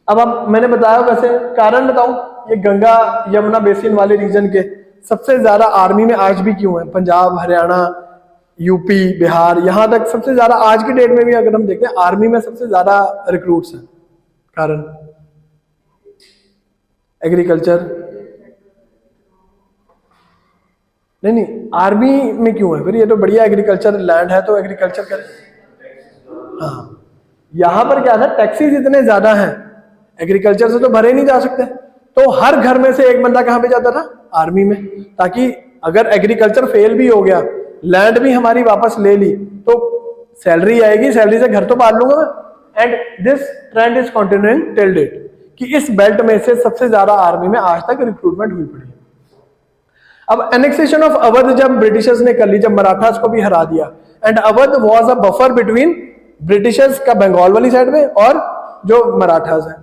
अब मैंने बताया, वैसे कारण बताऊं, ये गंगा यमुना बेसिन वाले रीजन के सबसे ज्यादा आर्मी में आज भी क्यों है, पंजाब हरियाणा यूपी बिहार यहां तक सबसे ज्यादा आज की डेट में भी अगर हम देखें आर्मी में सबसे ज्यादा रिक्रूट्स हैं। कारण एग्रीकल्चर नहीं, आर्मी में क्यों है फिर, ये तो बढ़िया एग्रीकल्चर लैंड है तो एग्रीकल्चर करें। हाँ, यहां पर क्या था, टैक्सीज इतने ज्यादा हैं, एग्रीकल्चर से तो भरे नहीं जा सकते, तो हर घर में से एक बंदा कहां पे जाता था, आर्मी में, ताकि अगर एग्रीकल्चर फेल भी हो गया, लैंड भी हमारी वापस ले ली, तो सैलरी आएगी, सैलरी से घर तो पाल लूंगा मैं। And this trend is continuing till date, कि इस बेल्ट में से सबसे ज्यादा आर्मी में आज तक रिक्रूटमेंट हुई पड़ी है। अब एनेक्सेशन ऑफ अवध जब ब्रिटिशर्स ने कर ली, जब मराठास को भी हरा दिया, and Awadh was a buffer between Britishers का बंगाल वाली साइड में और जो मराठास है।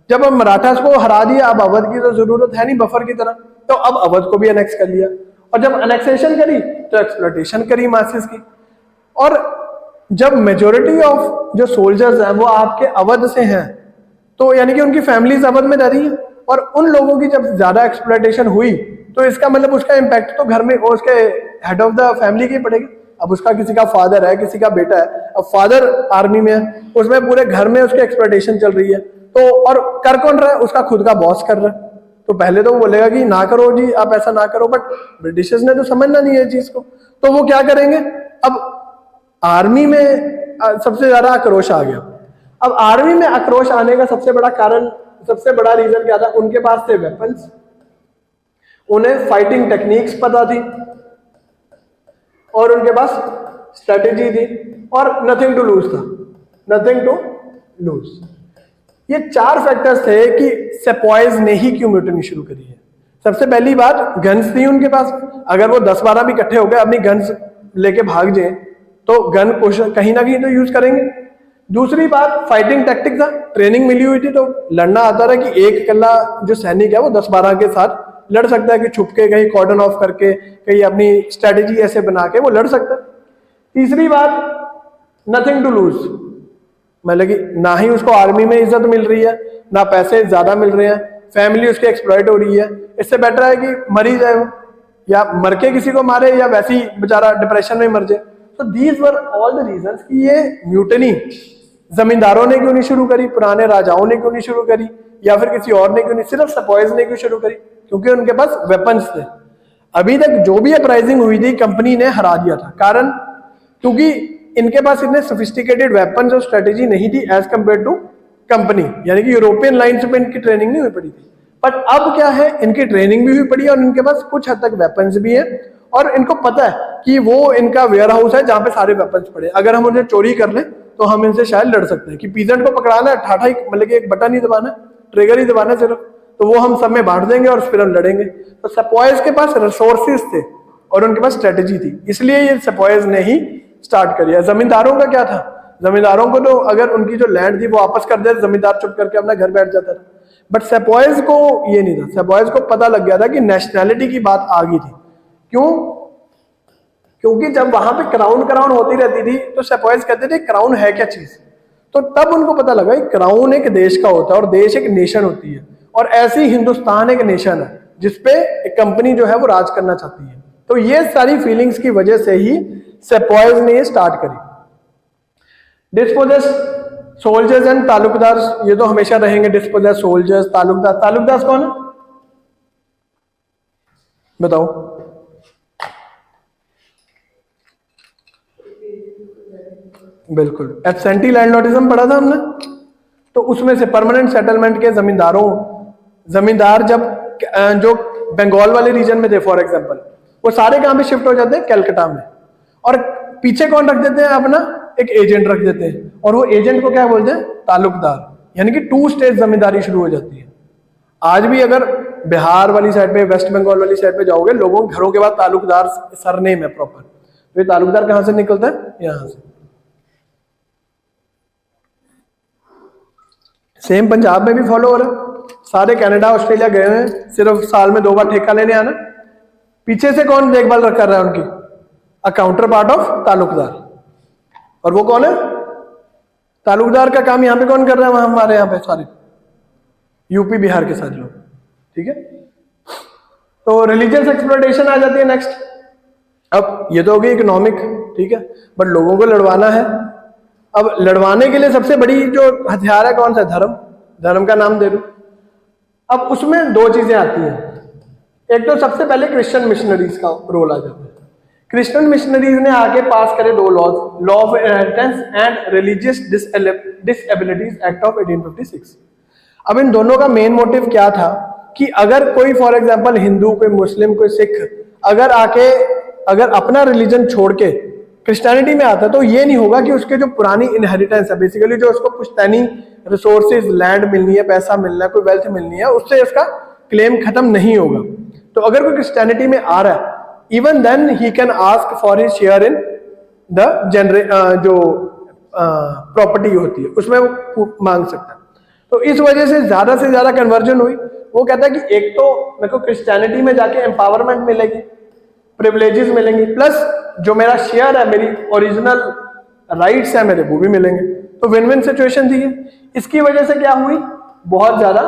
जब अब मराठास को हरा दिया, अब अवध की तो जरूरत है नहीं बफर की तरह, तो अब अवध को भी एनेक्स कर लिया, और जब एनेक्सेशन करी तो एक्सप्लॉयटेशन करी मासेस की। और जब मेजोरिटी ऑफ जो सोल्जर्स हैं वो आपके अवध से हैं, तो यानी कि उनकी फैमिलीज अवध में रह रही है, और उन लोगों की जब ज्यादा एक्सप्लॉयटेशन हुई तो इसका मतलब उसका इम्पैक्ट तो घर में उसके हेड ऑफ द फैमिली की पड़ेगी। अब उसका किसी का फादर है, किसी का बेटा है, अब फादर आर्मी में है, उसमें पूरे घर में उसकी एक्सप्लॉयटेशन चल रही है, तो और कर कौन रहा है, उसका खुद का बॉस कर रहा है। तो पहले तो वो बोलेगा कि ना करो जी, आप ऐसा ना करो, बट ब्रिटिशर्स ने तो समझना नहीं है चीज को, तो वो क्या करेंगे, अब आर्मी में सबसे ज्यादा आक्रोश आ गया। अब आर्मी में आक्रोश आने का सबसे बड़ा कारण, सबसे बड़ा रीजन क्या था, उनके पास थे वेपन्स, उन्हें फाइटिंग टेक्निक्स पता थी, और उनके पास स्ट्रेटेजी थी, और नथिंग टू लूज था, नथिंग टू लूज। ये 4 फैक्टर्स थे कि सेपॉयज ने ही क्यों म्यूटिनी शुरू करी है। सबसे पहली बात, गन्स थी उनके पास, अगर वो 10-12 भी इकट्ठे हो गए अपनी गन्स लेके भाग जाए तो गन कहीं ना कहीं तो यूज करेंगे। दूसरी बात, फाइटिंग टैक्टिक था, ट्रेनिंग मिली हुई थी, तो लड़ना आता था कि एक अकेला जो सैनिक है वो 10-12 के साथ लड़ सकता है, कि छुप के कहीं कॉर्डन ऑफ करके कहीं अपनी स्ट्रेटेजी ऐसे बना के वो लड़ सकता है। तीसरी बात, नथिंग टू लूज, मतलब कि ना ही उसको आर्मी में इज्जत मिल रही है, ना पैसे ज्यादा मिल रहे हैं, फैमिली उसकी एक्सप्लॉइट हो रही है, इससे बेटर है कि मर ही जाए वो, या मर के किसी को मारे, या वैसे ही बेचारा डिप्रेशन में मर जाए। तो these were all the reasons कि ये म्यूटनी जमींदारों ने क्यों नहीं शुरू करी, पुराने राजाओं ने क्यों नहीं शुरू करी, या फिर किसी और ने क्यों नहीं, सिर्फ सेपॉयज ने क्यों शुरू करी, क्योंकि उनके पास वेपन्स थे। अभी तक जो भी अपराइजिंग हुई थी कंपनी ने हरा दिया था, कारण क्योंकि इनके पास इतने सोफिस्टिकेटेड वेपन्स और स्ट्रेटेजी नहीं थी एज कंपेयर टू कंपनी, यानी कि यूरोपियन लाइन्स में इनकी ट्रेनिंग नहीं हुई पड़ी थी। बट अब क्या है, इनकी ट्रेनिंग भी हुई पड़ी है और इनके पास कुछ हद तक वेपन्स भी है, और इनको पता है कि वो इनका वेयर हाउस है जहां पे सारे वेपन्स पड़े, अगर हम उन्हें चोरी कर लें तो हम इनसे शायद लड़ सकते हैं। कि पीजेंट को पकड़ाना है, ठाठा ही मतलब कि एक बटन ही दबाना, ट्रिगर ही दबाना सिर्फ, तो वो हम सब में बांट देंगे और फिर हम लड़ेंगे। तो सेपॉयज के पास रिसोर्सेज थे और उनके पास स्ट्रेटेजी थी, इसलिए ये सेपॉयज ने ही स्टार्ट करी है। जमींदारों का क्या था, जमींदारों को तो अगर उनकी जो लैंड थी वो वापस कर दे, जमींदार चुप करके अपना घर बैठ जाता था, बट सेपॉयज को ये नहीं था। सेपॉयज को पता लग गया था कि नेशनैलिटी की बात आ गई थी। क्यों? क्योंकि जब वहां पे क्राउन होती रहती थी तो सेपॉयज कहते थे क्राउन है क्या चीज, तो तब उनको पता लगा कि क्राउन एक देश का होता है और देश एक नेशन होती है, और ऐसी हिंदुस्तान एक नेशन है जिसपे एक कंपनी जो है वो राज करना चाहती है। तो ये सारी फीलिंग्स की वजह से ही सेपॉयज ने ये स्टार्ट करी। डिस्पोजेस सोल्जर्स एंड तालुकदार्स, ये तो हमेशा रहेंगे, डिस्पोजेस सोल्जर्स, तालुकदार। तालुकदार कौन है बताओ? बिल्कुल, एब्सेंटी लैंडलॉर्डिज्म पढ़ा था हमने, तो उसमें से परमानेंट सेटलमेंट के जमींदार जब जो बंगाल वाले रीजन में थे फॉर एग्जांपल, वो सारे कहां पे शिफ्ट हो जाते हैं? कलकत्ता में। और पीछे कौन रख देते हैं? अपना एक एजेंट रख देते हैं, और वो एजेंट को क्या बोलते हैं? ताल्लुकदार। यानी कि 2 स्टेज जमींदारी शुरू हो जाती है। आज भी अगर बिहार वाली साइड पे, वेस्ट बंगाल वाली साइड पे जाओगे, लोगों के घरों के बाद ताल्लुकदार सरनेम है प्रॉपर। तो ये ताल्लुकदार कहां से निकलता है? यहां से। सेम पंजाब में भी फॉलो हो रहा है। सारे कनाडा ऑस्ट्रेलिया गए हैं, सिर्फ साल में 2 बार ठेका लेने आना। पीछे से कौन देखभाल कर रहा है उनकी? A counterpart of taluqdar. और वो कौन है? ताल्लुकदार का काम यहां पे कौन कर रहा है? वहां हमारे यहाँ पे सारे यूपी बिहार के सारे लोग। ठीक है, तो रिलीजियस एक्सप्लॉयटेशन आ जाती है नेक्स्ट। अब ये तो हो गई इकोनॉमिक, ठीक है, बट लोगों को लड़वाना है। अब लड़वाने के लिए सबसे बड़ी जो हथियार है कौन सा? धर्म। धर्म का नाम दे दूं। अब उसमें 2 चीजें आती हैं। एक तो सबसे पहले क्रिश्चियन मिशनरीज का रोल आ जाता है। क्रिश्चियन मिशनरीज ने आके पास करे 2 laws, law of inheritance and religious disabilities act of 1856। अब इन दोनों का मेन मोटिव क्या था कि अगर कोई फॉर एग्जांपल हिंदू, कोई मुस्लिम, कोई सिख अगर अपना रिलीजन छोड़ के क्रिश्चियनिटी में आता है, तो ये नहीं होगा कि उसके जो पुरानी इनहेरिटेंस है, बेसिकली जो उसको पुश्तैनी रिसोर्सेज, लैंड मिलनी है, पैसा मिलना है, कोई वेल्थ मिलनी है, उससे उसका क्लेम खत्म नहीं होगा। तो अगर कोई क्रिश्चियनिटी में आ रहा है, even then he can ask for his share in the जो प्रॉपर्टी होती है उसमें वो मांग सकता है। तो इस वजह से ज्यादा कन्वर्जन हुई। वो कहता है कि एक तो मेरे को क्रिश्चियनिटी में जाके एम्पावरमेंट मिलेगी, प्रिविलेजेस मिलेंगी, प्लस जो मेरा शेयर है, मेरी ओरिजिनल राइट्स है मेरे, वो भी मिलेंगे। तो विन विन सिचुएशन थी ये। इसकी वजह से क्या हुई? बहुत ज्यादा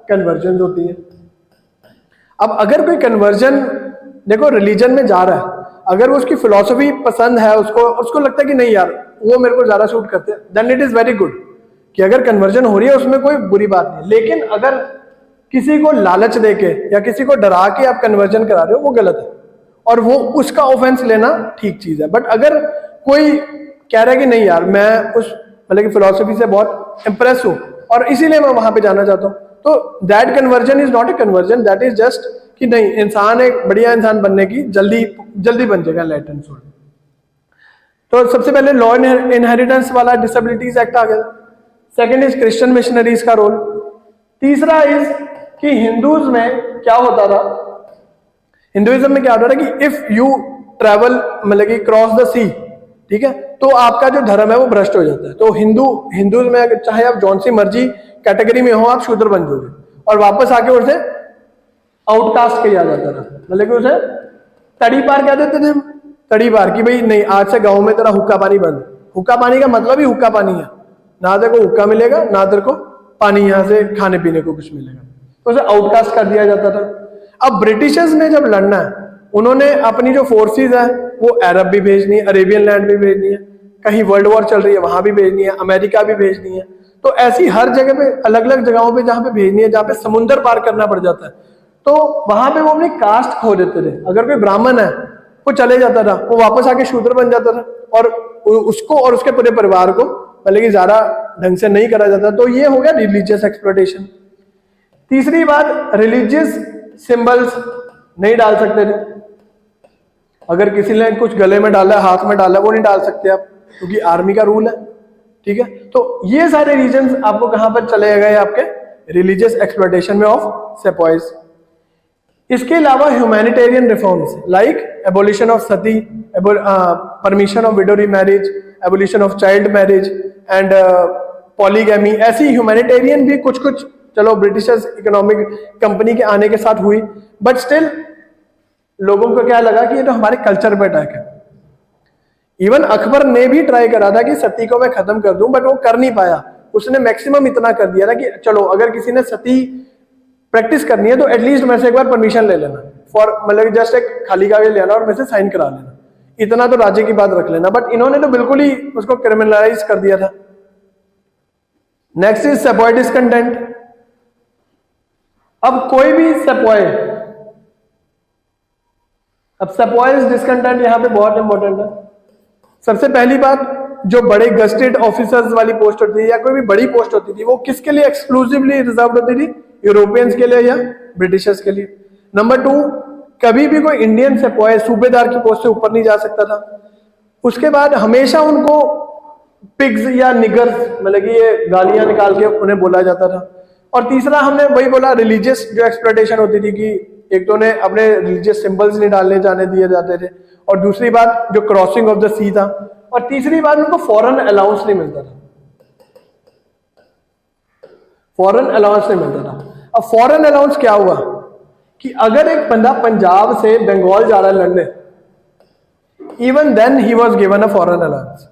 कन्वर्जन होती है। अब अगर कोई कन्वर्जन देखो रिलीजन में जा रहा है, अगर वो उसकी फिलॉसफी पसंद है, उसको लगता है कि नहीं यार वो मेरे को ज्यादा सूट करते हैं, then it is very good कि अगर कन्वर्जन हो रही है उसमें कोई बुरी बात नहीं। लेकिन अगर किसी को लालच देके या किसी को डरा के आप कन्वर्जन करा रहे हो, वो गलत है, और वो उसका ऑफेंस लेना ठीक चीज है। बट अगर कोई कह रहा है कि नहीं यार मैं उस मतलब की फिलॉसफी से बहुत इंप्रेस हूं और इसीलिए मैं वहां पे जाना चाहता हूं, तो that conversion is not a conversion, that is just कि नहीं, इंसान एक बढ़िया इंसान बनने की जल्दी बन जाएगा, लेट एंड सोल्ड। तो सबसे पहले लॉ इनहेरिटेंस वाला डिसेबिलिटीज एक्ट आ गया। सेकंड इज क्रिश्चियन मिशनरीज का रोल। तीसरा इज कि हिंदूज में क्या होता था, हिंदुइज्म में क्या होता था कि इफ यू ट्रेवल मतलब कि क्रॉस द सी, ठीक है, तो आपका जो धर्म है वो भ्रष्ट हो जाता है। तो हिंदूज में चाहे आप जौन सी मर्जी कैटेगरी में हो, आप शूद्र बन जाओगे, और वापस आके उसे आउटकास्ट किया जाता था। मतलब कि उसे तड़ी पार कह देते थे हम, तड़ी पार की भाई नहीं, आज से गांव में तेरा हुक्का पानी बंद। हुक्का पानी का मतलब ही हुक्का पानी है, ना तेरे को हुक्का मिलेगा ना तेरे को पानी यहाँ से खाने पीने को कुछ मिलेगा। तो उसे आउटकास्ट कर दिया जाता था। अब ब्रिटिशर्स ने जब लड़ना है, उन्होंने अपनी जो फोर्सेज है वो अरब भी भेजनी है, अरेबियन लैंड भी भेजनी है, कहीं वर्ल्ड वॉर चल रही है वहां भी भेजनी है, अमेरिका भी भेजनी है। तो ऐसी हर जगह पे अलग अलग जगहों पे जहां पे भेजनी है, जहां पे समुंदर पार करना पड़ जाता है, तो वहां पे वो अपनी कास्ट खो देते थे। अगर कोई ब्राह्मण है वो चले जाता था, वो वापस आके शूद्र बन जाता था, और उसको और उसके पूरे परिवार को मतलब कि ज्यादा ढंग से नहीं करा जाता। तो ये हो गया रिलीजियस एक्सप्लॉयटेशन। तीसरी बात, रिलीजियस सिंबल्स नहीं डाल सकते थे। अगर किसी ने कुछ गले में डाला है, हाथ में डाला है, वो नहीं डाल सकते आप, क्योंकि आर्मी का रूल है, ठीक है। तो ये सारे रीजंस आपको कहां पर चले गए आपके रिलीजियस एक्सप्लॉयटेशन में ऑफ सेपॉइज। इसके अलावा humanitarian reforms like abolition of Sati, permission of window remarriage, abolition of child marriage and polygamy, ऐसी ह्यूमैनिटेरियन भी कुछ चलो ब्रिटिशर्स इकोनॉमिक कंपनी के आने के साथ हुई, बट स्टिल लोगों को क्या लगा कि ये तो हमारे कल्चर पे अटैक है। इवन अकबर ने भी ट्राई करा था कि सती को मैं खत्म कर दूं, बट वो कर नहीं पाया। उसने मैक्सिमम इतना कर दिया था कि चलो अगर किसी ने सती प्रैक्टिस करनी है तो एटलीस्ट मेरे से एक बार परमिशन ले लेना, फॉर मतलब जस्ट एक खाली कागज लेना और मेरे से साइन करा लेना, इतना तो राज्य की बात रख लेना। बट इन्होंने तो बिल्कुल ही उसको क्रिमिनलाइज कर दिया था। Next is sepoy discontent. अब कोई भी सेपॉय, अब सेपॉय डिसकंटेंट यहां पे बहुत इंपॉर्टेंट है। सबसे पहली बात, जो बड़े गस्टेड ऑफिसर्स वाली पोस्ट होती थी या कोई भी बड़ी पोस्ट होती थी, वो किसके लिए एक्सक्लूसिवली रिजर्व होती थी? यूरोपियंस के लिए या ब्रिटिशर्स के लिए। नंबर 2, कभी भी कोई इंडियन सेपॉय सूबेदार की पोस्ट से ऊपर नहीं जा सकता था। उसके बाद हमेशा उनको पिग्स या निगर्स, मतलब कि ये गालियां निकाल के उन्हें बोला जाता था। और तीसरा हमने वही बोला, रिलीजियस जो एक्सप्लॉयटेशन होती थी कि एक तो उन्हें अपने रिलीजियस सिंबल्स नहीं डालने जाने दिए जाते थे, और दूसरी बात जो क्रॉसिंग ऑफ द सी था, और तीसरी बात उनको फॉरेन अलाउंस नहीं मिलता था, फॉरेन अलाउंस नहीं मिलता था। अब फॉरेन अलाउंस क्या हुआ कि अगर एक बंदा पंजाब से बंगाल जा रहा है लड़ने, even then he was given a foreign allowance.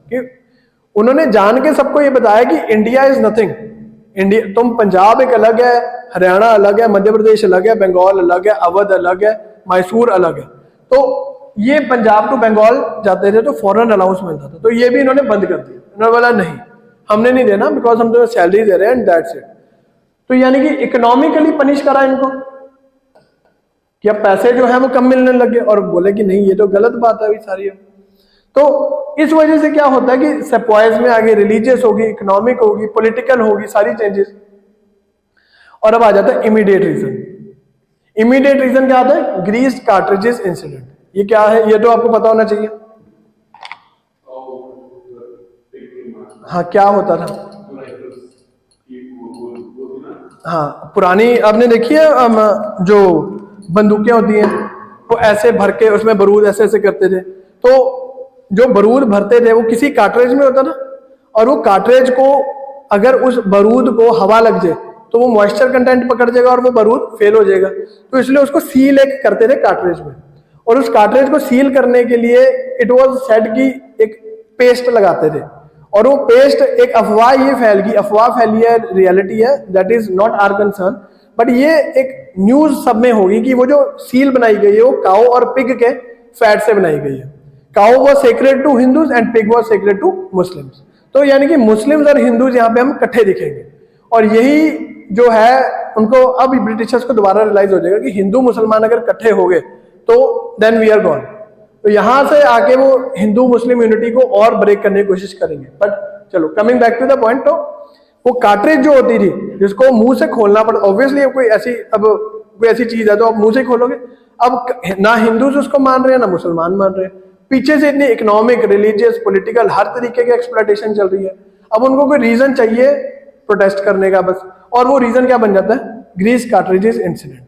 उन्होंने जान के सबको ये बताया कि इंडिया इज नथिंग, इंडिया, तुम पंजाब एक अलग है, हरियाणा अलग है, मध्य प्रदेश अलग है, बंगाल अलग है, अवध अलग है, मैसूर अलग है। तो ये पंजाब टू बंगाल जाते थे तो फॉरेन अलाउंस मिलता था, तो ये भी इन्होंने बंद कर दिया। इन्होंने बोला नहीं, हमने नहीं देना, बिकॉज हम तो सैलरी दे रहे हैं एंड दैट्स इट। तो यानी कि इकोनॉमिकली पनिश करा इनको कि अब पैसे जो है वो कम मिलने लगे, और बोले कि नहीं ये तो गलत बात है अभी सारी। तो इस वजह से क्या होता है कि सेपॉइज में आगे रिलीजियस होगी, इकोनॉमिक होगी, पॉलिटिकल होगी, सारी चेंजेस। और अब आ जाता है इमीडिएट रीजन। इमीडिएट रीजन क्या आता है? Grease cartridges incident. ये क्या है? ये तो आपको पता होना चाहिए। हाँ, क्या होता था? हाँ, पुरानी आपने देखी है जो बंदूकें होती हैं वो ऐसे भर के उसमें बारूद ऐसे ऐसे करते थे, तो जो बारूद भरते थे वो किसी कार्ट्रिज में होता था, और वो कार्ट्रिज को अगर उस बारूद को हवा लग जाए तो वो मॉइस्चर कंटेंट पकड़ जाएगा और वो बारूद फेल हो जाएगा। तो इसलिए उसको सील एक करते थे कार्ट्रिज में, और उस कार्ट्रिज को सील करने के लिए इट वाज सेड कि एक पेस्ट लगाते थे, और वो पेस्ट एक अफवाह ये अफवाह फैली है, रियलिटी है, that is not our concern, but ये एक न्यूज सब में होगी कि वो जो सील बनाई गई है वो काऊ और पिग के फैट से बनाई गई है। Cow was sacred to Hindus and pig was sacred to Muslims. तो यानी कि मुस्लिम्स और हिंदूज यहाँ पे हम इकट्ठे दिखेंगे, और यही जो है उनको अब ब्रिटिशर्स को दोबारा रियलाइज हो जाएगा कि हिंदू मुसलमान अगर इकट्ठे हो गए तो देन वी आर गॉन। तो यहां से आके वो हिंदू मुस्लिम यूनिटी को और ब्रेक करने की कोशिश करेंगे। बट चलो, coming back to the point, तो वो कार्ट्रिज जो होती थी जिसको मुंह से खोलना पड़ता, ऑब्वियसली कोई ऐसी चीज है तो आप मुंह से खोलोगे। अब ना हिंदूज उसको मान रहे हैं ना मुसलमान मान रहे हैं, पीछे से इतनी इकोनॉमिक, रिलीजियस, पॉलिटिकल हर तरीके की एक्सप्लॉयटेशन चल रही है। अब उनको कोई रीजन चाहिए प्रोटेस्ट करने का बस, और वो रीजन क्या बन जाता है? Grease cartridges incident.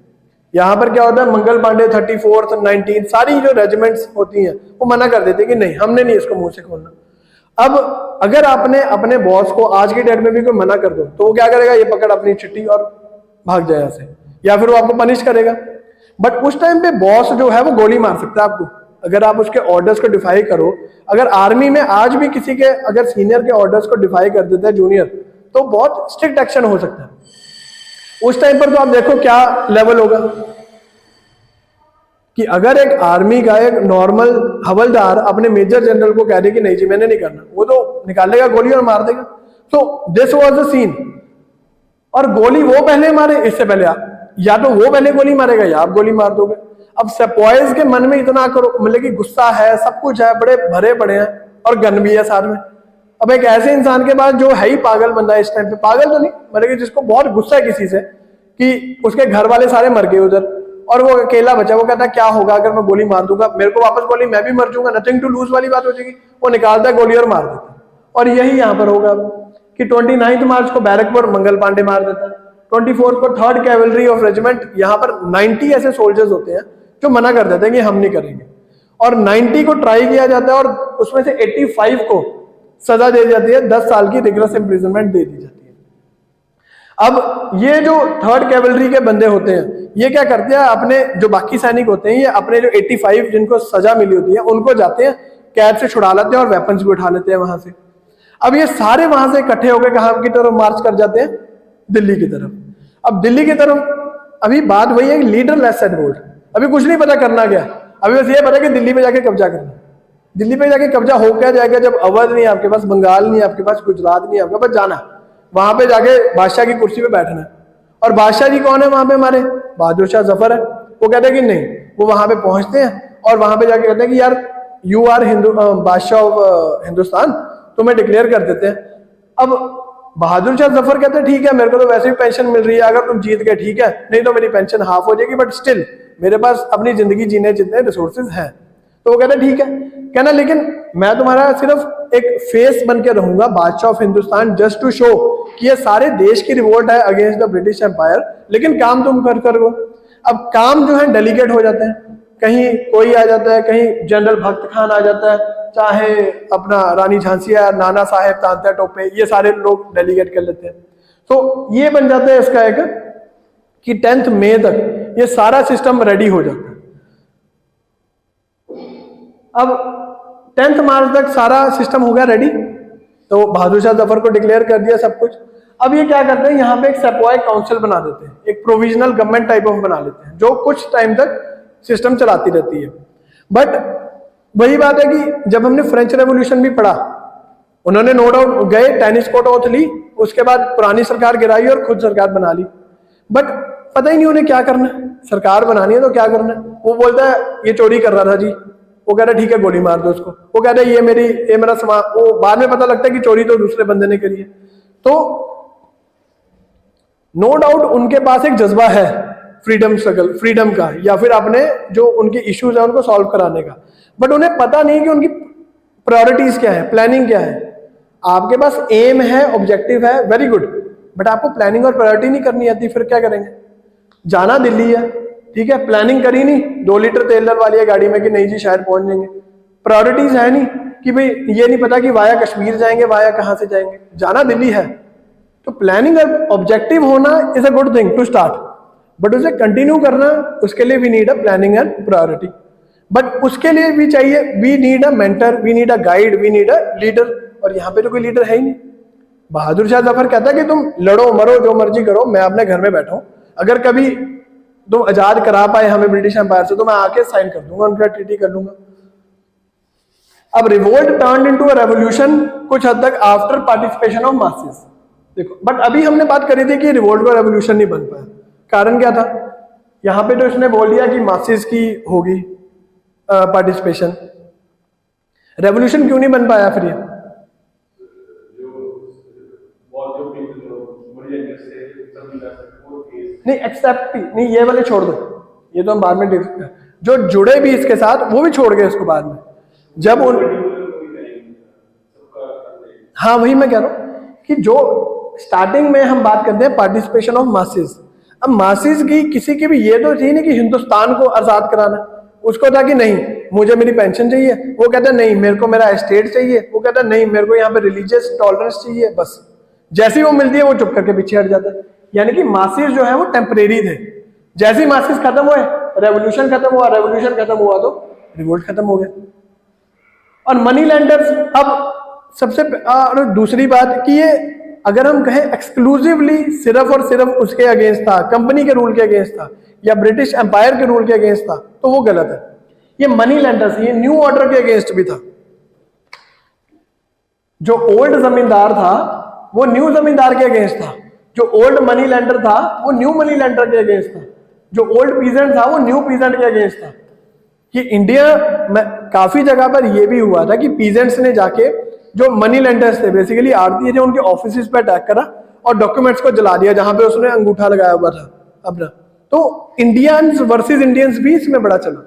यहाँ पर क्या होता है? मंगल पांडे 34th 19 सारी जो रेजिमेंट्स होती हैं वो मना कर देते हैं कि नहीं, हमने नहीं इसको मुंह से खोलना। अब अगर आपने अपने बॉस को आज की डेट में भी कोई मना कर दो तो वो क्या करेगा? ये पकड़ अपनी चिट्ठी और भाग जाए यहाँ से, या फिर वो आपको पनिश करेगा। बट उस टाइम पे बॉस जो है वो गोली मार सकता है आपको, अगर आप उसके ऑर्डर्स को डिफाई करो। अगर आर्मी में आज भी किसी के अगर सीनियर के ऑर्डर्स को डिफाई कर देता है जूनियर, तो बहुत स्ट्रिक्ट एक्शन हो सकता है। उस टाइम पर तो आप देखो क्या लेवल होगा कि अगर एक आर्मी का एक नॉर्मल हवलदार अपने मेजर जनरल को कह दे कि नहीं जी मैंने नहीं करना, वो तो निकालेगा गोली और मार देगा। तो दिस वाज द सीन। और गोली वो पहले मारे, इससे पहले या तो वो पहले गोली मारेगा या आप गोली मार दोगे। अब सेपॉइज के मन में इतना करो, मतलब कि गुस्सा है, सब कुछ है, बड़े भरे पड़े हैं, और गन भी है साथ में। अब एक ऐसे इंसान के पास जो है ही पागल बंदा है इस टाइम पे, पागल तो नहीं मतलब कि जिसको बहुत गुस्सा है किसी से कि उसके घर वाले सारे मर गए उधर और वो अकेला बचा, वो कहता है क्या होगा अगर मैं गोली मार दूंगा, मेरे को वापस गोली, मैं भी मर जाऊंगा, नथिंग टू लूज वाली बात हो जाएगी। वो निकालता है गोली और मार देता है। और यही यहाँ पर होगा कि 29 मार्च को बैरकपुर मंगल पांडे मार देता है, 24 को 3rd कैवलरी ऑफ रेजिमेंट, यहाँ पर 90 ऐसे सोल्जर्स होते हैं जो मना कर देते हैं कि हम नहीं करेंगे, और 90 को ट्राई किया जाता है और उसमें से 85 को सजा दे जाती है, 10 साल की रिगरस इम्प्रिजनमेंट दे दी जाती है। अब ये जो 3rd कैवलरी के बंदे होते हैं ये क्या करते हैं, अपने जो बाकी सैनिक होते हैं ये अपने जो 85 जिनको सजा मिली होती है उनको जाते हैं कैद से छुड़ा लेते हैं और वेपन्स भी उठा लेते हैं वहां से। अब ये सारे वहां से इकट्ठे होकर कहां की तरफ मार्च कर जाते हैं? दिल्ली की तरफ। अब दिल्ली की तरफ अभी बात वही है, लीडर लेस एट वोल्ट, अभी कुछ नहीं पता करना क्या, अभी बस ये पता कि दिल्ली पे जाके कब्जा करना। दिल्ली पे जाके कब्जा हो क्या जाएगा जब अवध नहीं आपके पास, बंगाल नहीं आपके पास, गुजरात नहीं आपके पास, जाना वहां पे जाके बादशाह की कुर्सी पे बैठना है। और बादशाह जी कौन है वहां पे? हमारे बहादुर शाह जफर है। वो कहते हैं कि नहीं, वो वहां पे पहुंचते हैं और वहां पे जाके कहते हैं कि यार यू आर हिंदू बादशाह ऑफ हिंदुस्तान, तुम्हें डिक्लेयर कर देते हैं। अब बहादुर शाह जफर कहते हैं ठीक है, मेरे को तो वैसे भी पेंशन मिल रही है, अगर तुम जीत गए ठीक है, नहीं तो मेरी पेंशन हाफ हो जाएगी, बट स्टिल मेरे पास अपनी जिंदगी जीने जितने रिसोर्सेज हैं। तो वो कहता ठीक है, कहना लेकिन मैं तुम्हारा सिर्फ एक फेस बन के रहूंगा, बादशाह of Hindustan, just to show कि ये सारे देश की रिवोल्ट है अगेंस्ट द ब्रिटिश एम्पायर, लेकिन काम तुम कर हो। अब काम जो है डेलीगेट हो जाते हैं, कहीं कोई आ जाता है, कहीं जनरल भक्त खान आ जाता है, चाहे अपना रानी झांसी या नाना साहेब तांत्या टोपे, ये सारे लोग डेलीगेट कर लेते हैं। तो ये बन जाता है इसका एक कि 10 मई तक ये सारा सिस्टम रेडी हो जाता है। अब 10 मार्च तक सारा सिस्टम हो गया रेडी, तो बहादुर शाह जफर को डिक्लेयर कर दिया सब कुछ। अब ये क्या करते हैं, यहाँ पे एक सेपॉय काउंसिल बना देते हैं, एक प्रोविजनल गवर्नमेंट टाइप ऑफ बना लेते हैं, जो कुछ टाइम तक सिस्टम चलाती रहती है। बट वही बात है कि जब हमने फ्रेंच रेवोल्यूशन भी पढ़ा, उन्होंने नो डाउट गए, टेनिस कोर्ट ऑथ ली, उसके बाद पुरानी सरकार गिराई और खुद सरकार बना ली। बट पता ही नहीं उन्हें क्या करना है, सरकार बनानी है तो क्या करना है। वो बोलता है ये चोरी कर रहा था जी, वो कह रहा है ठीक है गोली मार दो उसको, वो कह रहा है ये मेरा सामान, वो बाद में पता लगता है कि चोरी तो दूसरे बंदे ने करी है। तो नो डाउट उनके पास एक जज्बा है फ्रीडम स्ट्रगल, फ्रीडम का, या फिर अपने जो उनके इश्यूज है उनको सॉल्व कराने का। बट उन्हें पता नहीं कि उनकी प्रायोरिटीज क्या है, प्लानिंग क्या है। आपके पास एम है, ऑब्जेक्टिव है, वेरी गुड, बट आपको प्लानिंग और प्रायोरिटी नहीं करनी आती, फिर क्या करेंगे। जाना दिल्ली है, ठीक है, प्लानिंग करी नहीं, 2 लीटर तेल डलवा लिया गाड़ी में कि नहीं जी शायद पहुंच जाएंगे। प्रायोरिटीज है नहीं कि भाई ये नहीं पता कि वाया कश्मीर जाएंगे, वाया कहां से जाएंगे, जाना दिल्ली है। तो प्लानिंग और ऑब्जेक्टिव होना is a good thing to start, but उसे कंटिन्यू करना, उसके लिए we need a planning and priority. But उसके लिए भी चाहिए, we need a mentor, we need a guide, we need a leader, और यहाँ पे तो कोई लीडर है ही नहीं। बहादुर शाह जफर कहता है कि तुम लड़ो मरो जो मर्जी करो, मैं अपने घर में बैठा हूं, अगर कभी तुम आजाद करा पाए हमें ब्रिटिश एम्पायर से तो मैं आके साइन कर दूंगा, उनका ट्रीटी कर लूंगा। अब revolt turned into a revolution कुछ हद तक आफ्टर पार्टिसिपेशन ऑफ मासेस। देखो, बट अभी हमने बात करी थी कि रिवोल्ट का रेवोल्यूशन नहीं बन पाया, कारण क्या था। यहां पे तो इसने बोल दिया कि मासेस की होगी पार्टिसिपेशन, रेवोल्यूशन क्यों नहीं बन पाया फिर ये। नहीं एक्सेप्ट भी नहीं, ये वाले छोड़ दो, ये तो हम बाद में जो जुड़े भी इसके साथ वो भी छोड़ गए इसको बाद में, जब उन, हाँ वही मैं कह रहा हूं कि जो स्टार्टिंग में हम बात करते हैं पार्टिसिपेशन ऑफ मासेस। अब मासेस की किसी की भी ये तो थी नहीं कि हिंदुस्तान को आजाद कराना, उसको था कि नहीं मुझे मेरी पेंशन चाहिए, वो कहता नहीं मेरे को मेरा एस्टेट चाहिए, वो कहता नहीं मेरे को यहाँ पे रिलीजियस टॉलरेंस चाहिए, बस जैसी वो मिलती है वो चुप करके पीछे हट जाता है। यानी कि मासेस जो है वो टेम्परेरी थे, जैसे ही मासेस खत्म हुए रेवोल्यूशन खत्म हुआ, रेवोल्यूशन खत्म हुआ तो रिवोल्ट खत्म हो गया। और मनी लैंडर्स, अब सबसे दूसरी बात कि ये अगर हम कहें एक्सक्लूसिवली सिर्फ और सिर्फ उसके अगेंस्ट था, कंपनी के रूल के अगेंस्ट था या ब्रिटिश एम्पायर के रूल के अगेंस्ट था, तो वो गलत है। ये मनी लैंडर्स, ये न्यू ऑर्डर के अगेंस्ट भी था। जो ओल्ड जमींदार था वो न्यू जमींदार के अगेंस्ट था, जो ओल्ड मनी लैंडर था वो न्यू मनी लैंडर के अगेंस्ट था, जो ओल्ड पीजेंट था वो न्यू पीजेंट के अगेंस्ट था। कि इंडिया में काफी जगह पर यह भी हुआ था कि पीजेंट्स ने जाके जो मनी लेंडर्स थे, बेसिकली आड़ती थे, उनके ऑफिस पे अटैक करा और डॉक्यूमेंट्स को जला दिया जहां पे उसने अंगूठा लगाया हुआ था अपना। तो इंडियंस वर्सेस इंडियंस भी इसमें बड़ा चला।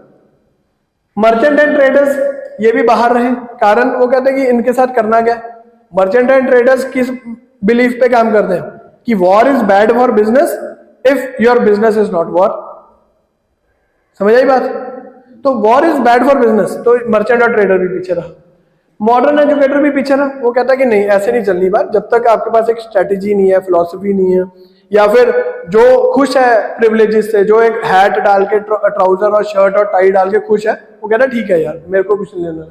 मर्चेंट एंड ट्रेडर्स ये भी बाहर रहे, कारण वो कहते हैं कि इनके साथ करना क्या। मर्चेंट एंड ट्रेडर्स किस बिलीफ पे काम करते हैं कि war is bad for business if your business is not war. समझ आई बात। तो war is bad for business, तो मर्चेंट और ट्रेडर भी पीछे रहा। मॉडर्न एजुकेटर भी पीछे रहा, वो कहता है कि नहीं ऐसे नहीं चलनी बात, जब तक आपके पास एक स्ट्रेटेजी नहीं है, फिलॉसफी नहीं है, या फिर जो खुश है प्रिविलेजेस से, जो एक हैट डाल के ट्राउजर और शर्ट और टाई डाल के खुश है, वो कहता है ठीक है यार मेरे को कुछ नहीं लेना।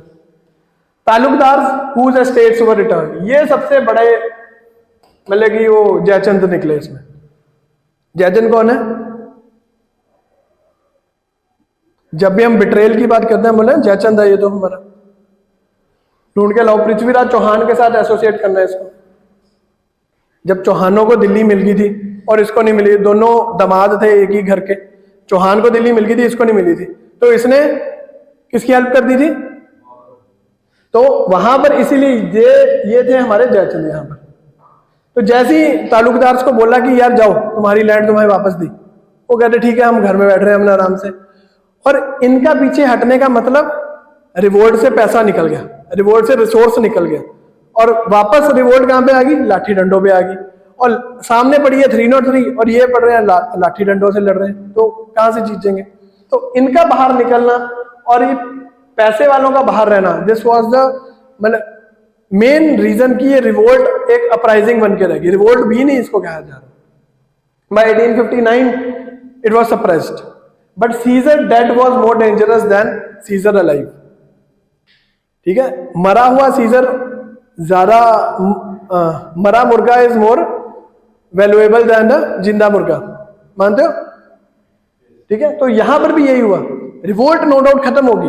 तालुकदार हुज एस्टेट्स वर रिटर्न, ये सबसे बड़े मतलब कि वो जयचंद निकले इसमें। जयचंद कौन है? जब भी हम बिट्रेल की बात करते हैं बोले जयचंद है ये तो हमारा, ढूंढ के लाओ। पृथ्वीराज चौहान के साथ एसोसिएट करना है इसको। जब चौहानों को दिल्ली मिल गई थी और इसको नहीं मिली, दोनों दामाद थे एक ही घर के, चौहान को दिल्ली मिल गई थी, इसको नहीं मिली थी, तो इसने किसकी हेल्प कर दी थी? तो वहां पर इसीलिए ये थे हमारे जयचंद यहां पर। तो जैसे ही तालुकदार को बोला कि यार जाओ तुम्हारी लैंड तुम्हें वापस दी, वो कहते ठीक है हम घर में बैठ रहे हैं अपने आराम से। और इनका पीछे हटने का मतलब रिवोल्ट से पैसा निकल गया, रिवोल्ट से रिसोर्स निकल गया, और वापस रिवोल्ट कहां पे आ गई? लाठी डंडों पे आ गई। और सामने पड़ी है 303 और ये पढ़ रहे हैं लाठी डंडों से लड़ रहे हैं, तो कहां से जीतेंगे? तो इनका बाहर निकलना और ये पैसे वालों का बाहर रहना, दिस वाज द मतलब मेन रीजन कि ये रिवोल्ट एक अपराइजिंग बन के रहेगी। रिवोल्ट भी नहीं इसको कहा जा रहा। By 1859 it was suppressed, but Caesar dead was more dangerous than Caesar alive. ठीक है, मरा हुआ सीजर ज्यादा, मरा मुर्गा is more valuable than the जिंदा मुर्गा, मानते हो? ठीक है, तो यहां पर भी यही हुआ। रिवोल्ट नो डाउट खत्म होगी,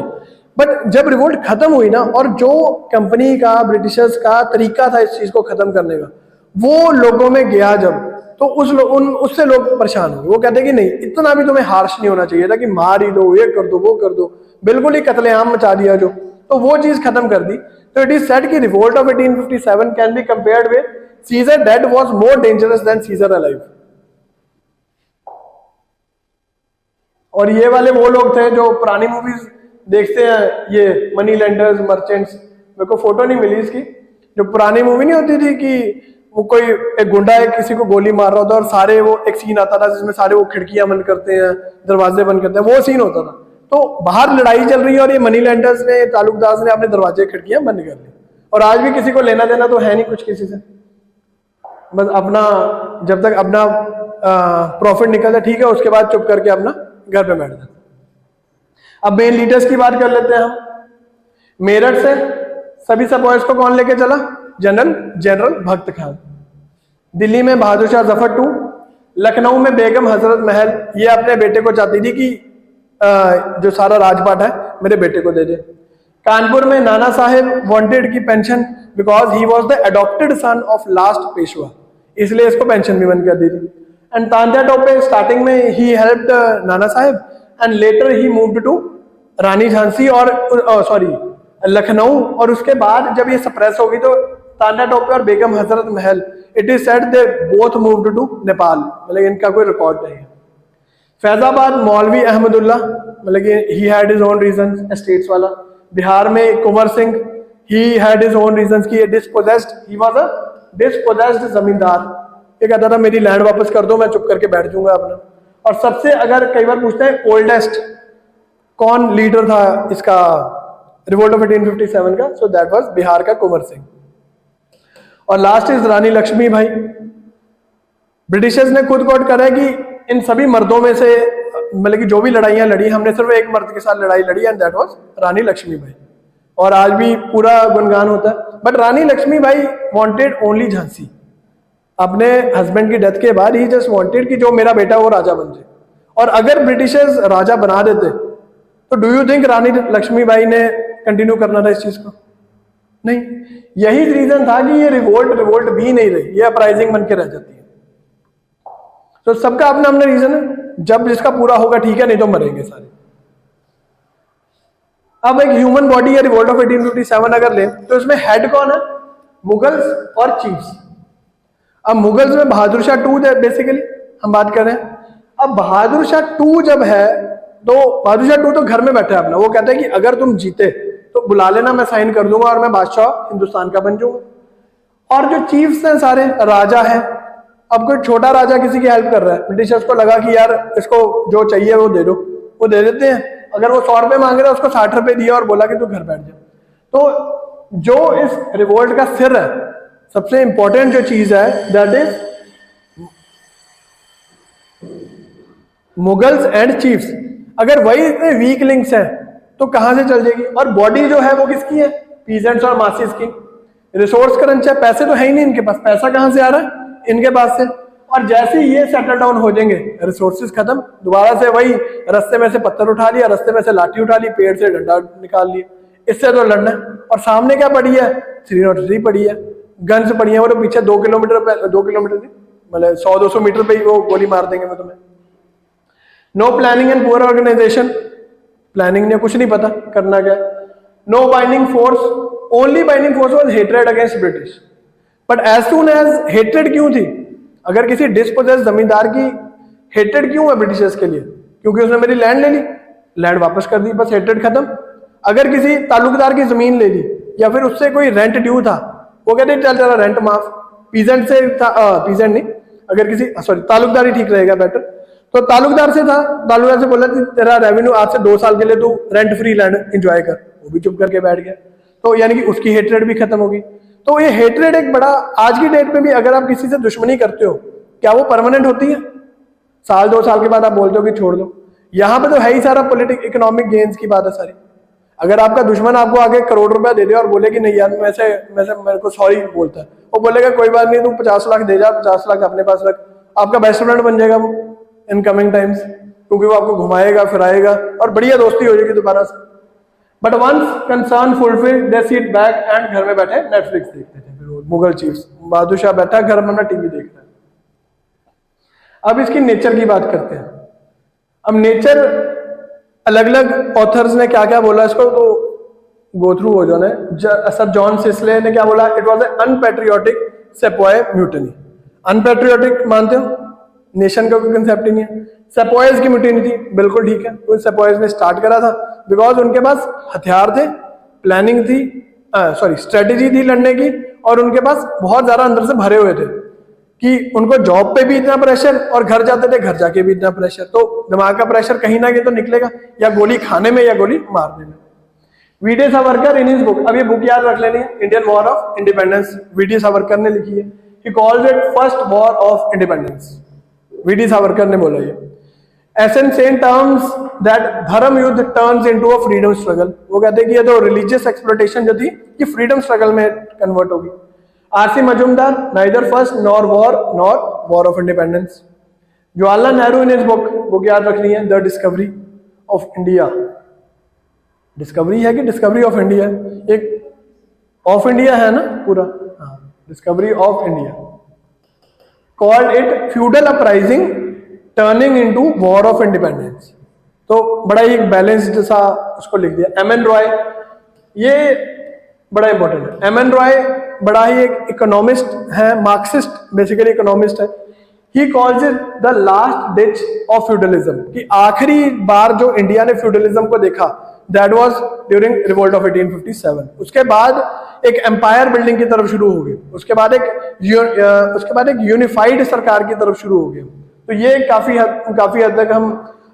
बट जब रिवोल्ट खत्म हुई ना, और जो कंपनी का, ब्रिटिशर्स का तरीका था इस चीज को खत्म करने का, वो लोगों में गया जब, तो उससे लोग परेशान हुए। वो कहते कि नहीं, इतना भी तुम्हें हार्श नहीं होना चाहिए था कि मार ही दो, ये कर दो, वो कर दो, बिल्कुल ही कत्लेआम मचा दिया जो, तो वो चीज खत्म कर दी। तो इट इज सेड कि revolt of 1857 can be compared with Caesar dead was more dangerous than Caesar alive. और ये वाले वो लोग थे जो पुरानी मूवीज देखते हैं, ये मनी लेंडर्स, मर्चेंट्स, मेरे को फोटो नहीं मिली इसकी, जो पुरानी मूवी नहीं होती थी कि वो कोई एक गुंडा है किसी को गोली मार रहा होता और सारे, वो एक सीन आता था जिसमें सारे वो खिड़कियां बंद करते हैं, दरवाजे बंद करते हैं, वो सीन होता था। तो बाहर लड़ाई चल रही है और ये मनी लेंडर्स ने, तालुकदार ने अपने दरवाजे खिड़कियां बंद कर ली, और आज भी किसी को लेना देना तो है नहीं कुछ किसी से, बस अपना जब तक अपना प्रॉफिट निकलता ठीक है, उसके बाद चुप करके अपना घर पे बैठ जाता। अब मेन लीडर्स की बात कर लेते हैं हम। मेरठ से सभी सपॉइस को कौन लेके चला? जनरल भक्त खान। दिल्ली में बहादुर शाह जफर टू, लखनऊ में बेगम हजरत महल, ये अपने बेटे को चाहती थी कि जो सारा राजपाट है मेरे बेटे को दे दे। कानपुर में नाना साहेब वांटेड की pension because he was the adopted son of last Peshwa, इसलिए इसको पेंशन भी बंद कर दी थी। एंड तांत्या टोपे स्टार्टिंग में ही helped Nana Sahib and later he moved to Rani Jhansi और लखनऊ, और उसके बाद जब ये सप्रेस हो गई तो तांत्या टोपे और Begum Hazrat Mahal, it is said they both moved to Nepal, मतलब इनका कोई रिकॉर्ड नहीं है। फैजाबाद मौलवी अहमदुल्ला, मतलब he had his own reasons, estates वाला। बिहार में Kunwar Singh, he had his own reasons कि dispossessed, he was a dispossessed zamindar, ये कहता था मेरी लैंड वापस कर दो, मैं चुप करके बैठ जाऊंगा अपना। और सबसे, अगर कई बार पूछते हैं ओल्डेस्ट कौन लीडर था इसका रिवोल्ट ऑफ 1857 का, सो दैट वाज बिहार का कुंवर सिंह। और last is Rani Lakshmibai. Britishers ने खुद कोट करा है कि इन सभी मर्दों में से, मतलब कि जो भी लड़ाइयां लड़ी, हमने सिर्फ एक मर्द के साथ लड़ाई लड़ी, and that was Rani Lakshmibai. और आज भी पूरा गुणगान होता है। But Rani Lakshmibai wanted only Jhansi. अपने हस्बैंड की डेथ के बाद ही जस्ट वांटेड कि जो मेरा बेटा वो राजा बन जाए। और अगर ब्रिटिशर्स राजा बना देते तो डू यू थिंक रानी लक्ष्मीबाई ने कंटिन्यू करना था इस चीज को? नहीं। यही रीजन था कि ये रिवोल्ट भी नहीं रही, ये अपराइजिंग बन के रह जाती है। तो सबका अपना अपना रीजन है, जब जिसका पूरा होगा ठीक है, नहीं तो मरेंगे सारे। अब एक ह्यूमन बॉडी या रिवोल्ट ऑफ 1857 अगर ले तो इसमें हेड कौन है? मुगल्स और चीफ्स। अब मुगल्स में बहादुर शाह टू बेसिकली हम बात कर रहे हैं। अब बहादुर शाह टू जब है तो बहादुर शाह टू तो घर में बैठा है अपना, वो कहता है कि अगर तुम जीते तो बुला लेना, मैं साइन कर दूंगा और मैं बादशाह हिंदुस्तान का बन जाऊंगा। और जो चीफ्स हैं सारे राजा हैं, अब कोई छोटा राजा किसी की हेल्प कर रहा है, ब्रिटिशर्स को लगा कि यार इसको जो चाहिए वो दे दो, वो दे देते हैं। अगर वो 100 रुपए मांग रहा है उसको 60 रुपए दिया और बोला कि तू घर बैठ जा। तो जो इस रिवोल्ट का सिर है, सबसे इंपॉर्टेंट जो चीज है that is Mughals and chiefs. अगर वही इतने वीक लिंक्स हैं तो कहां से चल जाएगी? और बॉडी जो है वो किसकी है? पीजेंट्स और मासिस की। रिसोर्स क्रंच है, पैसे तो है ही नहीं इनके पास, पैसा कहां से आ रहा है? इनके पास से। और जैसे ही ये सेटल डाउन हो जाएंगे, रिसोर्सेज खत्म, दोबारा से वही रास्ते में से पत्थर उठा लिया, रास्ते में से लाठी उठा ली, पेड़ से डंडा निकाल लिया, इससे तो लड़ना है। और सामने क्या पड़ी है? 303 पड़ी है, गन्स पड़ी है, वो तो पीछे 2 किलोमीटर 2 किलोमीटर मतलब 100-200 मीटर पे ही वो गोली मार देंगे वो तुम्हें। No planning and poor organisation, planning ने कुछ नहीं पता करना क्या। No binding force, only binding force was hatred against British. But as soon as hatred क्यों थी? अगर किसी डिस्पोजेस जमींदार की हेट्रेड क्यों है ब्रिटिशर्स के लिए? क्योंकि उसने मेरी लैंड ले ली, लैंड वापस कर दी, बस हेट्रेड खत्म। अगर किसी ताल्लुकदार की जमीन ले ली या फिर उससे कोई रेंट ड्यू था, वो कहते चल तेरा रेंट माफ। पीजेंट से था, पीजेंट नहीं, अगर किसी सॉरी ताल्लुकदार ही ठीक रहेगा बेटर, तो ताल्लुकदार से था, ताल्लुकदार से बोला कि तेरा रेवेन्यू आज से 2 साल के लिए तू रेंट फ्री लैंड एंजॉय कर, वो भी चुप करके बैठ गया, तो यानी कि उसकी हेट्रेड भी खत्म होगी। तो ये हेट्रेड एक बड़ा, आज की डेट में भी अगर आप किसी से दुश्मनी करते हो, क्या वो परमानेंट होती है? साल 2 साल के बाद आप बोलते हो कि छोड़ दो। यहाँ पे तो है ही सारा पॉलिटिक इकोनॉमिक गेन्स की बात है सारी। अगर आपका दुश्मन आपको आगे करोड़ रुपया दे दे और बोले कि नहीं यार मेरे को सॉरी बोलता है, वो बोलेगा कोई बात नहीं, तू 50 लाख दे जा, 50 लाख अपने पास रख, आपका बेस्ट फ्रेंड बन जाएगा वो इन कमिंग टाइम्स, क्योंकि वो आपको घुमाएगा फिराएगा और बढ़िया दोस्ती हो जाएगी दोबारा से। But once concern fulfilled they sit back and घर में बैठे नेटफ्लिक्स देखते थे। फिर मुगल चीफ्स बादशाह बैठा घर में अपना टीवी देख रहा है। अब इसकी नेचर की बात करते हैं। अब नेचर अलग अलग ऑथर्स ने क्या क्या बोला इसको, तो गो थ्रू हो जाना है। सर जॉन सिस्ले ने क्या बोला, इट वाज ए अनपैट्रियोटिक सेपॉय म्यूटनी। अनपैट्रियोटिक मानते हो, नेशन का कोई कंसेप्ट ही नहीं है। सेपॉयज की म्यूटनी थी, बिल्कुल ठीक है, तो सेपॉयज ने स्टार्ट करा था बिकॉज उनके पास हथियार थे, प्लानिंग थी, स्ट्रेटेजी थी लड़ने की, और उनके पास बहुत ज्यादा अंदर से भरे हुए थे कि उनको जॉब पे भी इतना प्रेशर और घर जाते थे घर जाके भी इतना प्रेशर, तो दिमाग का प्रेशर कहीं ना कहीं तो निकलेगा, या गोली खाने में या गोली मारने में। VD. Savarkar in his book, अब ये बुक याद रख लेनी है, Indian war of independence, VD. Savarkar ने लिखी है। He calls it first war of independence. VD. Savarkar ने बोला ये एसेंस इन टर्म्स दैट धर्म युद्ध turns into a freedom struggle. वो कहते हैं कि ये तो रिलीजियस एक्सप्लोटेशन जो थी ये फ्रीडम स्ट्रगल में कन्वर्ट होगी। RC. Majumdar, neither first nor war of independence. Jawaharlal Nehru in his book याद रखनी है, the discovery of India. Discovery है कि डिस्कवरी ऑफ इंडिया? एक ऑफ इंडिया है ना पूरा, हाँ, discovery of India. Called it feudal uprising turning into war of independence. तो बड़ा ही एक बैलेंस्ड सा उसको लिख दिया। एम.एन. रॉय, ये बड़ा इंपॉर्टेंट है। एम.एन. रॉय बड़ा ही एक इकोनॉमिस्ट है, मार्क्सिस्ट बेसिकली इकोनॉमिस्ट है। He calls it the last ditch of feudalism, कि आखिरी बार जो इंडिया ने फ्यूडलिज्म को देखा that was during revolt of 1857। उसके बाद एक एम्पायर बिल्डिंग की तरफ शुरू हो गई, उसके बाद एक यूनिफाइड सरकार की तरफ शुरू हो गई। तो ये काफी हद तक हम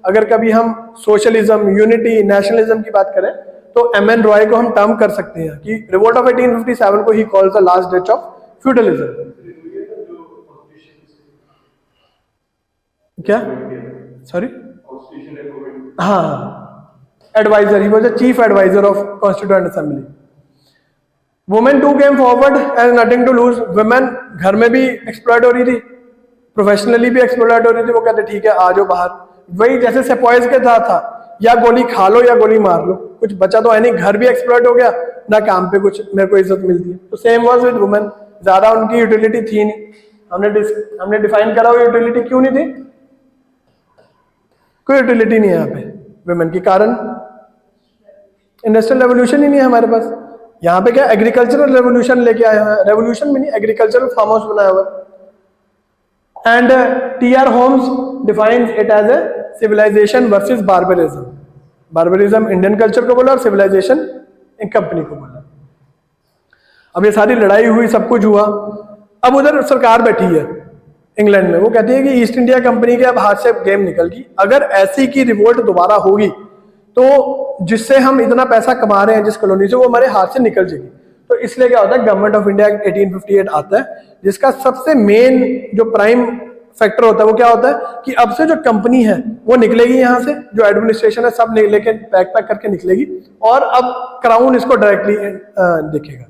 अगर कभी हम सोशलिज्म, यूनिटी, नेशनलिज्म की बात करें तो एम.एन. रॉय को हम टर्म कर सकते हैं कि रिवोल्ट ऑफ 1857 को ही calls the last ditch of feudalism. क्या सॉरी? हाँ, adviser, he was the chief adviser of constituent assembly. Women to came forward and nothing to lose. Women घर में भी एक्सप्लॉइट हो रही थी, प्रोफेशनली भी एक्सप्लॉइट हो रही थी। वो कहते ठीक है आ जाओ बाहर, वही जैसे सेपॉयज के साथ था, या गोली खा लो या गोली मार लो, कुछ बचा तो है नहीं, घर भी एक्सप्लॉइट हो गया ना, काम पे कुछ मेरे को इज्जत मिलती है। तो सेम वाज विद वुमेन, ज्यादा उनकी यूटिलिटी थी नहीं। हमने डिफाइन करा हुआ यूटिलिटी क्यों नहीं थी, कोई यूटिलिटी नहीं है यहाँ पे वुमेन के कारण। इंडस्ट्रियल रेवोल्यूशन ही नहीं है हमारे पास। यहाँ पे क्या एग्रीकल्चरल रेवोल्यूशन लेके आए हैं, रेवोल्यूशन में नहीं, एग्रीकल्चरल फार्म हाउस बनाया हुआ। And T.R. Holmes defines it as a civilisation versus barbarism. Barbarism Indian culture को बोला और सिविलाइजेशन एक कंपनी को बोला। अब ये सारी लड़ाई हुई, सब कुछ हुआ। अब उधर सरकार बैठी है इंग्लैंड में, वो कहती है कि ईस्ट इंडिया कंपनी के अब हाथ से गेम निकल गई, अगर ऐसी की रिवोल्ट दोबारा होगी तो जिससे हम इतना पैसा कमा रहे हैं जिस कॉलोनी से, वो हमारे हाथ से निकल जाएगी। तो इसलिए क्या होता है, गवर्नमेंट ऑफ इंडिया 1858 आता है, जिसका सबसे मेन जो प्राइम फैक्टर होता है वो क्या होता है कि अब से जो कंपनी है वो निकलेगी यहाँ से, जो एडमिनिस्ट्रेशन है सब लेके पैक करके निकलेगी, और अब क्राउन इसको डायरेक्टली देखेगा।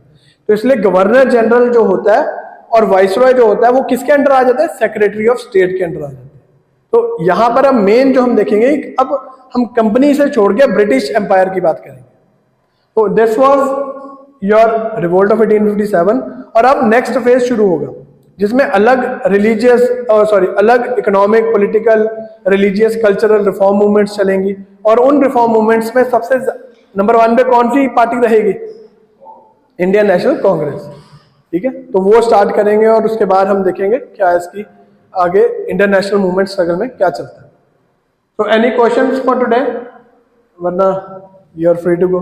तो इसलिए गवर्नर जनरल जो होता है और वाइसरॉय जो होता है वो किसके अंडर आ जाता है, सेक्रेटरी ऑफ स्टेट के अंडर आ जाता है। तो यहाँ पर अब मेन जो हम देखेंगे, अब हम कंपनी से छोड़ के ब्रिटिश एम्पायर की बात करेंगे। तो this was your revolt of 1857। और अब नेक्स्ट फेज शुरू होगा जिसमें अलग अलग economic, political, religious, cultural reform movements चलेंगी। और उन रिफॉर्म मूवमेंट्स में सबसे नंबर 1 पे कौन सी पार्टी रहेगी, इंडियन नेशनल कांग्रेस। ठीक है, तो वो स्टार्ट करेंगे और उसके बाद हम देखेंगे क्या इसकी आगे इंडियन नेशनल मूवमेंट स्ट्रगल में क्या चलता है। तो एनी क्वेश्चंस फॉर टुडे, वरना you are free to go.